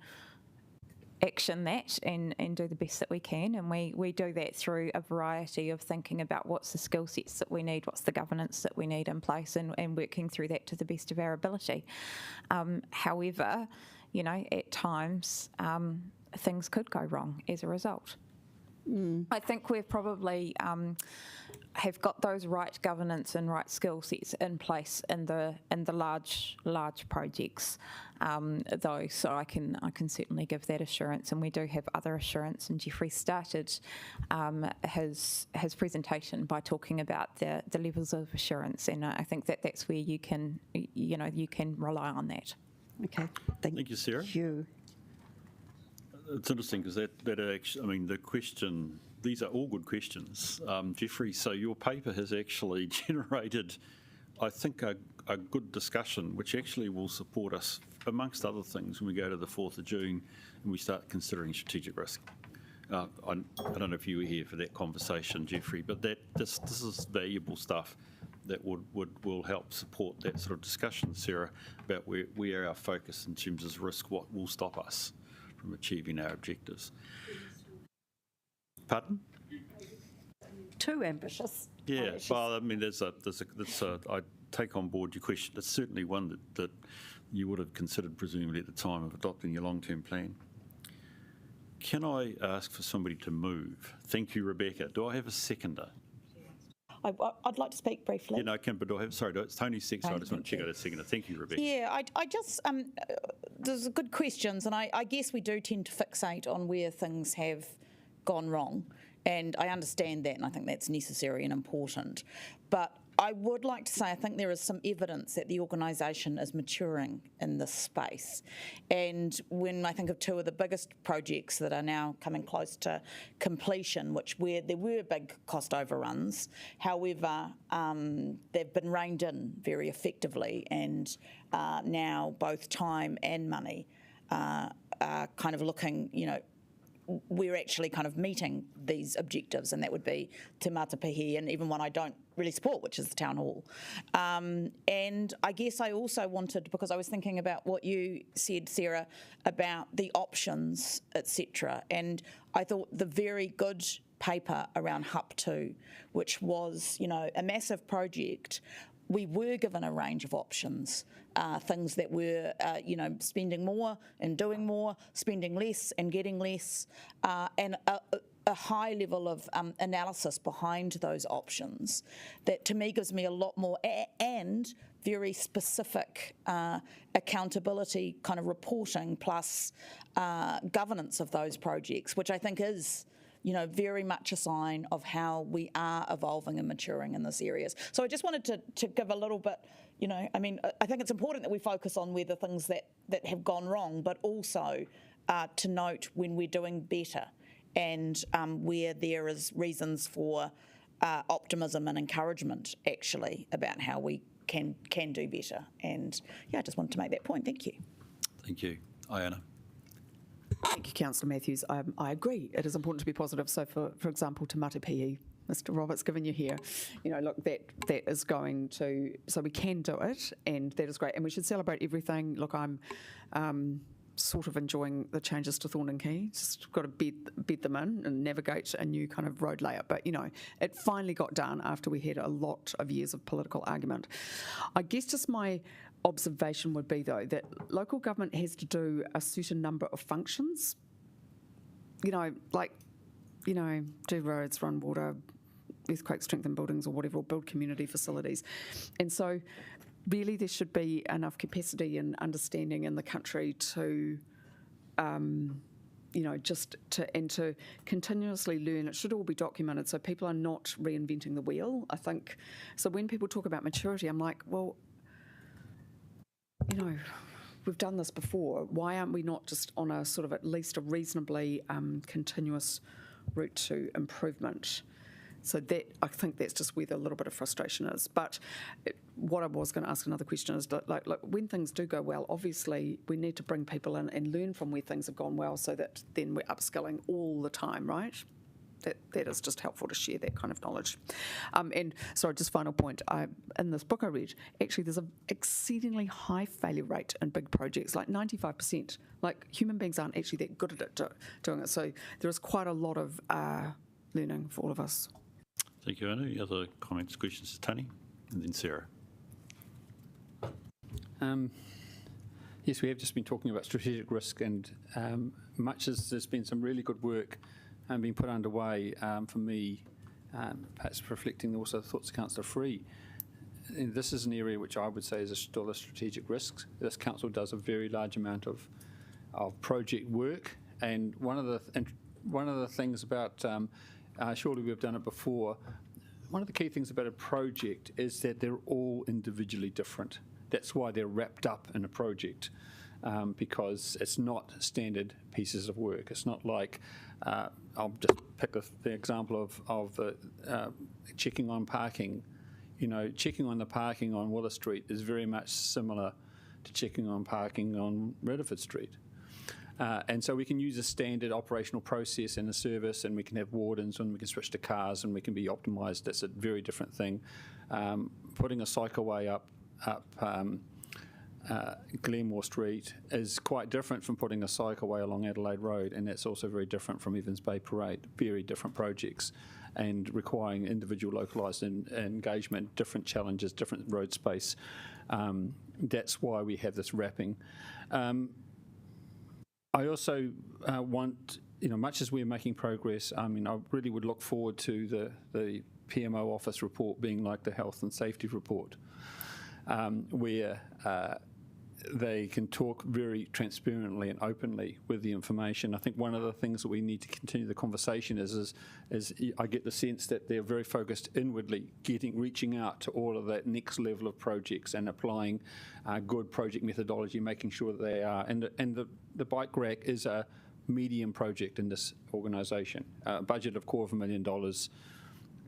action that and do the best that we can, and we do that through a variety of thinking about what's the skill sets that we need, what's the governance that we need in place, and working through that to the best of our ability. However, at times things could go wrong as a result. I think we've probably have got those right governance and right skill sets in place in the large projects, though. So I can certainly give that assurance, and we do have other assurance. And Jeffrey started his presentation by talking about the levels of assurance, and I think that's where you can rely on that. Okay, thank you, Sarah. Thank you. It's interesting because that actually, the question, these are all good questions, Jeffrey. So your paper has actually generated, I think, a good discussion, which actually will support us, amongst other things, when we go to the 4th of June and we start considering strategic risk. I don't know if you were here for that conversation, Jeffrey, but this is valuable stuff that will help support that sort of discussion, Sarah, about where our focus in terms of risk, what will stop us from achieving our objectives. Pardon? Too ambitious. Yeah, well, I take on board your question. It's certainly one that you would have considered presumably at the time of adopting your long-term plan. Can I ask for somebody to move? Thank you, Rebecca. Do I have a seconder? I'd like to speak briefly. Yeah, no, I can, but do I have, sorry, it's Tony's second, so I just want to check out a seconder. Thank you, Rebecca. Yeah, I just, there's good questions, and I guess we do tend to fixate on where things have gone wrong, and I understand that, and I think that's necessary and important. But I would like to say I think there is some evidence that the organisation is maturing in this space. And when I think of two of the biggest projects that are now coming close to completion, where there were big cost overruns, however, they've been reined in very effectively, and now both time and money are kind of looking, we're actually kind of meeting these objectives, and that would be Te Matapihi, and even one I don't really support, which is the town hall. And I guess I also wanted, because I was thinking about what you said, Sarah, about the options, etc. And I thought the very good paper around HUP 2, which was, a massive project, we were given a range of options, things that were, spending more and doing more, spending less and getting less, and a high level of analysis behind those options that to me gives me a lot more and very specific accountability kind of reporting plus governance of those projects, which I think is very much a sign of how we are evolving and maturing in this areas. So I just wanted to give a little bit, I think it's important that we focus on where the things that have gone wrong, but also to note when we're doing better and where there is reasons for optimism and encouragement, actually, about how we can do better. And I just wanted to make that point. Thank you. Thank you. Iona. Thank you, Councillor Matthews. I agree. It is important to be positive. So, for example, Te Matapihi, Mr. Roberts, given you here, look, that is going to, so we can do it, and that is great. And we should celebrate everything. Look, I'm sort of enjoying the changes to Thornton Quay. Just got to bed them in and navigate a new kind of road layout. But, it finally got done after we had a lot of years of political argument. I guess just my observation would be, though, that local government has to do a certain number of functions, do roads, run water, earthquake strengthen buildings or whatever, or build community facilities. And so really there should be enough capacity and understanding in the country to to continuously learn. It should all be documented so people are not reinventing the wheel, I think. So when people talk about maturity, I'm like, well, we've done this before. Why aren't we not just on a sort of at least a reasonably continuous route to improvement. So that, I think that's just where the little bit of frustration is. But what I was going to ask another question is, like when things do go well, obviously we need to bring people in and learn from where things have gone well, so that then we're upskilling all the time, right? That is just helpful to share that kind of knowledge. And sorry, just final point. In this book I read, actually there's an exceedingly high failure rate in big projects, like 95%. Like human beings aren't actually that good at it, doing it. So there is quite a lot of learning for all of us. Thank you, Anna. Any other comments, questions to Tony? And then Sarah. Yes, we have just been talking about strategic risk, and much as there's been some really good work being put underway for me, perhaps reflecting also the thoughts of Councillor Free. And this is an area which I would say is still a strategic risk. This council does a very large amount of project work, and one of the things about surely we've done it before. One of the key things about a project is that they're all individually different. That's why they're wrapped up in a project, because it's not standard pieces of work. It's not like, I'll just pick the example of checking on parking. You know, checking on the parking on Waller Street is very much similar to checking on parking on Redford Street. And so we can use a standard operational process in the service, and we can have wardens, and we can switch to cars, and we can be optimised. That's a very different thing. Putting a cycleway up Glenmore Street is quite different from putting a cycleway along Adelaide Road, and that's also very different from Evans Bay Parade. Very different projects, and requiring individual localised engagement, different challenges, different road space. That's why we have this wrapping. I also want, much as we're making progress, I really would look forward to the PMO office report being like the health and safety report, where they can talk very transparently and openly with the information. I think one of the things that we need to continue the conversation is I get the sense that they're very focused inwardly, reaching out to all of that next level of projects and applying good project methodology, making sure that they are. And the bike rack is a medium project in this organisation, a budget of $250,000.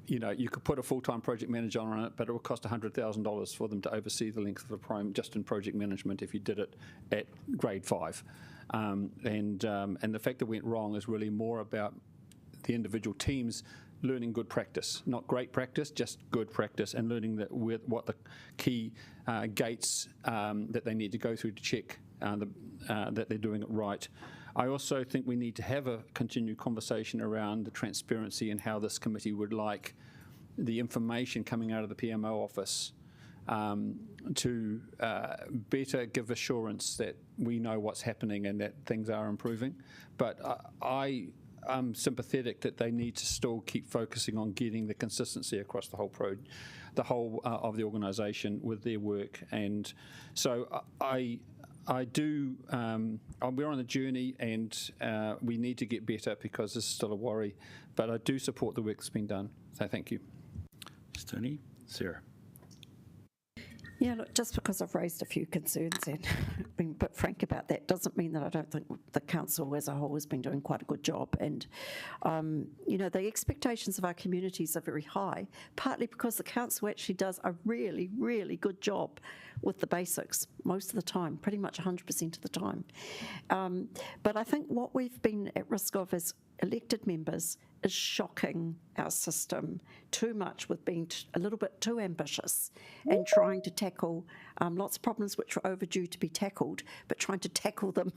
You could put a full-time project manager on it, but it would cost $100,000 for them to oversee the length of a prime just in project management if you did it at grade 5. And the fact that it went wrong is really more about the individual teams learning good practice, not great practice, just good practice, and learning what the key gates that they need to go through to check that they're doing it right. I also think we need to have a continued conversation around the transparency and how this committee would like the information coming out of the PMO office to better give assurance that we know what's happening and that things are improving. But I'm sympathetic that they need to still keep focusing on getting the consistency across the whole of the organisation with their work. And so we're on a journey, and we need to get better because this is still a worry, but I do support the work that's been done. So thank you. Thanks, Tony. Sarah. Yeah, look, just because I've raised a few concerns and been a bit frank about that doesn't mean that I don't think the council as a whole has been doing quite a good job. And, the expectations of our communities are very high, partly because the council actually does a really, really good job with the basics most of the time, pretty much 100% of the time. But I think what we've been at risk of as elected members is shocking our system too much with being a little bit too ambitious and trying to tackle lots of problems which are overdue to be tackled, but trying to tackle them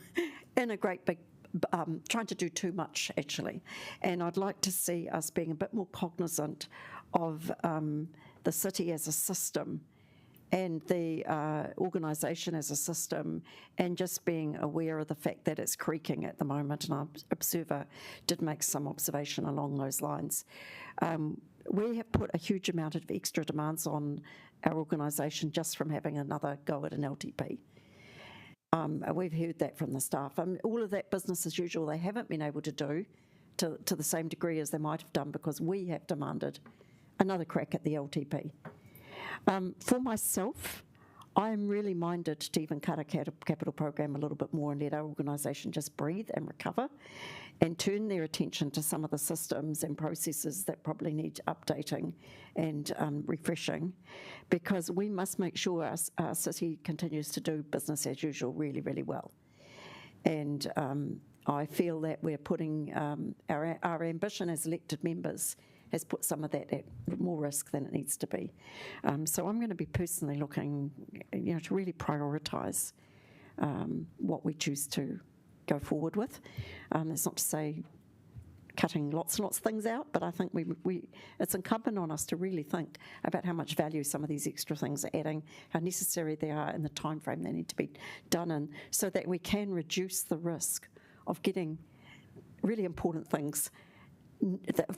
in a great big, trying to do too much actually. And I'd like to see us being a bit more cognizant of the city as a system and the organisation as a system, and just being aware of the fact that it's creaking at the moment. And our observer did make some observation along those lines. We have put a huge amount of extra demands on our organisation just from having another go at an LTP. We've heard that from the staff. All of that business as usual they haven't been able to do to the same degree as they might have done because we have demanded another crack at the LTP. For myself, I'm really minded to even cut a capital program a little bit more and let our organisation just breathe and recover and turn their attention to some of the systems and processes that probably need updating and refreshing, because we must make sure our city continues to do business as usual really, really well. And I feel that we're putting our ambition as elected members has put some of that at more risk than it needs to be. So I'm going to be personally looking, to really prioritise what we choose to go forward with. It's not to say cutting lots and lots of things out, but I think it's incumbent on us to really think about how much value some of these extra things are adding, how necessary they are, and the time frame they need to be done in, so that we can reduce the risk of getting really important things,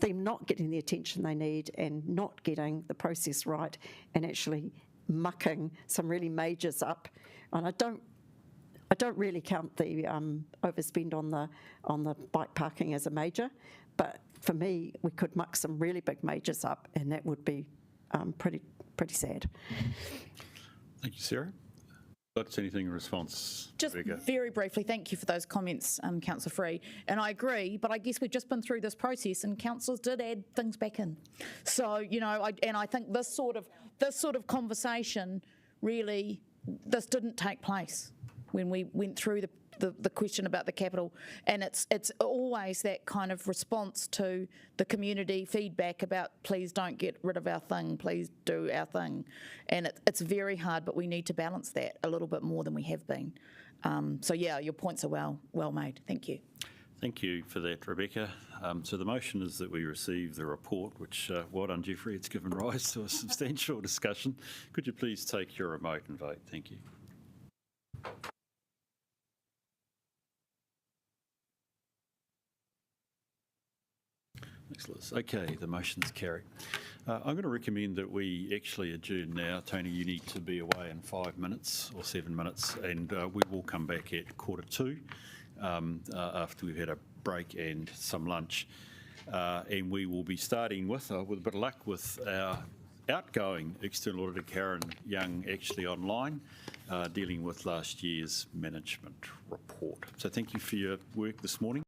them not getting the attention they need and not getting the process right, and actually mucking some really majors up. And I don't really count the overspend on the bike parking as a major, but for me, we could muck some really big majors up, and that would be pretty sad. Thank you, Sarah. That's anything in response? Just very briefly, thank you for those comments, Councillor Free. And I agree, but I guess we've just been through this process and councillors did add things back in. So, I think this sort of conversation really, this didn't take place when we went through the question about the capital, and it's always that kind of response to the community feedback about please don't get rid of our thing, please do our thing, and it's very hard, but we need to balance that a little bit more than we have been. So yeah, your points are well made. Thank you. Thank you for that, Rebecca. So the motion is that we receive the report, which, well done, Jeffrey, it's given rise to a substantial discussion. Could you please take your remote and vote? Thank you. Excellent. Okay, the motion's carried. I'm going to recommend that we actually adjourn now. Tony, you need to be away in 5 minutes or 7 minutes, and we will come back at 1:45 after we've had a break and some lunch. And we will be starting with a bit of luck, with our outgoing external auditor, Karen Young, actually online, dealing with last year's management report. So thank you for your work this morning.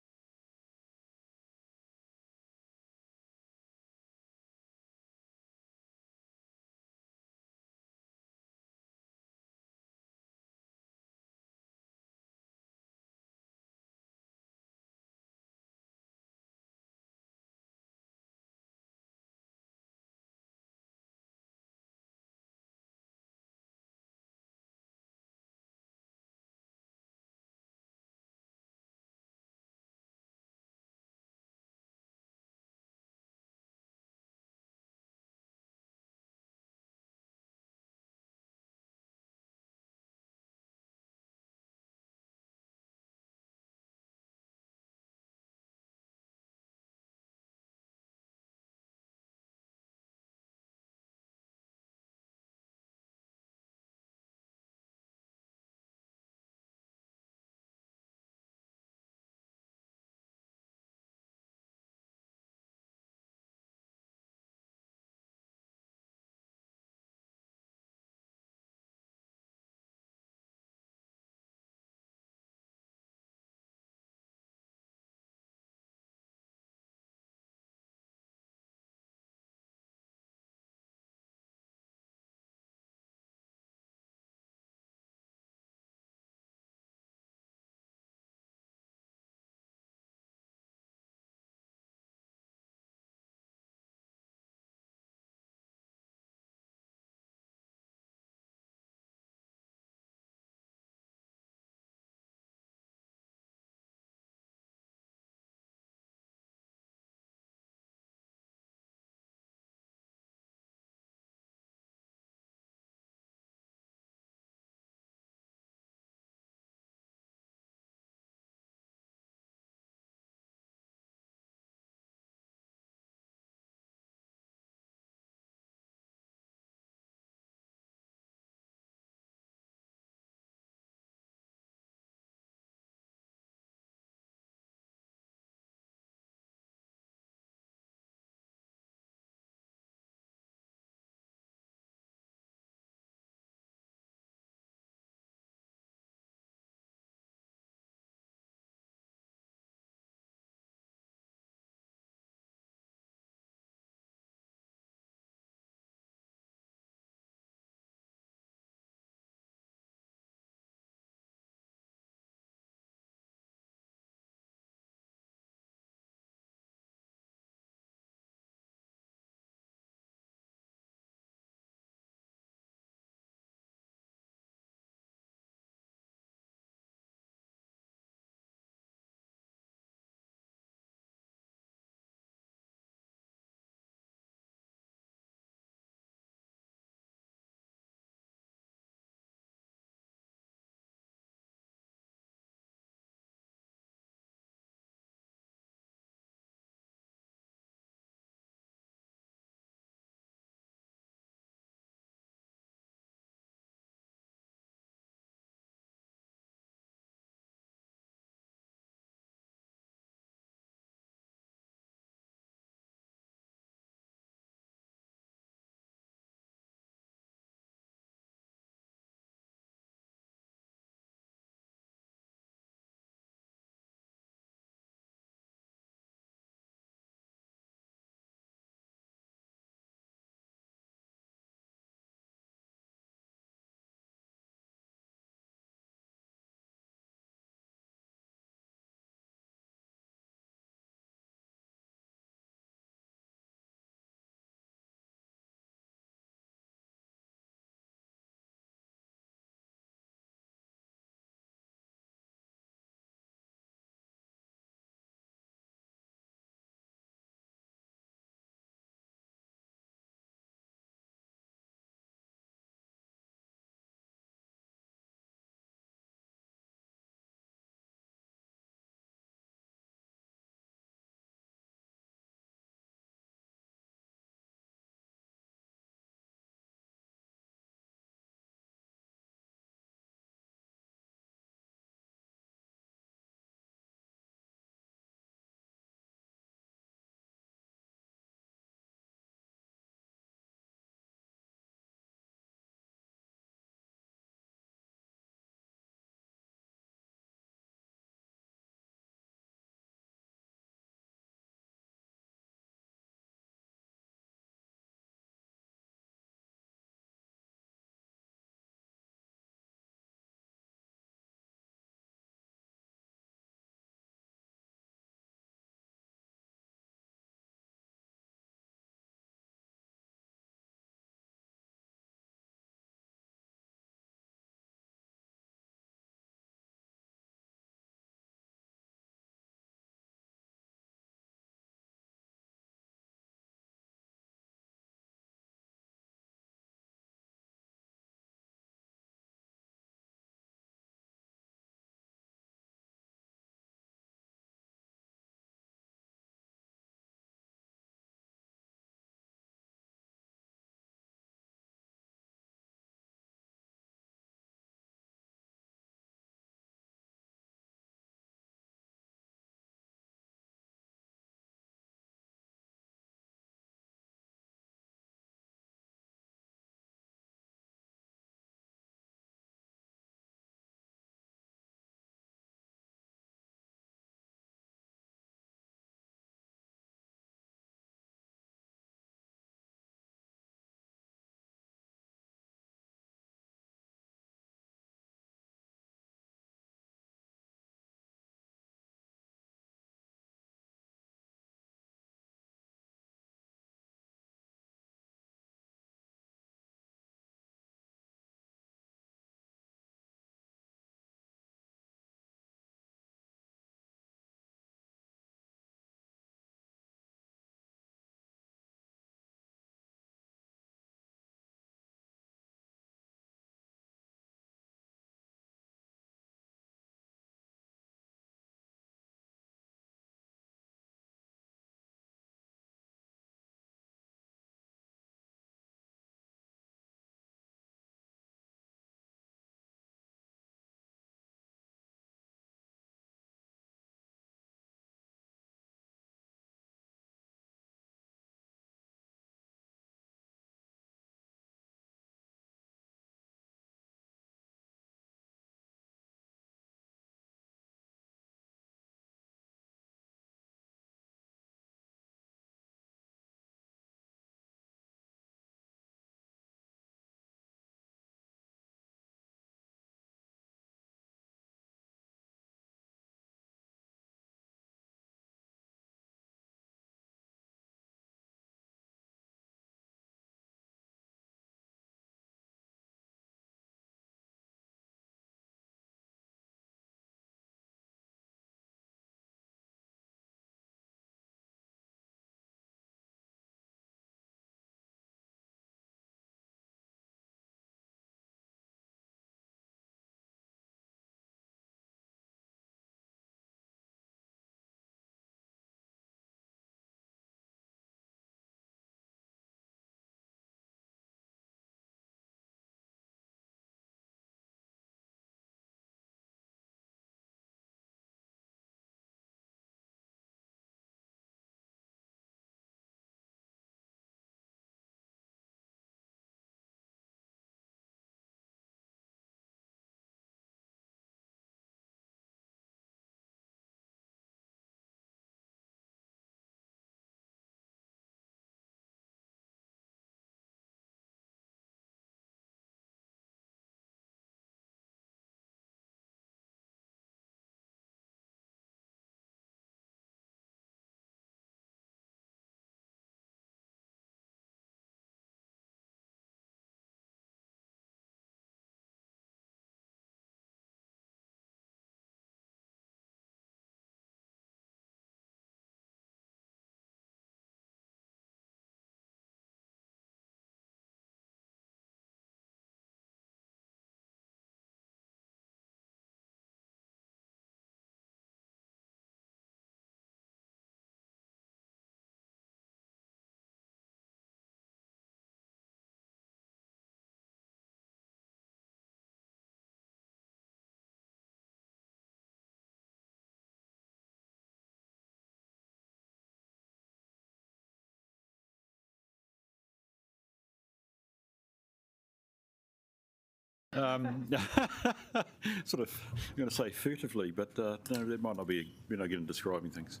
Sort of, I'm going to say furtively, but no, that might not be, good in describing things.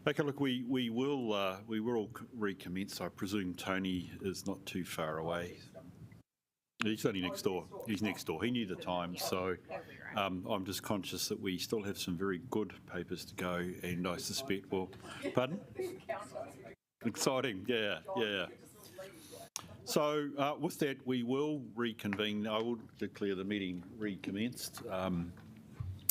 Okay, look, we will recommence. I presume Tony is not too far away. He's only next door. He's next door. He knew the time, so I'm just conscious that we still have some very good papers to go, and I suspect pardon? Exciting, yeah. So with that, we will reconvene. I will declare the meeting recommenced, and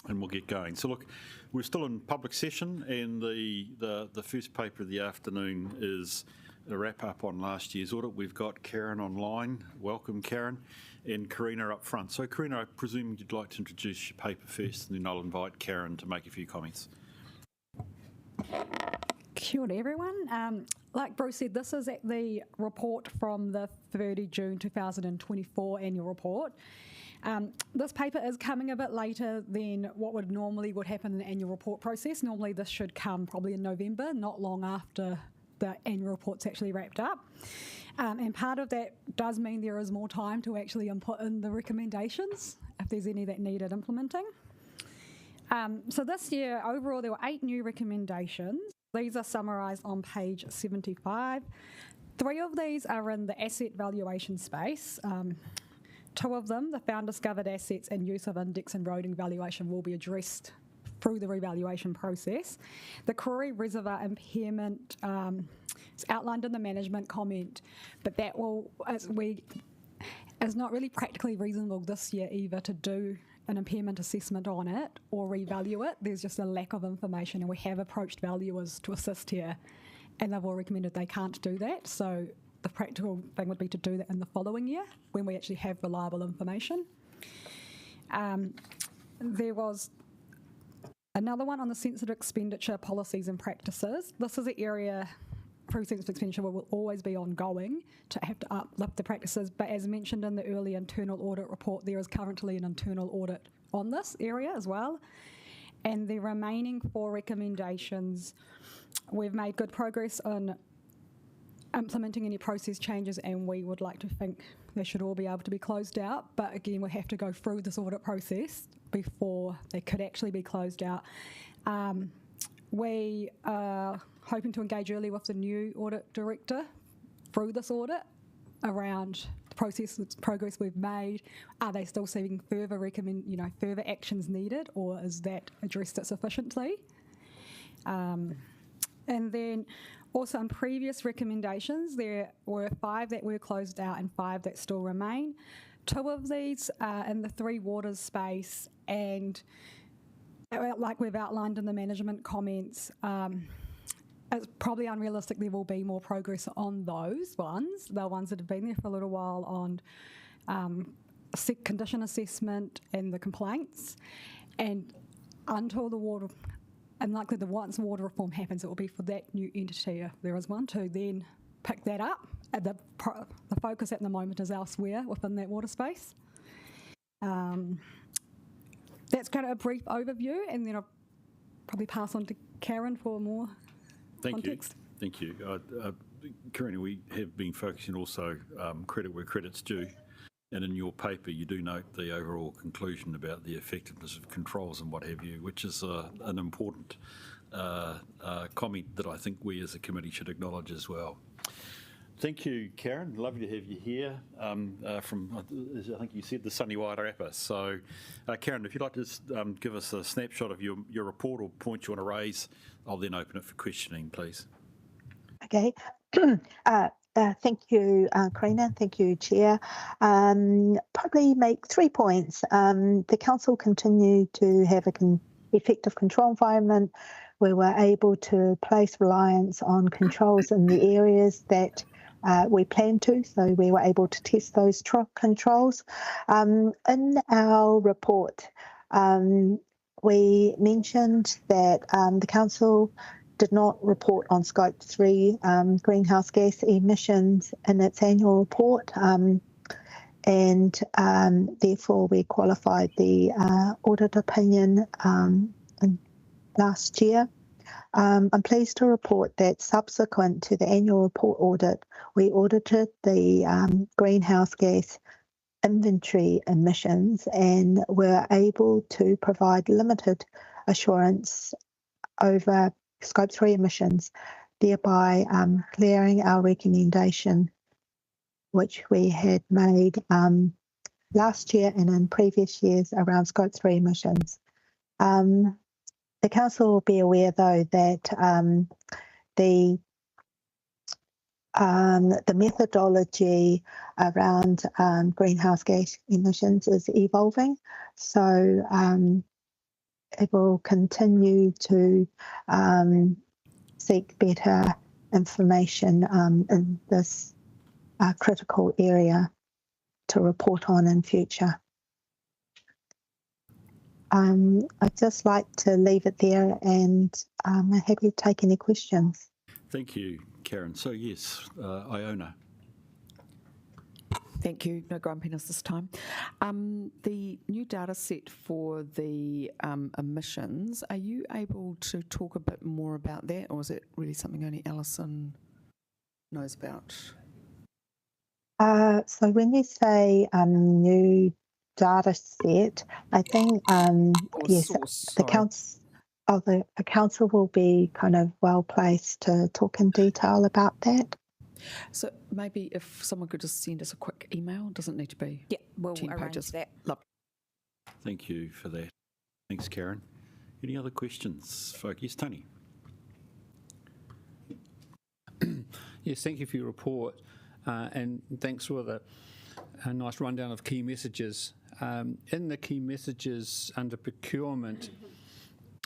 we'll get going. So look, we're still in public session, and the first paper of the afternoon is a wrap up on last year's audit. We've got Karen online. Welcome, Karen, and Karina up front. So Karina, I presume you'd like to introduce your paper first, and then I'll invite Karen to make a few comments. Kia ora, everyone. Like Bruce said, this is the report from the 30 June 2024 annual report. This paper is coming a bit later than what would happen in the annual report process. Normally this should come probably in November, not long after the annual report's actually wrapped up. And part of that does mean there is more time to actually input in the recommendations, if there's any that needed implementing. So this year, overall, there were 8 new recommendations. These are summarised on page 75. 3 of these are in the asset valuation space. 2 of them, the found-discovered assets and use of index and roading valuation, will be addressed through the revaluation process. The Koori Reservoir impairment is outlined in the management comment, but that is not really practically reasonable this year either to do an impairment assessment on it or revalue it. There's just a lack of information, and we have approached valuers to assist here, and they've all recommended they can't do that. So the practical thing would be to do that in the following year when we actually have reliable information. There was another one on the sensitive expenditure policies and practices. This is an area through sensitive expenditure will always be ongoing to have to uplift the practices, but as mentioned in the early internal audit report, there is currently an internal audit on this area as well. And the remaining 4 recommendations, we've made good progress on implementing any process changes, and we would like to think they should all be able to be closed out, but again, we have to go through this audit process before they could actually be closed out. We are hoping to engage early with the new audit director through this audit around the process, progress we've made. Are they still seeing further further actions needed, or is that addressed sufficiently? And then also in previous recommendations, there were 5 that were closed out and 5 that still remain. 2 of these are in the 3 waters space, and like we've outlined in the management comments, it's probably unrealistic there will be more progress on those ones, the ones that have been there for a little while, on condition assessment and the complaints. And until the water, and likely once water reform happens, it will be for that new entity, if there is one, to then pick that up. The focus at the moment is elsewhere within that water space. That's kind of a brief overview, and then I'll probably pass on to Karen for more context. Thank you. Karen, we have been focusing also credit where credit's due, and in your paper you do note the overall conclusion about the effectiveness of controls and what have you, which is an important comment that I think we as a committee should acknowledge as well. Thank you, Karen. Lovely to have you here from, I think you said, the sunny Wairarapa. So, Karen, if you'd like to just give us a snapshot of your report or point you want to raise, I'll then open it for questioning, please. Okay. Thank you, Karina. Thank you, Chair. Probably make 3 points. The Council continue to have an effective control environment where we're able to place reliance on controls in the areas that we plan to, so we were able to test those controls. In our report, we mentioned that the Council did not report on Scope 3 greenhouse gas emissions in its annual report, and therefore we qualified the audit opinion last year. I'm pleased to report that subsequent to the annual report audit, we audited the greenhouse gas inventory emissions and were able to provide limited assurance over Scope 3 emissions, thereby clearing our recommendation, which we had made last year and in previous years around Scope 3 emissions. The Council will be aware, though, that the methodology around greenhouse gas emissions is evolving. So it will continue to seek better information in this critical area to report on in future. I'd just like to leave it there, and I'm happy to take any questions. Thank you, Karen. So yes, Iona. Thank you. No grumpiness this time. The new data set for the emissions, are you able to talk a bit more about that, or is it really something only Alison knows about? So when you say new data set, I think yes, the council will be kind of well placed to talk in detail about that. So maybe if someone could just send us a quick email, doesn't need to be 10 arrange pages. that. Lovely. Thank you for that. Thanks, Karen. Any other questions, folk? Yes, Tony. Yes, thank you for your report, and thanks for a nice rundown of key messages. In the key messages under procurement,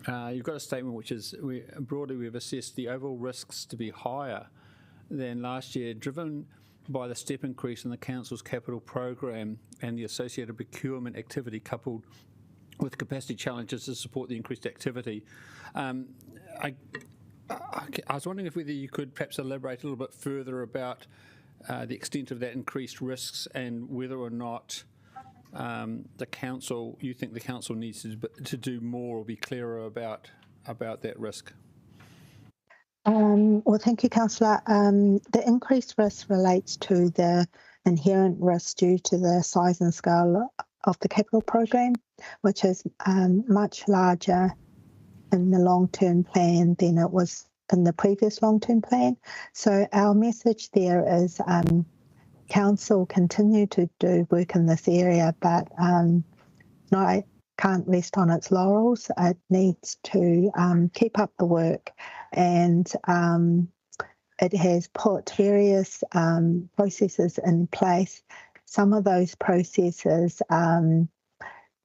you've got a statement which is, broadly we've assessed the overall risks to be higher than last year, driven by the step increase in the Council's capital program and the associated procurement activity coupled with capacity challenges to support the increased activity. I was wondering whether you could perhaps elaborate a little bit further about the extent of that increased risks and whether or not you think the council needs to do more or be clearer about that risk. Well, thank you, Councillor. The increased risk relates to the inherent risk due to the size and scale of the capital program, which is much larger in the long-term plan than it was in the previous long-term plan. So our message there is Council continue to do work in this area, but it can't rest on its laurels. It needs to keep up the work, and it has put various processes in place. Some of those processes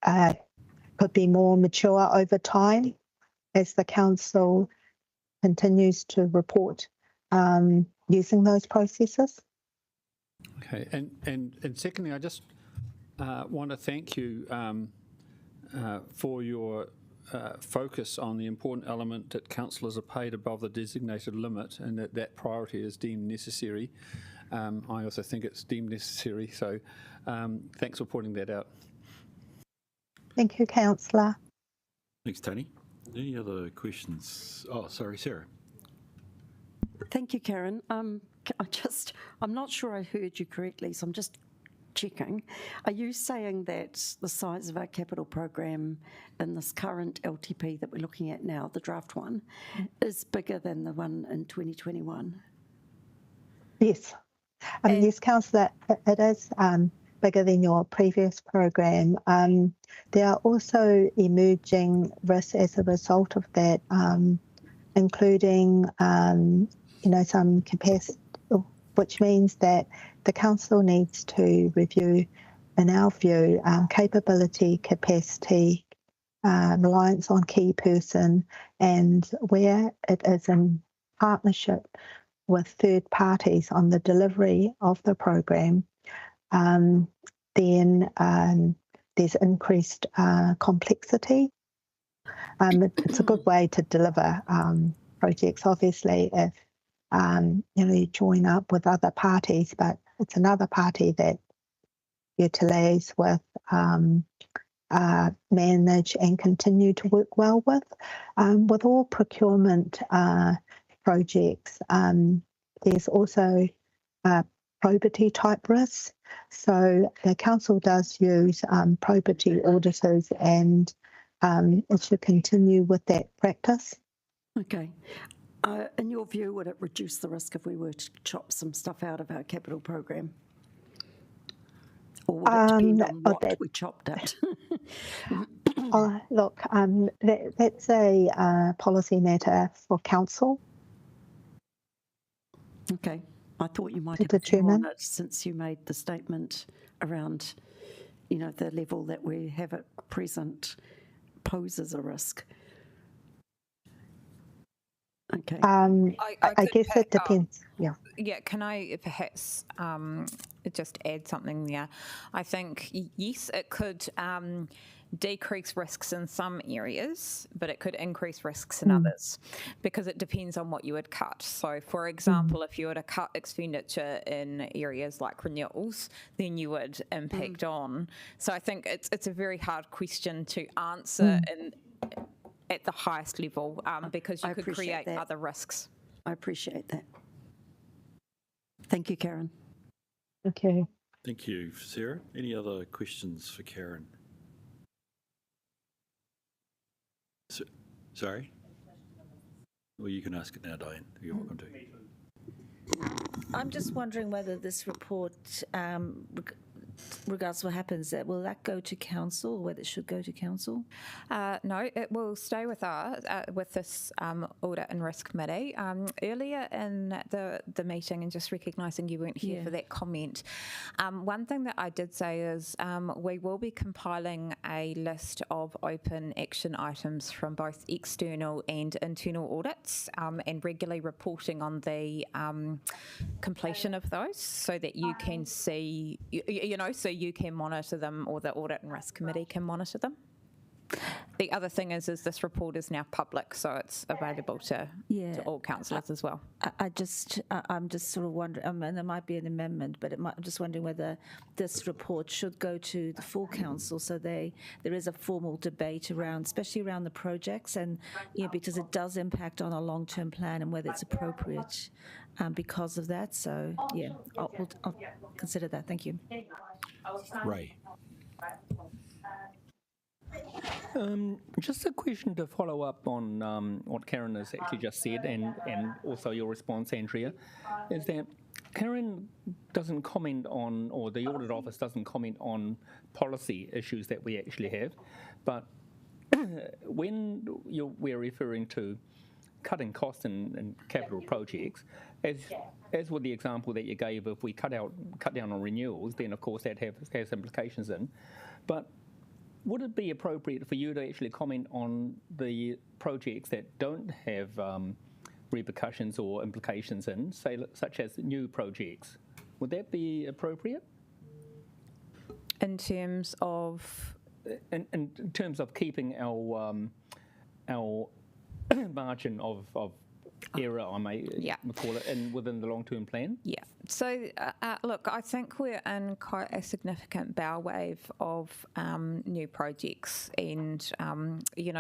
could be more mature over time as the council continues to report using those processes. Okay, and secondly, I just want to thank you for your focus on the important element that councillors are paid above the designated limit, and that priority is deemed necessary. I also think it's deemed necessary, so thanks for pointing that out. Thank you, Councillor. Thanks, Tony. Any other questions? Oh, sorry, Sarah. Thank you, Karen. I'm not sure I heard you correctly, so I'm just checking. Are you saying that the size of our capital program in this current LTP that we're looking at now, the draft one, is bigger than the one in 2021? Yes. Yes, Councillor, it is bigger than your previous program. There are also emerging risks as a result of that, including some capacity, which means that the council needs to review, in our view, capability, capacity, reliance on key person, and where it is in partnership with third parties on the delivery of the program, then there's increased complexity. It's a good way to deliver projects, obviously, if you join up with other parties, but it's another party that you to liaise with, manage and continue to work well with. With all procurement projects, there's also probity type risks. So the council does use probity auditors, and it should continue with that practice. Okay. In your view, would it reduce the risk if we were to chop some stuff out of our capital program? Or would it depend on what we chopped at? Look, that's a policy matter for council. Okay. I thought you might To have a view on determine. it since you made the statement around, you know, the level that we have at present poses a risk. Okay. I guess it depends. Yeah. Yeah, can I perhaps just add something there? I think, yes, it could decrease risks in some areas, but it could increase risks in others because it depends on what you would cut. So, for example, if you were to cut expenditure in areas like renewals, then you would impact on. So I think it's a very hard question to answer at the highest level because you could create other risks. I appreciate that. Thank you, Karen. Okay. Thank you, Sarah. Any other questions for Karen? Sorry? Well, you can ask it now, Diane. You're welcome to. I'm just wondering whether this report, regardless of what happens, will that go to council, or whether it should go to council? No, it will stay with us, with this Audit and Risk Committee. Earlier in the meeting, and just recognising you weren't here for that comment, one thing that I did say is we will be compiling a list of open action items from both external and internal audits and regularly reporting on the completion of those so that you can see, so you can monitor them, or the Audit and Risk Committee can monitor them. The other thing is this report is now public, so it's available to all councillors as well. I'm just sort of wondering, and there might be an amendment, but I'm just wondering whether this report should go to the full council, so there is a formal debate around, especially around the projects, and because it does impact on our long-term plan and whether it's appropriate because of that. So I'll consider that. Thank you. Ray. Just a question to follow up on what Karen has actually just said, and also your response, Andrea, is that Karen doesn't comment on, or the Audit Office doesn't comment on policy issues that we actually have, but when we're referring to cutting costs in capital projects, as with the example that you gave, if we cut down on renewals, then of course that has implications in. But would it be appropriate for you to actually comment on the projects that don't have repercussions or implications in, say, such as new projects? Would that be appropriate? In terms of? In terms of keeping our margin of error, I may call it, within the long-term plan? Yeah. So, look, I think we're in quite a significant bow wave of new projects, and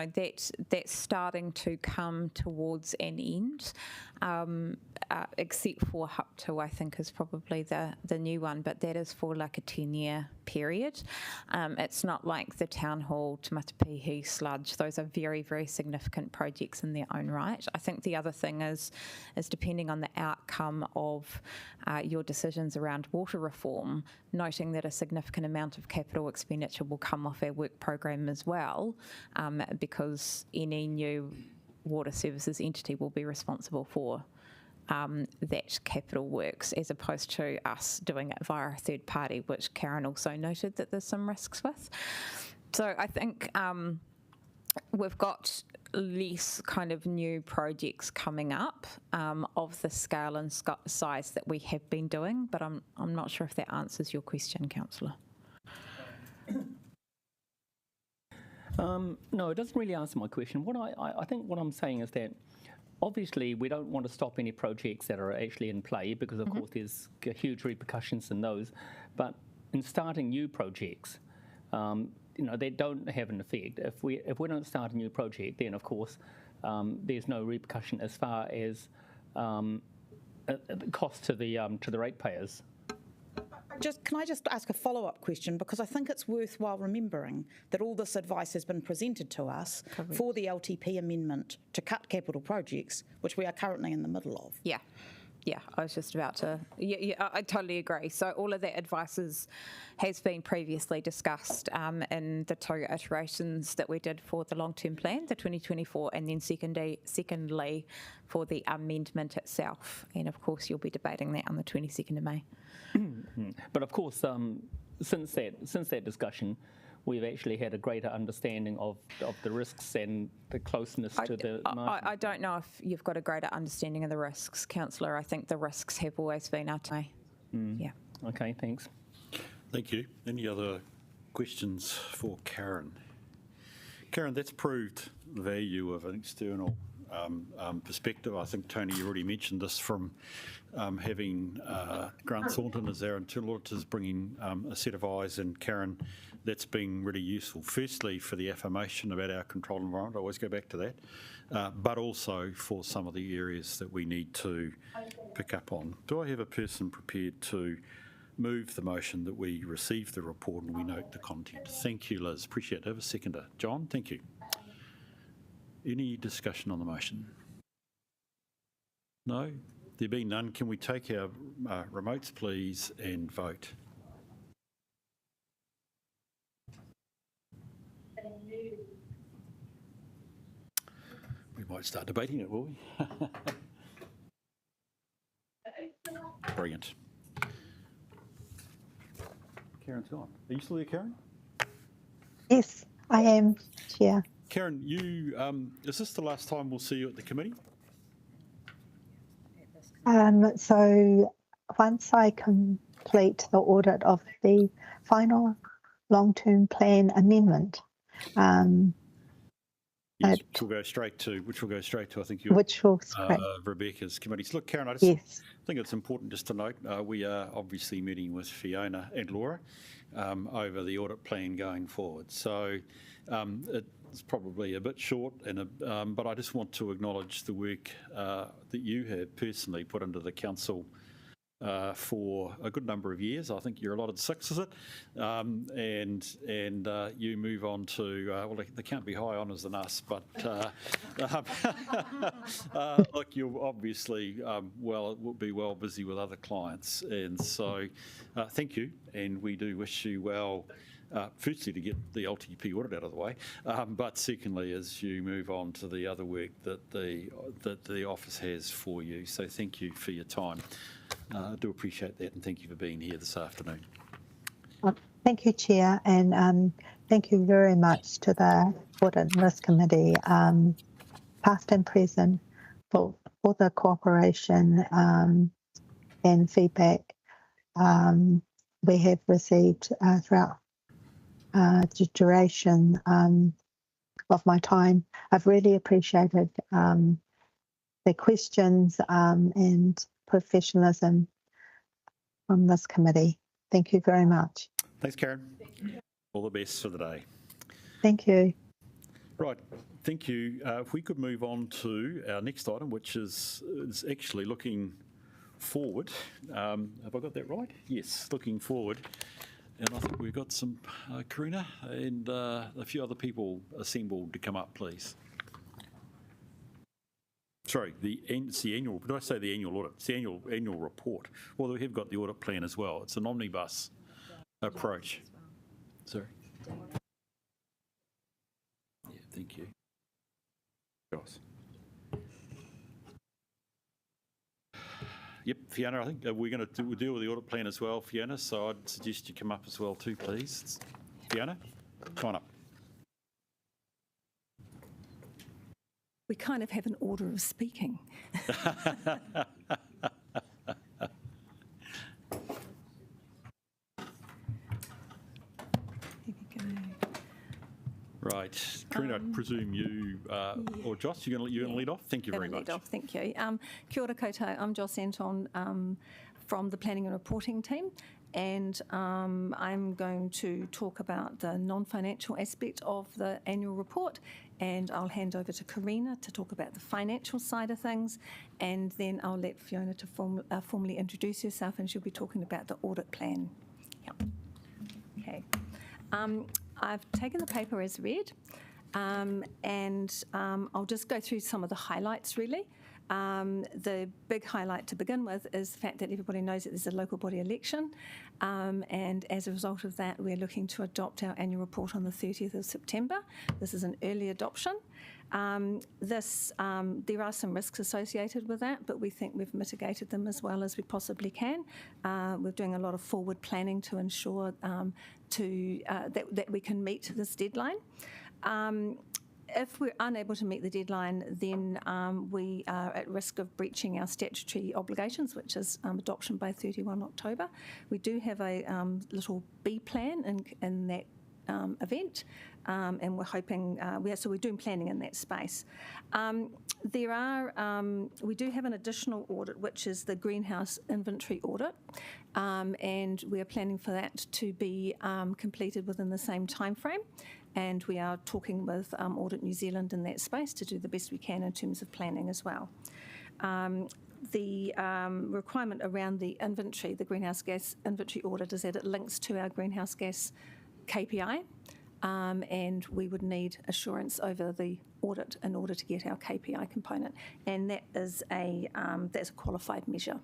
that's starting to come towards an end, except for Haratua, I think, is probably the new one, but that is for like a 10-year period. It's not like the Town Hall, Tamatapihi, Sludge. Those are very, very significant projects in their own right. I think the other thing is depending on the outcome of your decisions around water reform, noting that a significant amount of capital expenditure will come off our work program as well, because any new water services entity will be responsible for that capital works, as opposed to us doing it via a third party, which Karen also noted that there's some risks with. So I think we've got less kind of new projects coming up of the scale and size that we have been doing, but I'm not sure if that answers your question, Councillor. No, it doesn't really answer my question. I think what I'm saying is that obviously we don't want to stop any projects that are actually in play, because of course there's huge repercussions in those. But in starting new projects, they don't have an effect. If we don't start a new project, then of course there's no repercussion as far as cost to the ratepayers. Can I just ask a follow-up question? Because I think it's worthwhile remembering that all this advice has been presented to us for the LTP amendment to cut capital projects, which we are currently in the middle of. Yeah. Yeah, I was just about to. Yeah, I totally agree. So all of that advice has been previously discussed in the 2 iterations that we did for the long-term plan, the 2024, and then secondly for the amendment itself. And of course, you'll be debating that on the 22nd of May. But of course, since that discussion, we've actually had a greater understanding of the risks and the closeness to the margin. I don't know if you've got a greater understanding of the risks, Councillor. I think the risks have always been our time. Yeah. Okay, thanks. Thank you. Any other questions for Karen? Karen, that's proved the value of an external perspective. I think, Tony, you already mentioned this from having Grant Thornton as our internal auditors, bringing a set of eyes, and Karen, that's been really useful. Firstly, for the affirmation about our controlled environment, I always go back to that, but also for some of the areas that we need to pick up on. Do I have a person prepared to move the motion that we receive the report and we note the content? Thank you, Liz. Appreciate it. Have a seconder. John, thank you. Any discussion on the motion? No? There being none, can we take our remotes, please, and vote? We might start debating it, will we? Brilliant. Karen's gone. Are you still there, Karen? Yes, I am, Chair. Karen, you is this the last time we'll see you at the committee? So once I complete the audit of the final long-term plan amendment, yes, which will go straight to I think your Rebecca's committees. Look, Karen, I just think it's important just to note we are obviously meeting with Fiona and Laura over the audit plan going forward. So it's probably a bit short, but I just want to acknowledge the work that you have personally put into the council for a good number of years. I think you're allotted 6, is it? And you move on to, well, they can't be high honours than us, but look, you're obviously will be well busy with other clients. And so thank you, and we do wish you well. Firstly, to get the LTP audit out of the way, but secondly, as you move on to the other work that the office has for you. So thank you for your time. I do appreciate that, and thank you for being here this afternoon. Thank you, Chair, and thank you very much to the Audit and Risk Committee, past and present, for the cooperation and feedback we have received throughout the duration of my time. I've really appreciated the questions and professionalism from this committee. Thank you very much. Thanks, Karen. All the best for the day. Thank you. Right, thank you. If we could move on to our next item, which is actually looking forward. Have I got that right? Yes, looking forward. And I think we've got some, Karina and a few other people assembled to come up, please. Sorry, it's the annual, did I say the annual audit? It's the annual report. Well, we have got the audit plan as well. It's an omnibus approach. Sorry. Yeah, thank you. Joss. Yep, Fiona, I think we're going to deal with the audit plan as well, Fiona, so I'd suggest you come up as well too, please. Fiona, come on up. We kind of have an order of speaking. Right, Karina, I presume you or Joss, you're going to lead off. Thank you very much. Lead off, thank you. Kia ora koutou, I'm Joss Anton from the Planning and Reporting team, and I'm going to talk about the non-financial aspect of the annual report, and I'll hand over to Karina to talk about the financial side of things, and then I'll let Fiona to formally introduce herself, and she'll be talking about the audit plan. Okay. I've taken the paper as read, and I'll just go through some of the highlights, really. The big highlight to begin with is the fact that everybody knows that there's a local body election, and as a result of that, we're looking to adopt our annual report on the 30th of September. This is an early adoption. There are some risks associated with that, but we think we've mitigated them as well as we possibly can. We're doing a lot of forward planning to ensure that we can meet this deadline. If we're unable to meet the deadline, then we are at risk of breaching our statutory obligations, which is adoption by 31 October. We do have a little B plan in that event, and we're hoping, so we're doing planning in that space. We do have an additional audit, which is the greenhouse inventory audit, and we are planning for that to be completed within the same timeframe. And we are talking with Audit New Zealand in that space to do the best we can in terms of planning as well. The requirement around the inventory, the greenhouse gas inventory audit, is that it links to our greenhouse gas KPI, and we would need assurance over the audit in order to get our KPI component, and that's a qualified measure.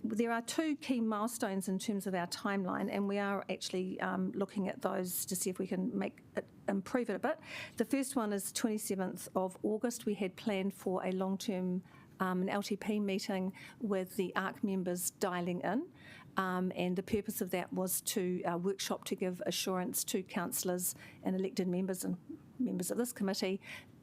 There are two key milestones in terms of our timeline, and we are actually looking at those to see if we can improve it a bit. The first one is 27th of August. We had planned for a long-term an LTP meeting with the ARC members dialing in, and the purpose of that was to workshop to give assurance to councillors and elected members and members of this committee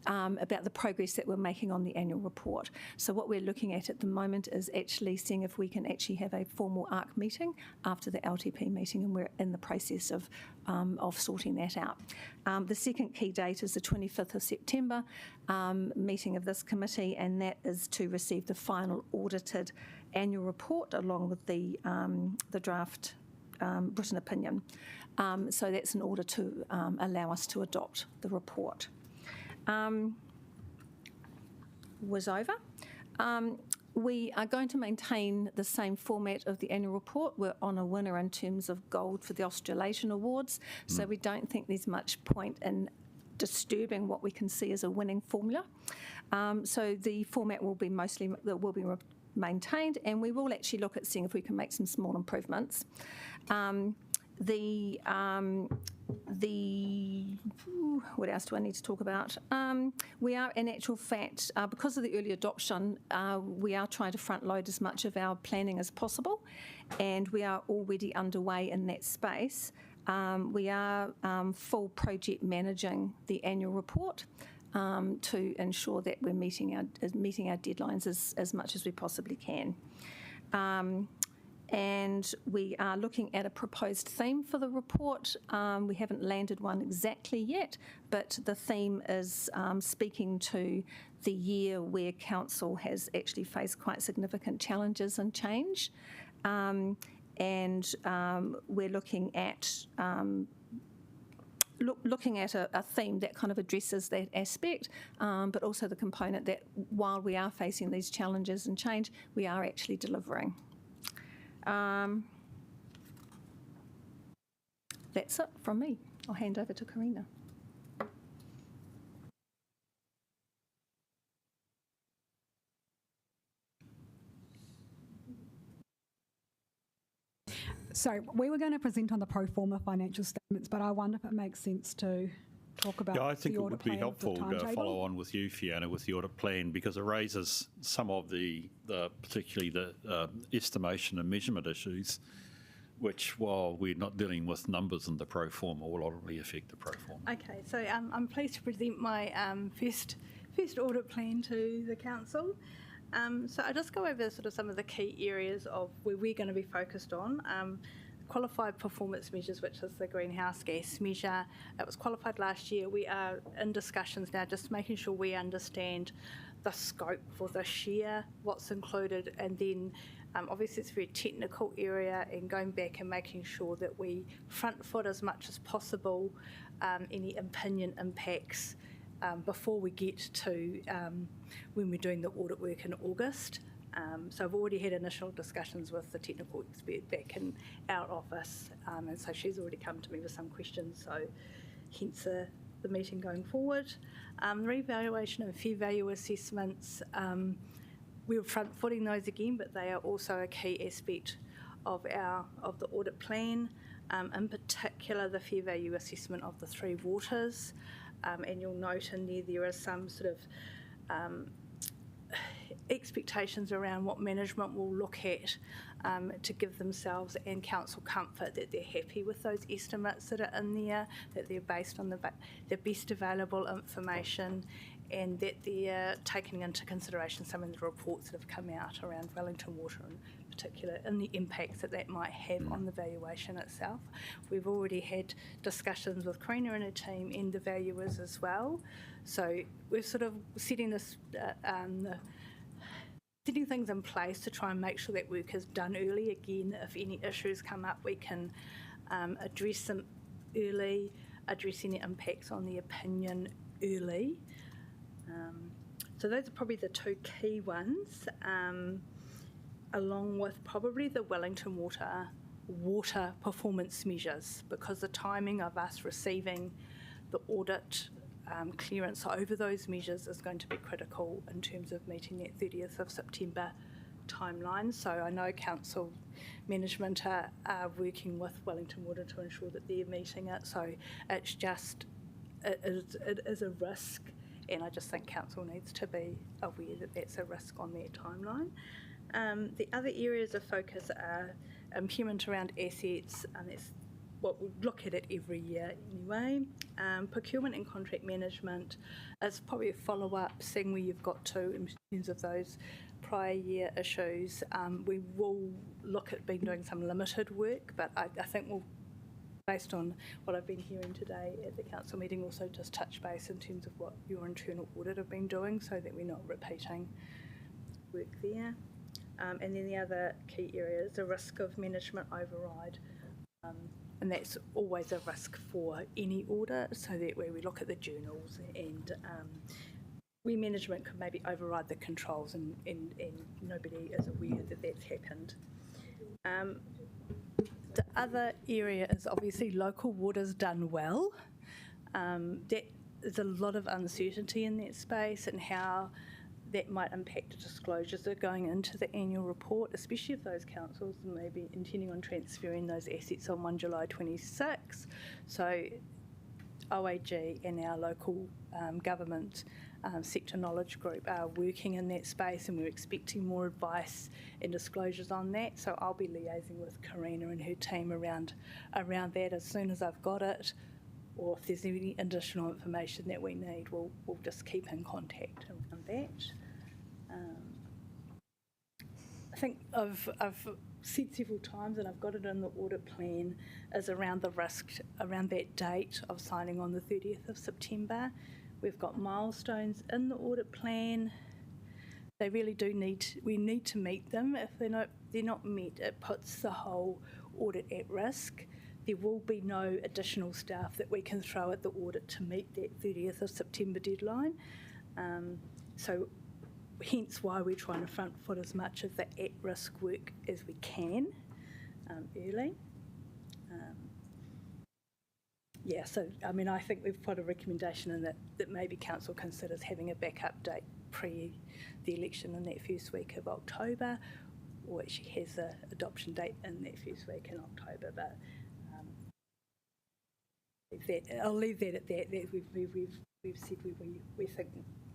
about the progress that we're making on the annual report. So what we're looking at the moment is actually seeing if we can actually have a formal ARC meeting after the LTP meeting, and we're in the process of sorting that out. The second key date is the 25th of September meeting of this committee, and that is to receive the final audited annual report along with the draft written opinion. So that's in order to allow us to adopt the report. Was over. We are going to maintain the same format of the annual report. We're on a winner in terms of gold for the Australasian Awards, so we don't think there's much point in disturbing what we can see as a winning formula. So the format will be maintained, and we will actually look at seeing if we can make some small improvements. What else do I need to talk about? We are, in actual fact, because of the early adoption, we are trying to front load as much of our planning as possible, and we are already underway in that space. We are full project managing the annual report to ensure that we're meeting our deadlines as much as we possibly can. And we are looking at a proposed theme for the report. We haven't landed one exactly yet, but the theme is speaking to the year where council has actually faced quite significant challenges and change. And we're looking at a theme that kind of addresses that aspect, but also the component that while we are facing these challenges and change, we are actually delivering. That's it from me. I'll hand over to Karina. So we were going to present on the pro forma financial statements, but I wonder if it makes sense to talk about I think the it audit would be plan, helpful the to timetable. follow on with you, Fiona, with the audit plan, because it raises some of the particularly the estimation and measurement issues, which, while we're not dealing with numbers in the pro forma, will ultimately affect the pro forma. Okay, so I'm pleased to present my first audit plan to the council. So I'll just go over sort of some of the key areas of where we're going to be focused on. Qualified performance measures, which is the greenhouse gas measure. It was qualified last year. We are in discussions now, just making sure we understand the scope for this year, what's included, and then obviously it's a very technical area, and going back and making sure that we front foot as much as possible any opinion impacts before we get to when we're doing the audit work in August. So I've already had initial discussions with the technical expert back in our office, and so she's already come to me with some questions, so hence the meeting going forward. The revaluation and fair value assessments, we're front-footing those again, but they are also a key aspect of the audit plan, in particular the fair value assessment of the three waters, and you'll note in there is some sort of expectations around what management will look at to give themselves and council comfort that they're happy with those estimates that are in there, that they're based on the best available information, and that they're taking into consideration some of the reports that have come out around Wellington Water in particular and the impacts that might have on the valuation itself. We've already had discussions with Karina and her team and the valuers as well. So we're sort of setting this setting things in place to try and make sure that work is done early. Again, if any issues come up, we can address them early, address any impacts on the opinion early. So those are probably the two key ones, along with probably the Wellington water performance measures, because the timing of us receiving the audit clearance over those measures is going to be critical in terms of meeting that 30th of September timeline. So I know council management are working with Wellington Water to ensure that they're meeting it. So it's just, it is a risk, and I just think council needs to be aware that that's a risk on their timeline. The other areas of focus are impairment around assets, and that's what we look at it every year anyway. Procurement and contract management is probably a follow-up, seeing where you've got to in terms of those prior year issues. We will look at doing some limited work, but I think we'll, based on what I've been hearing today at the council meeting, also just touch base in terms of what your internal audit have been doing so that we're not repeating work there. And then the other key area is the risk of management override. And that's always a risk for any audit, so that where we look at the journals and where management could maybe override the controls and nobody is aware that that's happened. The other area is obviously local water's done well. There's a lot of uncertainty in that space and how that might impact the disclosures that are going into the annual report, especially if those councils may be intending on transferring those assets on 1 July 26. So OAG and our local government sector knowledge group are working in that space, and we're expecting more advice and disclosures on that. So I'll be liaising with Karina and her team around that as soon as I've got it, or if there's any additional information that we need, we'll just keep in contact around that. I think I've said several times, and I've got it in the audit plan, is around the risk, around that date of signing on the 30th of September. We've got milestones in the audit plan. They really do we need to meet them. If they're not met, it puts the whole audit at risk. There will be no additional staff that we can throw at the audit to meet that 30th of September deadline. So hence why we're trying to front foot as much of the at-risk work as we can early. Yeah, so I mean, I think we've put a recommendation in that maybe council considers having a backup date pre the election in that first week of October, or actually has an adoption date in that first week in October. But I'll leave that at that. We've said we think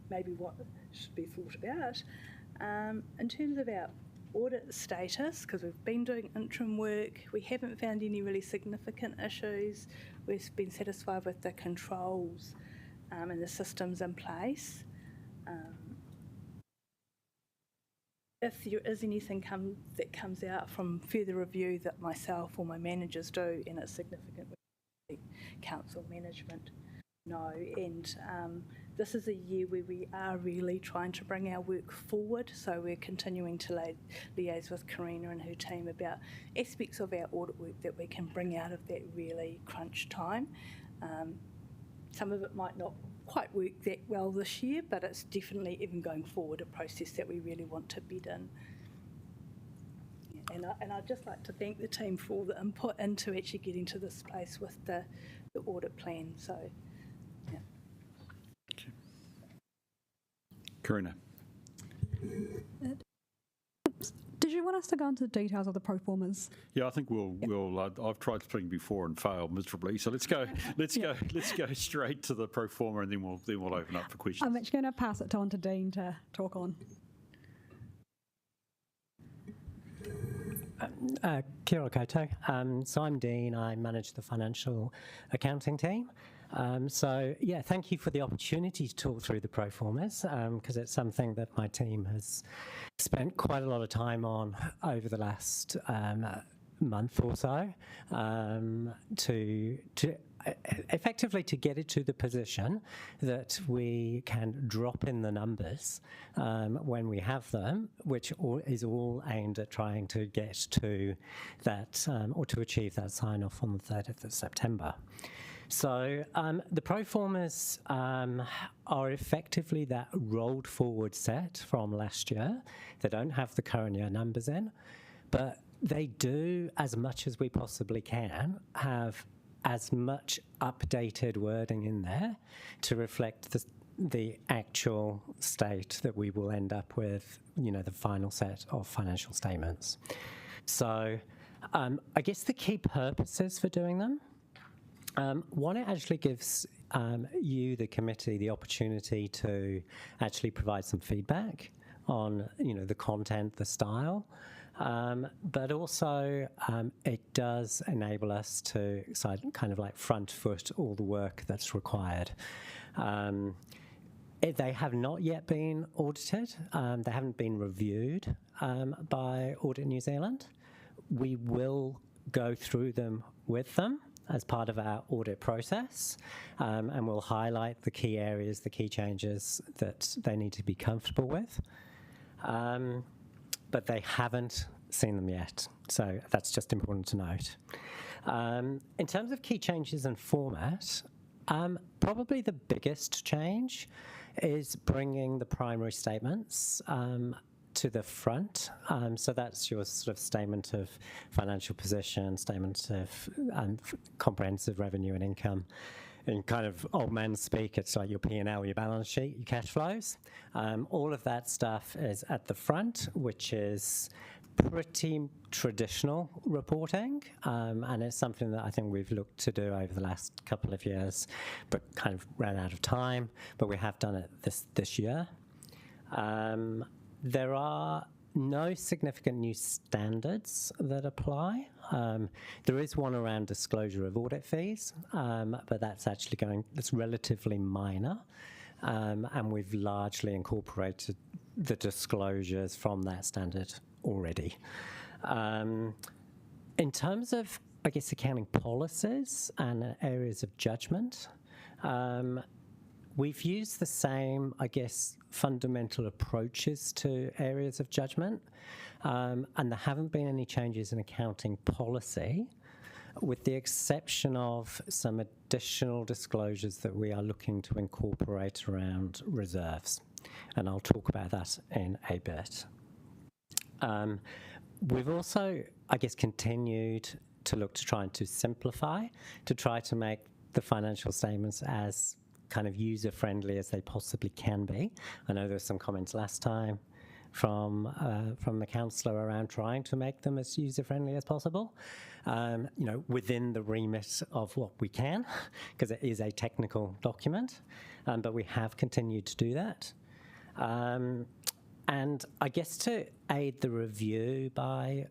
maybe what should be thought about. In terms of our audit status, because we've been doing interim work, we haven't found any really significant issues. We've been satisfied with the controls and the systems in place. If there is anything that comes out from further review that myself or my managers do and it's significant, council management know. And this is a year where we are really trying to bring our work forward, so we're continuing to liaise with Karina and her team about aspects of our audit work that we can bring out of that really crunch time. some of it might not quite work that well this year, but it's definitely, even going forward, a process that we really want to bed in. And I'd just like to thank the team for all the input into actually getting to this place with the audit plan. So, yeah. Karina. Did you want us to go into the details of the pro formas? Yeah, I think we'll. I've tried speaking before and failed miserably. So let's go. Let's go straight to the pro forma, and then we'll open up for questions. I'm actually going to pass it on to Dean to talk on. Kia ora koutou. So I'm Dean. I manage the financial accounting team. So yeah, thank you for the opportunity to talk through the pro formas, because it's something that my team has spent quite a lot of time on over the last month or so, to effectively to get it to the position that we can drop in the numbers when we have them, which is all aimed at trying to get to that or to achieve that sign-off on the 30th of September. So the pro formas are effectively that rolled forward set from last year. They don't have the current year numbers in, but they do, as much as we possibly can, have as much updated wording in there to reflect the actual state that we will end up with, the final set of financial statements. So I guess the key purposes for doing them, one, it actually gives you, the committee, the opportunity to actually provide some feedback on, the content, the style, but also it does enable us to kind of like front foot all the work that's required. They have not yet been audited. They haven't been reviewed by Audit New Zealand. We will go through them with them as part of our audit process, and we'll highlight the key areas, the key changes that they need to be comfortable with. But they haven't seen them yet, so that's just important to note. In terms of key changes in format, probably the biggest change is bringing the primary statements to the front. So that's your sort of statement of financial position, statement of comprehensive revenue and income. In kind of old man speak, it's like your P&L, your balance sheet, your cash flows. All of that stuff is at the front, which is pretty traditional reporting, and it's something that I think we've looked to do over the last couple of years, but kind of ran out of time, but we have done it this year. There are no significant new standards that apply. There is one around disclosure of audit fees, but that's relatively minor, and we've largely incorporated the disclosures from that standard already. In terms of, I guess, accounting policies and areas of judgment, we've used the same, I guess, fundamental approaches to areas of judgment, and there haven't been any changes in accounting policy, with the exception of some additional disclosures that we are looking to incorporate around reserves, and I'll talk about that in a bit. We've also, I guess, continued to look to try to simplify, to try to make the financial statements as kind of user-friendly as they possibly can be. I know there were some comments last time from the councillor around trying to make them as user-friendly as possible, within the remit of what we can, because it is a technical document, but we have continued to do that. And I guess to aid the review by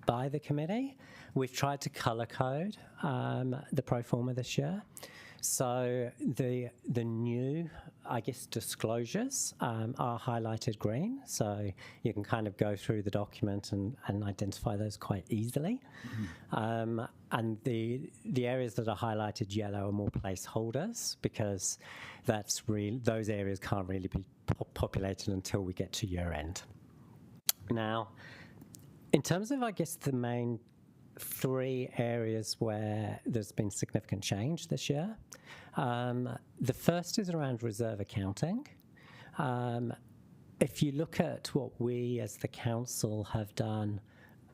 the committee, we've tried to colour code the pro forma this year. So the new, I guess, disclosures are highlighted green, so you can kind of go through the document and identify those quite easily. Mm-hmm. And the areas that are highlighted yellow are more placeholders, because those areas can't really be populated until we get to year end. Now, in terms of, I guess, the main three areas where there's been significant change this year. The first is around reserve accounting. If you look at what we as the council have done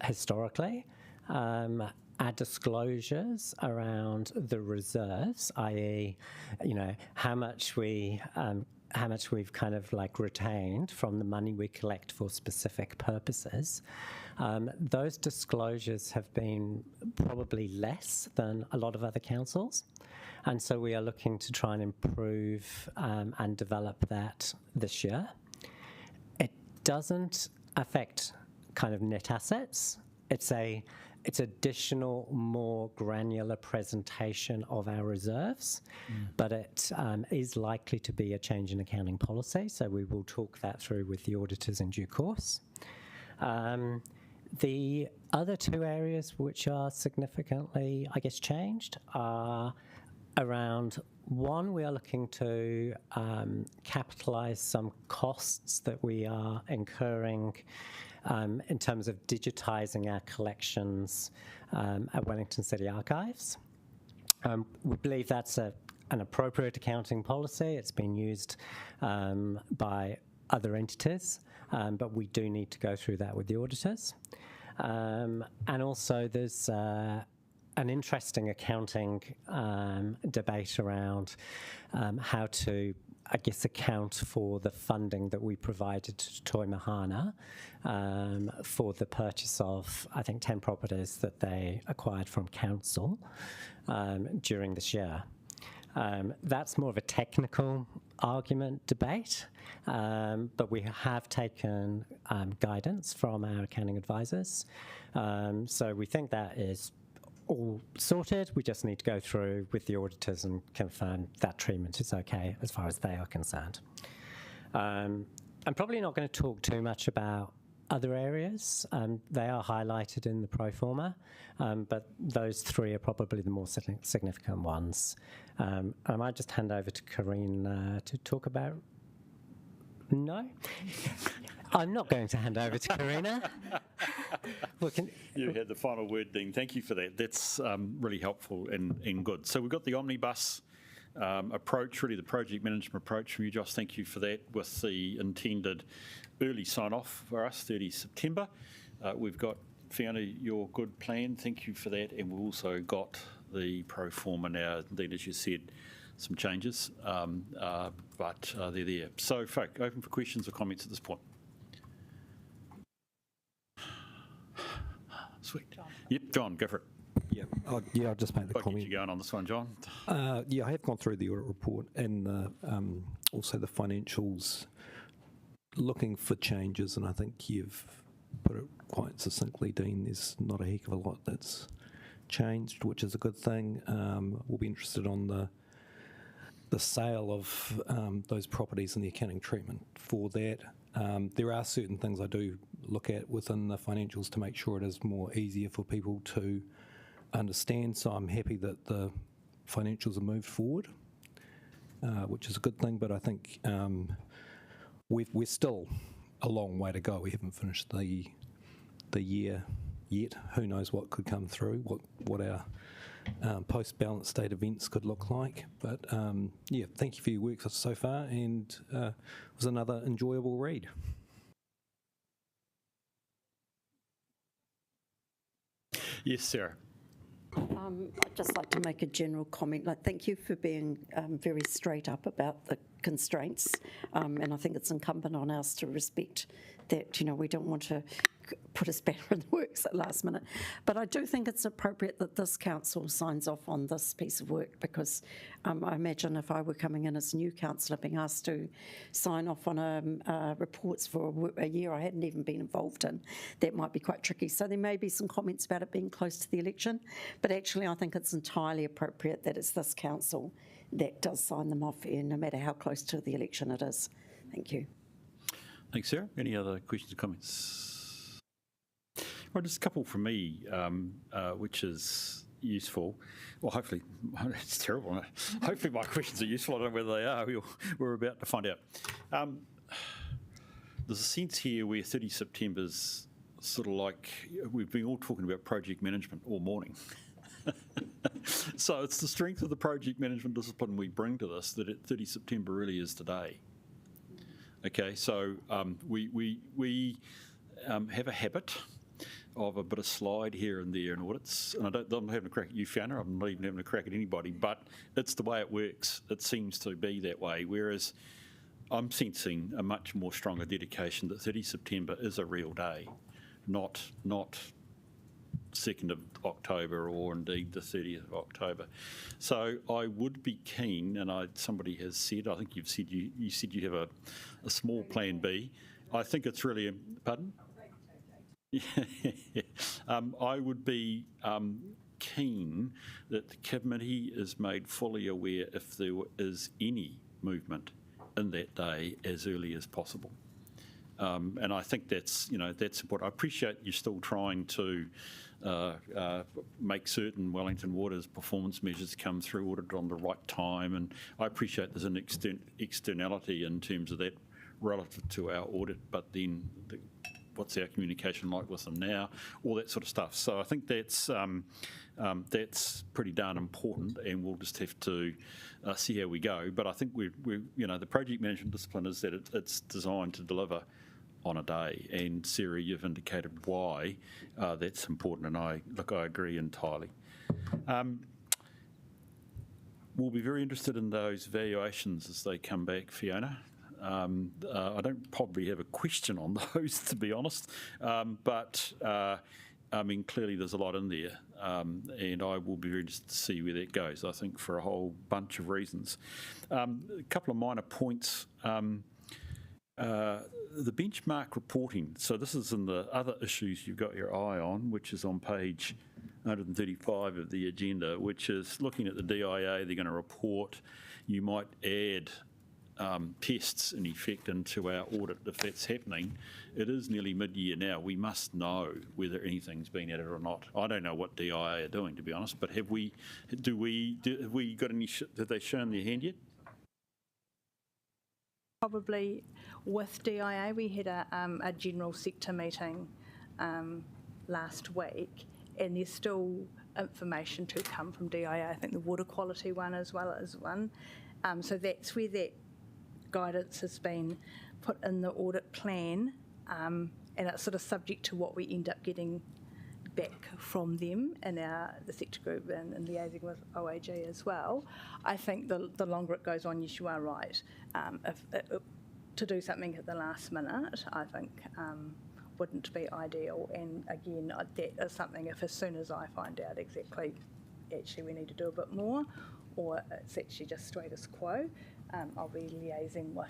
historically, our disclosures around the reserves, i.e., how much we've kind of like retained from the money we collect for specific purposes, those disclosures have been probably less than a lot of other councils. And so we are looking to try and improve and develop that this year. It doesn't affect kind of net assets. It's additional, more granular presentation of our reserves, but it is likely to be a change in accounting policy, so we will talk that through with the auditors in due course. The other two areas which are significantly, I guess, changed are around, one, we are looking to capitalise some costs that we are incurring in terms of digitising our collections at Wellington City Archives. We believe that's an appropriate accounting policy. It's been used by other entities, but we do need to go through that with the auditors. And also there's an interesting accounting debate around how to, I guess, account for the funding that we provided to Toi Mahana for the purchase of, I think, 10 properties that they acquired from council during this year. That's more of a technical argument debate, but we have taken guidance from our accounting advisors. So we think that is all sorted. We just need to go through with the auditors and confirm that treatment is okay as far as they are concerned. I'm probably not going to talk too much about other areas. They are highlighted in the pro forma, but those three are probably the more significant ones. I might just hand over to Corinne to talk about. No? I'm not going to hand over to Karina. You had the final word, Dean. Thank you for that. That's really helpful and good. So we've got the omnibus approach, really the project management approach from you, Josh. Thank you for that, with the intended early sign-off for us, 30 September. We've got, Fiona, your good plan. Thank you for that. And we've also got the pro forma now, indeed, as you said, some changes, but they're there. So, folk, open for questions or comments at this point. Sweet. John. Yep, John, go for it. Yeah, I'll just make the comment. I'll get you going on this one, John. Yeah, I have gone through the audit report and also the financials, looking for changes, and I think you've put it quite succinctly, Dean. There's not a heck of a lot that's changed, which is a good thing. We'll be interested on the sale of those properties and the accounting treatment for that. There are certain things I do look at within the financials to make sure it is more easier for people to understand, so I'm happy that the financials are moved forward, which is a good thing, but I think we're still a long way to go. We haven't finished the year yet. Who knows what could come through, what our post-balance state events could look like. But yeah, thank you for your work so far, and it was another enjoyable read. Yes, Sarah. I'd just like to make a general comment. Thank you for being very straight up about the constraints, and I think it's incumbent on us to respect that. We don't want to put a spanner in the works at last minute. But I do think it's appropriate that this council signs off on this piece of work, because I imagine if I were coming in as a new councillor being asked to sign off on reports for a year I hadn't even been involved in, that might be quite tricky. So there may be some comments about it being close to the election, but actually I think it's entirely appropriate that it's this council that does sign them off, no matter how close to the election it is. Thank you. Thanks, Sarah. Any other questions or comments? Well, just a couple from me, which is useful. Well, hopefully, it's terrible. Hopefully my questions are useful. I don't know whether they are. We're about to find out. There's a sense here where 30 September's sort of like we've been all talking about project management all morning. So it's the strength of the project management discipline we bring to this that 30 September really is today. Okay, so we have a habit of a bit of slide here and there in audits, and I'm not having a crack at you, Fiona, I'm not even having a crack at anybody, but it's the way it works. It seems to be that way, whereas I'm sensing a much more stronger dedication that 30 September is a real day, not 2nd of October or indeed the 30th of October. So I would be keen, and somebody has said, I think you've said you said you have a small plan B. I think it's really, pardon? I would be keen that the committee is made fully aware if there is any movement in that day as early as possible. And I think that's important. I appreciate you're still trying to make certain Wellington Water's performance measures come through audited on the right time, and I appreciate there's an externality in terms of that relative to our audit, but then what's our communication like with them now, all that sort of stuff. So I think that's pretty darn important, and we'll just have to see how we go. But I think we the project management discipline is that it's designed to deliver on a day, and Sarah, you've indicated why that's important, and I agree entirely. We'll be very interested in those valuations as they come back, Fiona. I don't probably have a question on those, to be honest, but I mean, clearly there's a lot in there, and I will be very interested to see where that goes, I think, for a whole bunch of reasons. A couple of minor points. The benchmark reporting, so this is in the other issues you've got your eye on, which is on page 135 of the agenda, which is looking at the DIA. They're going to report. You might add tests in effect into our audit if that's happening. It is nearly mid-year now. We must know whether anything's been added or not. I don't know what DIA are doing, to be honest, but have we got any, have they shown their hand yet? Probably with DIA, we had a general sector meeting last week, and there's still information to come from DIA. I think the water quality one as well as one. So that's where that guidance has been put in the audit plan, and it's sort of subject to what we end up getting back from them in the sector group and liaising with OAG as well. I think the longer it goes on, yes, you are right. To do something at the last minute, I think wouldn't be ideal. And again, that is something, if as soon as I find out exactly, actually we need to do a bit more, or it's actually just status quo, I'll be liaising with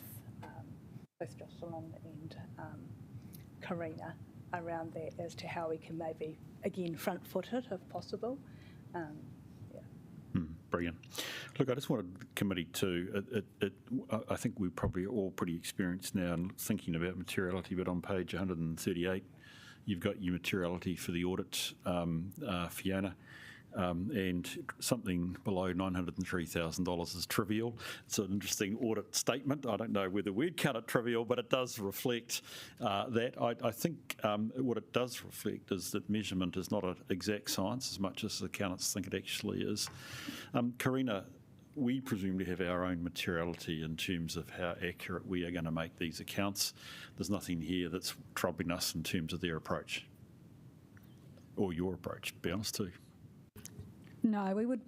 both Jocelyn and Karina around that as to how we can maybe, again, front-foot it if possible. Brilliant. Look, I just wanted the committee to, I think we're probably all pretty experienced now in thinking about materiality, but on page 138, you've got your materiality for the audit, Fiona, and something below $903,000 is trivial. It's an interesting audit statement. I don't know whether we'd count it trivial, but it does reflect that. I think what it does reflect is that measurement is not an exact science as much as accountants think it actually is. Karina, we presumably have our own materiality in terms of how accurate we are going to make these accounts. There's nothing here that's troubling us in terms of their approach, or your approach, to be honest too. No, we would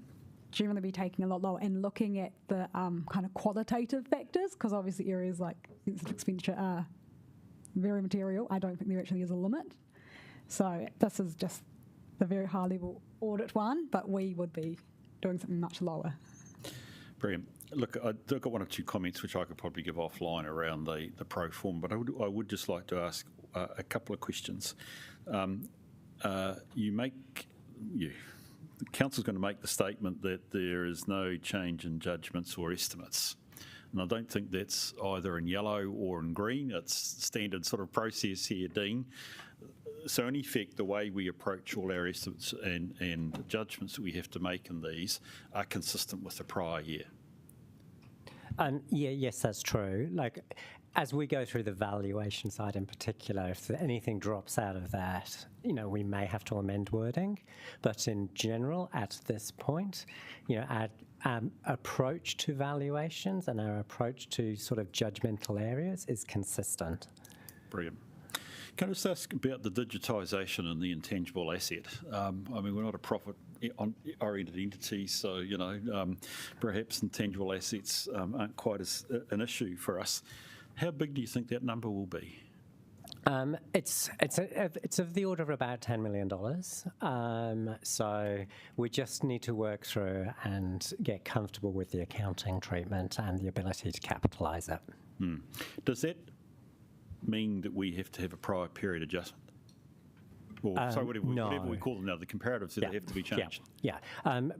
generally be taking a lot lower and looking at the kind of qualitative factors, because obviously areas like sensitive expenditure are very material. I don't think there actually is a limit. So this is just the very high level audit one, but we would be doing something much lower. Brilliant. Look, I've got one or two comments which I could probably give offline around the pro forma, but I would just like to ask a couple of questions. The Council's going to make the statement that there is no change in judgments or estimates. And I don't think that's either in yellow or in green. It's standard sort of process here, Dean. So in effect, the way we approach all our estimates and judgments that we have to make in these are consistent with the prior year. Yes, that's true. Like, as we go through the valuation side in particular, if anything drops out of that, we may have to amend wording. But in general, at this point, our approach to valuations and our approach to sort of judgmental areas is consistent. Brilliant. Can I just ask about the digitisation and the intangible asset? We're not a profit-oriented entity, so, perhaps intangible assets aren't quite as an issue for us. How big do you think that number will be? It's of the order of about $10 million. So we just need to work through and get comfortable with the accounting treatment and the ability to capitalise it. Does that mean that we have to have a prior period adjustment? Or whatever we call them now, the comparatives, they have to be changed? Yeah.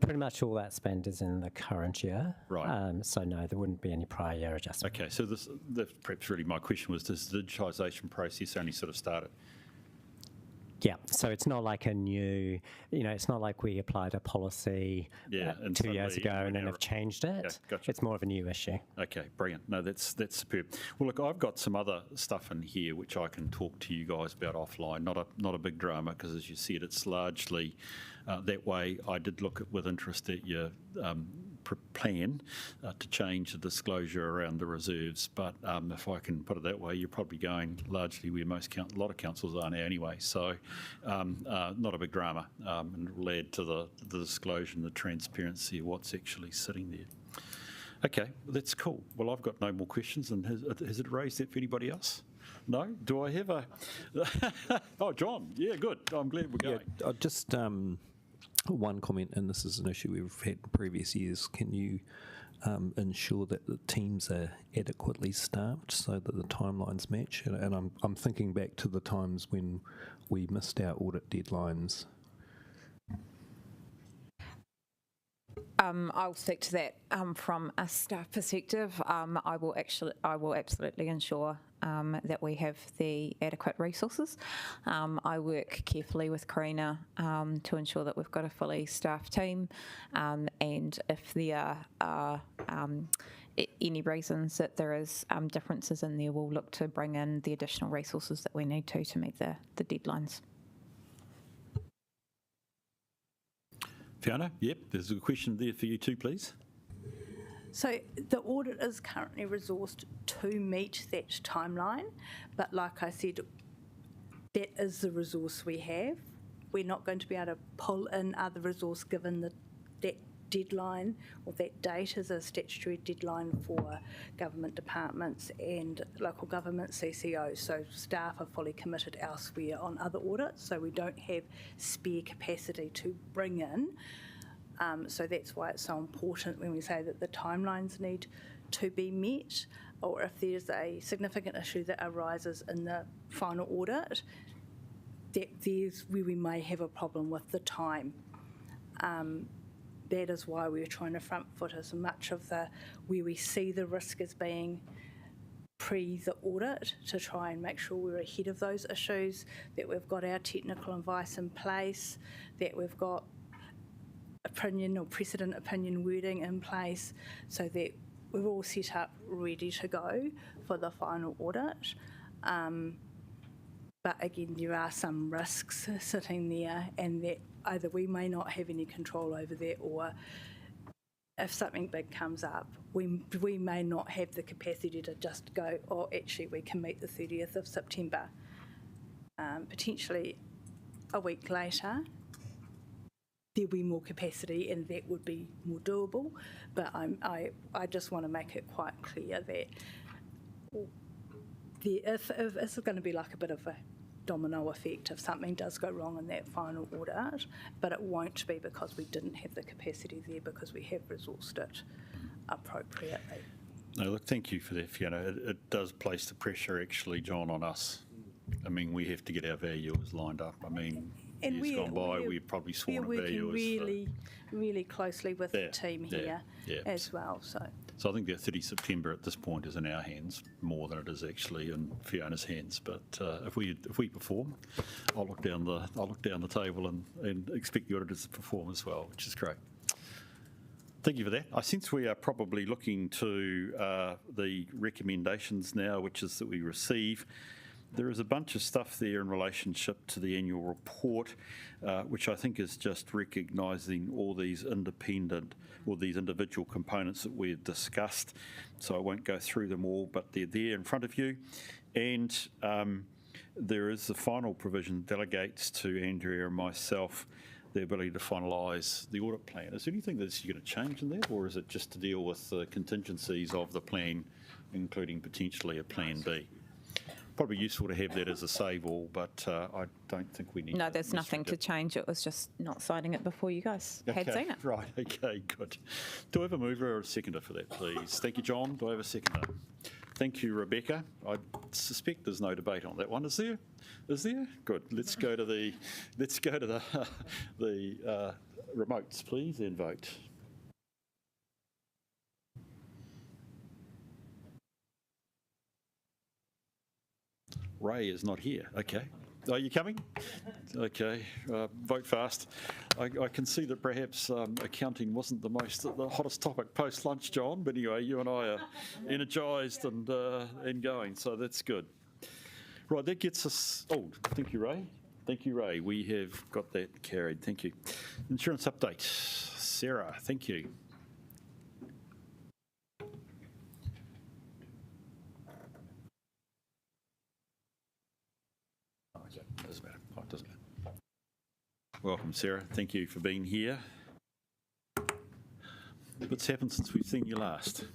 Pretty much all that spend is in the current year. Right. So no, there wouldn't be any prior year adjustment. Okay, so that's perhaps really my question was, does the digitisation process only sort of started? Yeah, so it's not like a new, it's not like we applied a policy 2 years ago and then have changed it. Yeah, gotcha. It's more of a new issue. Okay, brilliant. No, that's superb. Well, look, I've got some other stuff in here which I can talk to you guys about offline. Not a big drama, because as you said, it's largely that way. I did look with interest at your plan to change the disclosure around the reserves, but if I can put it that way, you're probably going largely where a lot of councils are now anyway, so not a big drama, and it'll add to the disclosure and the transparency of what's actually sitting there. Okay, that's cool. Well, I've got no more questions, and has it raised that for anybody else? No? Do I have a... Oh, John, yeah, good. I'm glad we're going. Yeah, just... one comment, and this is an issue we've had in previous years. Can you ensure that the teams are adequately staffed so that the timelines match? And I'm thinking back to the times when we missed our audit deadlines. I'll speak to that from a staff perspective. I will absolutely ensure that we have the adequate resources. I work carefully with Karina to ensure that we've got a fully staffed team, and if there are any reasons that there is differences in there, we'll look to bring in the additional resources that we need to meet the deadlines. Fiona, yep, there's a question there for you too, please. So the audit is currently resourced to meet that timeline, but like I said, that is the resource we have. We're not going to be able to pull in other resource given that deadline or that date is a statutory deadline for government departments and local government CCOs. So staff are fully committed elsewhere on other audits, so we don't have spare capacity to bring in. So that's why it's so important when we say that the timelines need to be met, or if there's a significant issue that arises in the final audit, there's where we may have a problem with the time. That is why we're trying to front foot as much of where we see the risk as being pre the audit, to try and make sure we're ahead of those issues, that we've got our technical advice in place, that we've got opinion or precedent opinion wording in place, so that we're all set up ready to go for the final audit. But again, there are some risks sitting there, and that either we may not have any control over that, or if something big comes up, we may not have the capacity to just go, oh, actually, we can meet the 30th of September. Potentially a week later, there'll be more capacity and that would be more doable. But I just want to make it quite clear that if it's going to be like a bit of a domino effect if something does go wrong in that final audit, but it won't be because we didn't have the capacity there, because we have resourced it appropriately. No, look, thank you for that, Fiona. It does place the pressure, actually, John, on us. I mean, we have to get our valuers lined up. I mean, and years gone by, we've probably sworn at valuers. We're working really closely with the team here as well. So I think that 30 September at this point is in our hands more than it is actually in Fiona's hands. But if we perform, I'll look down the table and expect the auditors to perform as well, which is great. Thank you for that. I sense we are probably looking to the recommendations now, which is that we receive. There is a bunch of stuff there in relationship to the annual report, which I think is just recognising all these independent or these individual components that we've discussed. So I won't go through them all, but they're there in front of you. And there is the final provision that delegates to Andrea and myself the ability to finalise the audit plan. Is there anything that's going to change in that, or is it just to deal with the contingencies of the plan, including potentially a plan B? Probably useful to have that as a save all, but I don't think we need. No, there's nothing to change. It was just not signing it before you guys had seen it. Right, okay, good. Do I have a mover or a seconder for that, please? Thank you, John. Do I have a seconder? Thank you, Rebecca. I suspect there's no debate on that one. Is there? Is there? Good. Let's go to the remotes, please, and vote. Ray is not here. Okay. Are you coming? Okay. Vote fast. I can see that perhaps accounting wasn't the hottest topic post-lunch, John, but anyway, you and I are energised and going, so that's good. Right, that gets us... Oh, thank you, Ray. Thank you, Ray. We have got that carried. Thank you. Insurance update. Sarah, thank you. Doesn't matter. Welcome, Sarah. Thank you for being here. What's happened since we've seen you last?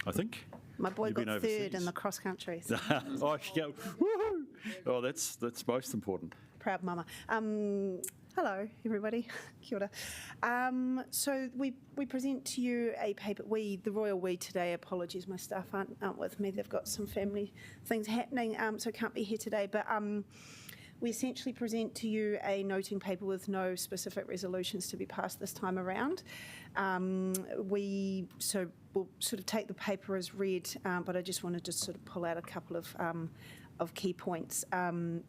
I think. My boy got third in the cross country. So. Oh, yeah. Woohoo! Oh, that's most important. Proud mama. Hello, everybody. Kia ora. So we present to you a paper. The royal we today. Apologies, my staff aren't with me. They've got some family things happening, so can't be here today. But we essentially present to you a noting paper with no specific resolutions to be passed this time around. We'll sort of take the paper as read, but I just wanted to sort of pull out a couple of key points. And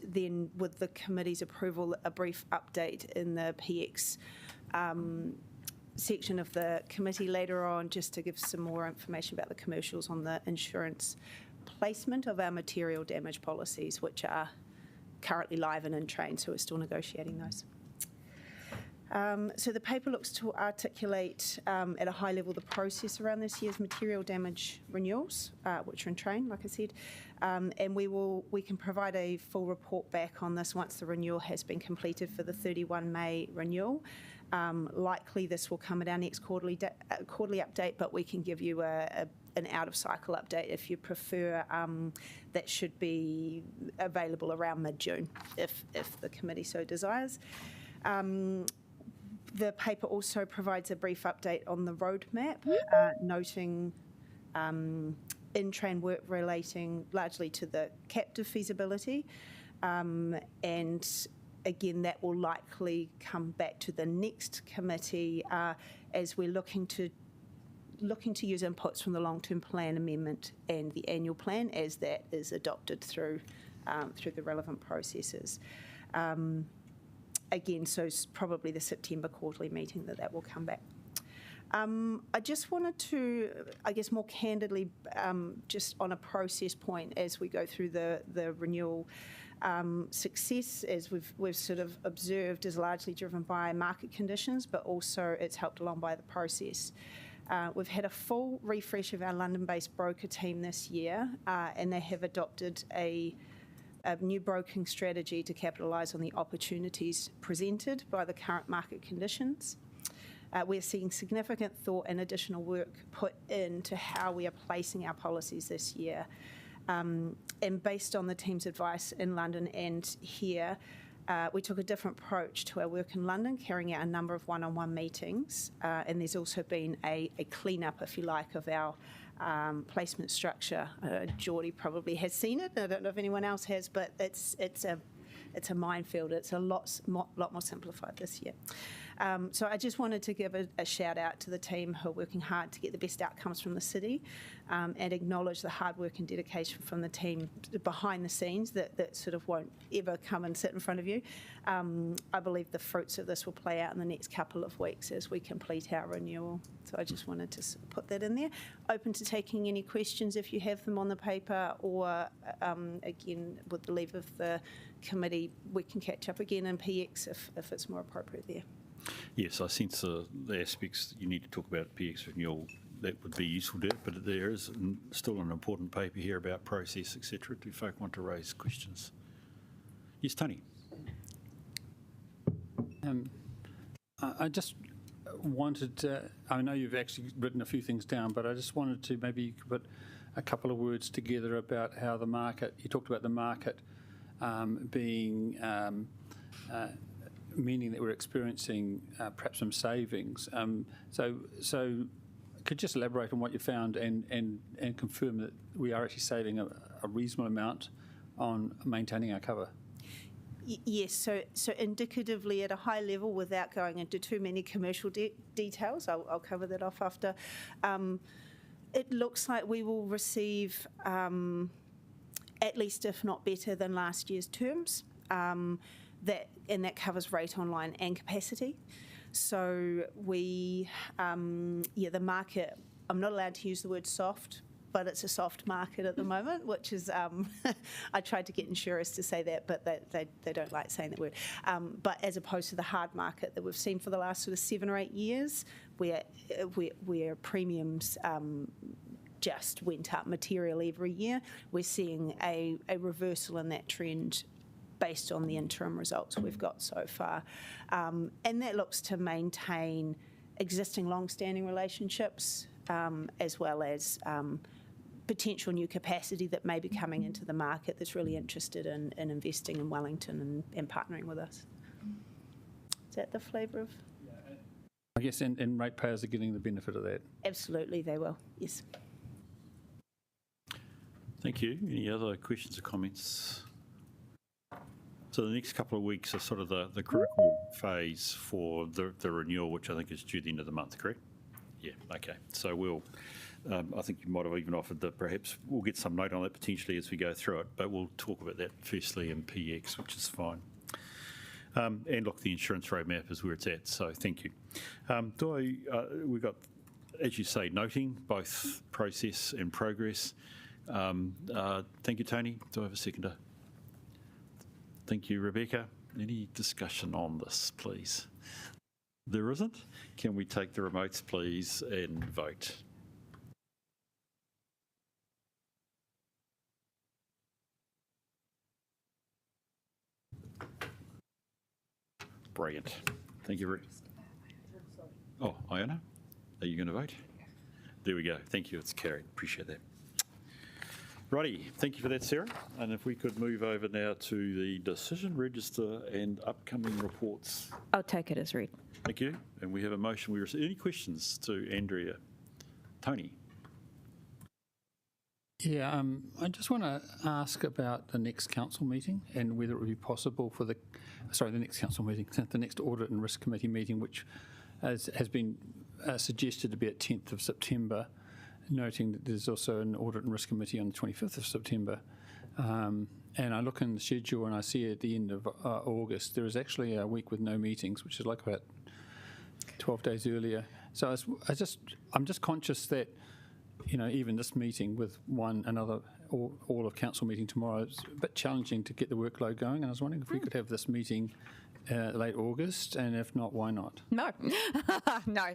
then with the committee's approval, a brief update in the PX section of the committee later on, just to give some more information about the commercials on the insurance placement of our material damage policies, which are currently live and in train, so we're still negotiating those. So the paper looks to articulate at a high level the process around this year's material damage renewals, which are in train, like I said, and we can provide a full report back on this once the renewal has been completed for the 31 May renewal. Likely this will come at our next quarterly update, but we can give you an out-of-cycle update if you prefer. That should be available around mid-June if the committee so desires. The paper also provides a brief update on the roadmap, noting in-train work relating largely to the captive feasibility, and again that will likely come back to the next committee as we're looking to use inputs from the long-term plan amendment and the annual plan as that is adopted through the relevant processes. Again, so it's probably the September quarterly meeting that will come back. I just wanted to, I guess more candidly, just on a process point as we go through the renewal, success, as we've sort of observed, is largely driven by market conditions, but also it's helped along by the process. We've had a full refresh of our London-based broker team this year, and they have adopted a new broking strategy to capitalise on the opportunities presented by the current market conditions. We're seeing significant thought and additional work put into how we are placing our policies this year. And based on the team's advice in London and here, we took a different approach to our work in London, carrying out a number of one-on-one meetings. And there's also been a clean-up, if you like, of our placement structure. Geordie probably has seen it. I don't know if anyone else has, but it's a minefield. It's a lot more simplified this year. So I just wanted to give a shout out to the team who are working hard to get the best outcomes from the city, and acknowledge the hard work and dedication from the team behind the scenes that sort of won't ever come and sit in front of you. I believe the fruits of this will play out in the next couple of weeks as we complete our renewal. So I just wanted to put that in there. Open to taking any questions if you have them on the paper, or again, with the leave of the committee, we can catch up again in PX if it's more appropriate there. Yes, I sense the aspects that you need to talk about PX renewal. That would be useful to it, but there is still an important paper here about process, etc. Do folk want to raise questions? Yes, Tony. I just wanted to, I know you've actually written a few things down, but I just wanted to maybe you could put a couple of words together about how the market, you talked about the market being, meaning that we're experiencing perhaps some savings. So could you just elaborate on what you found and confirm that we are actually saving a reasonable amount on maintaining our cover? Yes, so indicatively at a high level, without going into too many commercial details, I'll cover that off after. It looks like we will receive at least, if not better than last year's terms. That covers rate, online and capacity. So we, the market, I'm not allowed to use the word soft, but it's a soft market at the moment, which is, I tried to get insurers to say that, but they don't like saying that word. But as opposed to the hard market that we've seen for the last sort of 7 or 8 years, where premiums just went up materially every year, we're seeing a reversal in that trend based on the interim results we've got so far. And that looks to maintain existing long-standing relationships, as well as potential new capacity that may be coming into the market that's really interested in investing in Wellington and partnering with us. Is that the flavour of? I guess, and ratepayers are getting the benefit of that. Absolutely, they will, yes. Thank you. Any other questions or comments? So the next couple of weeks are sort of the critical phase for the renewal, which I think is due the end of the month, correct? Yeah, okay. So we'll, I think you might have even offered that perhaps we'll get some note on that potentially as we go through it, but we'll talk about that firstly in PX, which is fine. And look, the insurance roadmap is where it's at, so thank you. We've got, as you say, noting both process and progress. Thank you, Tony. Do I have a seconder? Thank you, Rebecca. Any discussion on this, please? There isn't? Can we take the remotes, please, and vote? Brilliant. Thank you, Rick. Oh, Iona, are you going to vote? There we go. Thank you. It's carried. Appreciate that. Righty, thank you for that, Sarah. And if we could move over now to the decision register and upcoming reports. I'll take it as read. Thank you. And we have a motion. We receive any questions to Andrea? Tony. Yeah, I just want to ask about the next council meeting and whether it would be possible for the next council meeting, the next Audit and Risk Committee meeting, which has been suggested to be at 10th of September. Noting that there's also an Audit and Risk Committee on the 25th of September. And I look in the schedule and I see at the end of August, there is actually a week with no meetings, which is like about 12 days earlier. So I'm just conscious that, even this meeting with all of council meeting tomorrow, it's a bit challenging to get the workload going. And I was wondering if we could have this meeting late August, and if not, why not? No, no.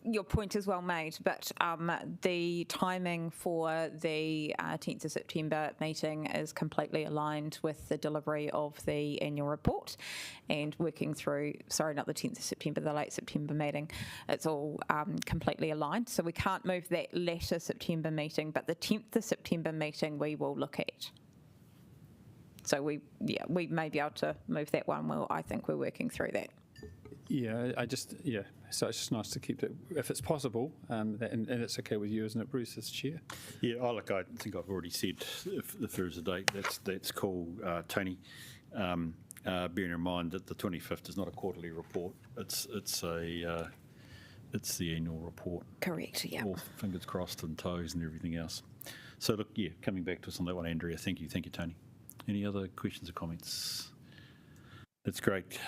Your point is well made, but the timing for the 10th of September meeting is completely aligned with the delivery of the annual report and working through. Sorry, not the 10th of September, the late September meeting. It's all completely aligned, so we can't move that later September meeting, but the 10th of September meeting we will look at. So we may be able to move that one. Well, I think we're working through that. Yeah, so it's just nice to keep that, if it's possible, and it's okay with you, isn't it, Bruce, as chair? Yeah, I think I've already said if there is a date, that's cool, Tony. bearing in mind that the 25th is not a quarterly report. It's the annual report. Correct, yeah. All fingers crossed and toes and everything else. So look, yeah, coming back to us on that one, Andrea. Thank you, Tony. Any other questions or comments? That's great.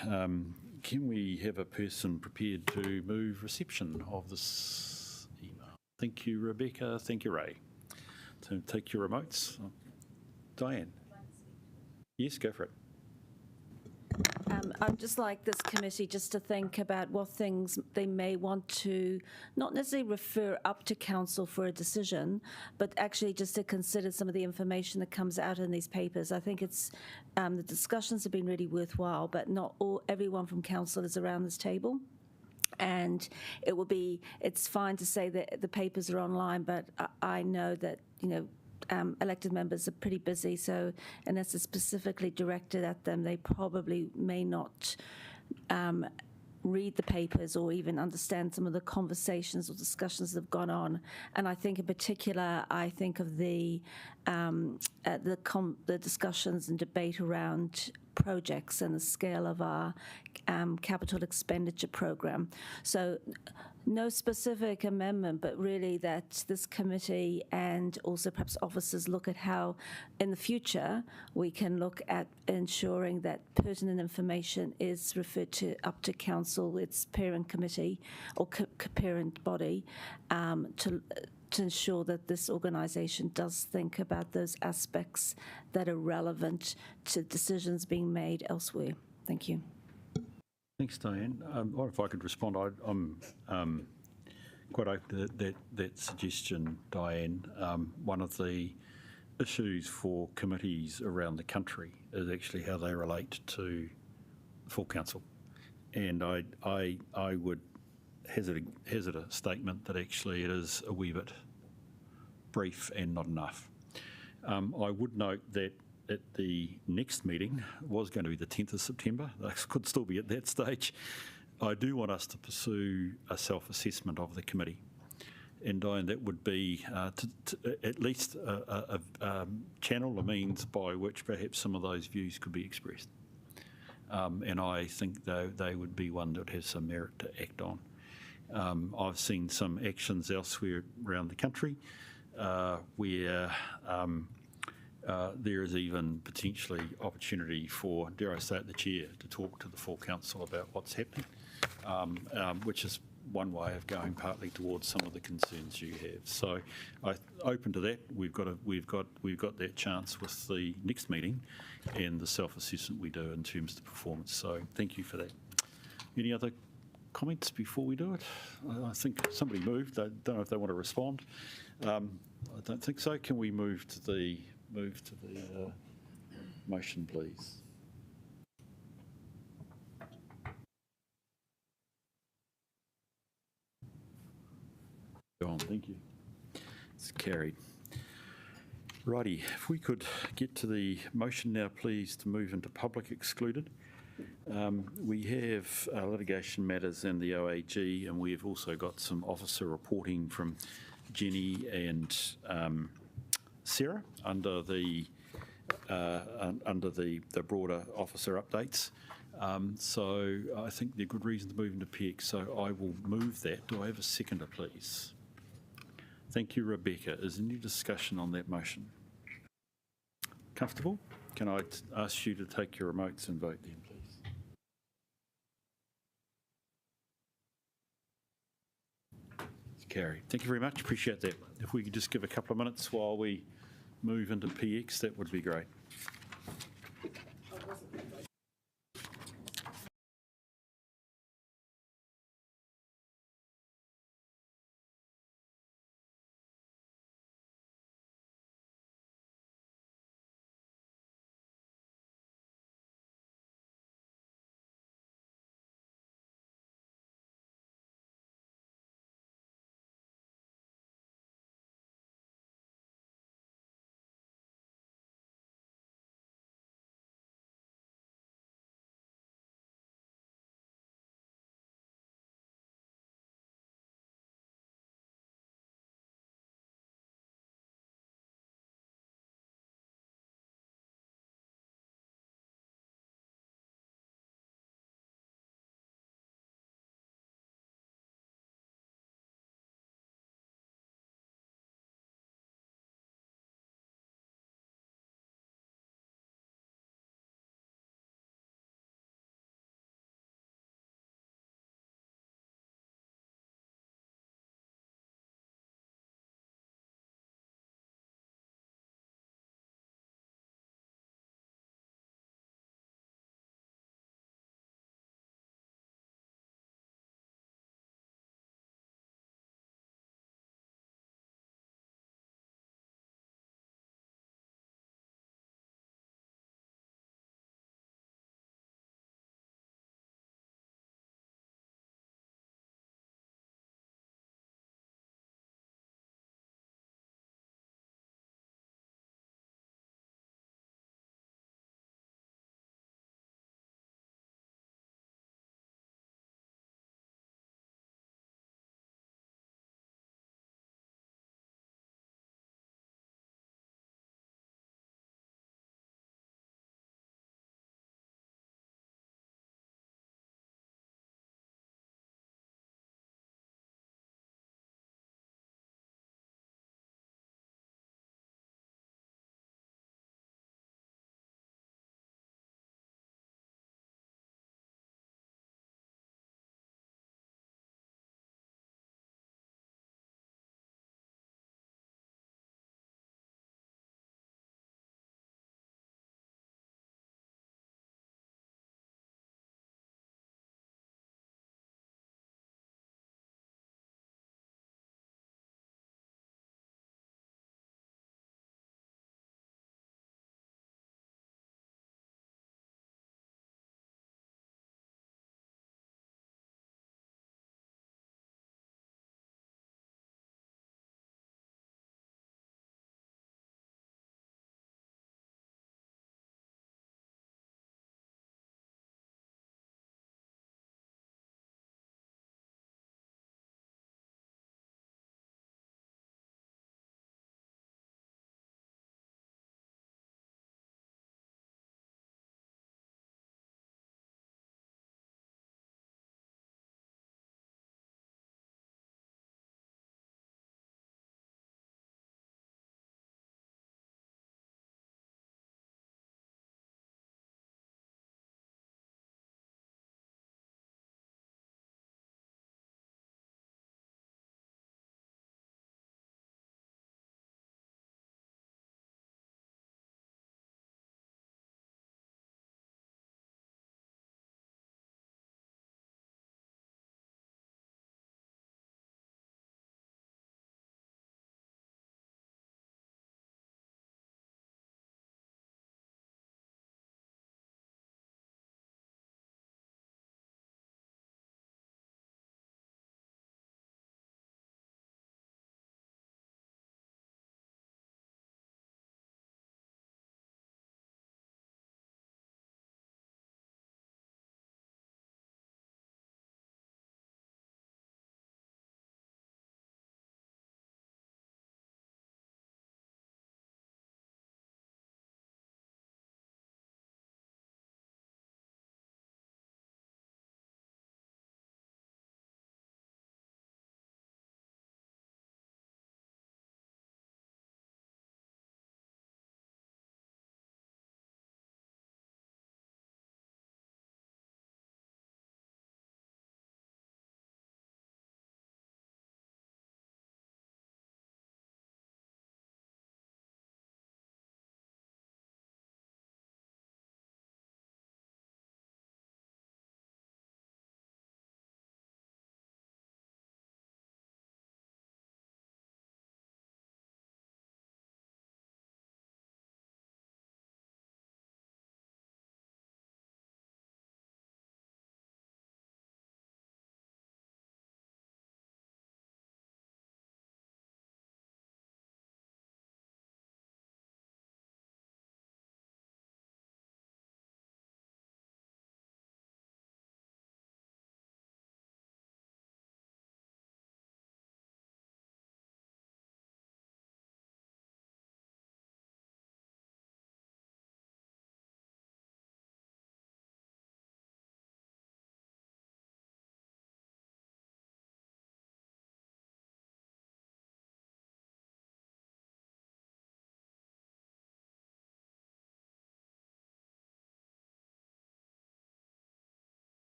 Can we have a person prepared to move reception of this email? Thank you, Rebecca. Thank you, Ray. So take your remotes. Diane. Yes, go for it. I'd just like this committee just to think about what things they may want to not necessarily refer up to council for a decision, but actually just to consider some of the information that comes out in these papers. I think it's the discussions have been really worthwhile, but not everyone from council is around this table. And it's fine to say that the papers are online, but I know that, elected members are pretty busy, so unless it's specifically directed at them, they probably may not read the papers or even understand some of the conversations or discussions that have gone on. And I think in particular, I think of the discussions and debate around projects and the scale of our capital expenditure program. So no specific amendment, but really that this committee and also perhaps officers look at how in the future we can look at ensuring that pertinent information is referred to up to council, its parent committee or parent body, to ensure that this organisation does think about those aspects that are relevant to decisions being made elsewhere. Thank you. Thanks, Diane. Or if I could respond, I'm quite open to that suggestion, Diane. One of the issues for committees around the country is actually how they relate to full council, and I would hazard a statement that actually it is a wee bit brief and not enough. I would note that at the next meeting was going to be the 10th of September. I could still be at that stage. I do want us to pursue a self-assessment of the committee. And Diane, that would be at least a channel, a means by which perhaps some of those views could be expressed. And I think they would be one that has some merit to act on. I've seen some actions elsewhere around the country where there is even potentially opportunity for, dare I say it, the chair to talk to the full council about what's happening, which is one way of going partly towards some of the concerns you have. So I'm open to that. We've got that chance with the next meeting and the self-assessment we do in terms of the performance. So thank you for that. Any other comments before we do it? I think somebody moved. I don't know if they want to respond. I don't think so. Can we move to the motion, please? Go on, thank you. It's carried. Righty, if we could get to the motion now, please, to move into public excluded. We have litigation matters and the OAG, and we've also got some officer reporting from Jenny and Sarah under the broader officer updates. So I think they're good reasons to move into PX, so I will move that. Do I have a seconder, please? Thank you, Rebecca. Is there any discussion on that motion? Comfortable? Can I ask you to take your remotes and vote then, please? It's carried. Thank you very much. Appreciate that. If we could just give a couple of minutes while we move into PX, that would be great.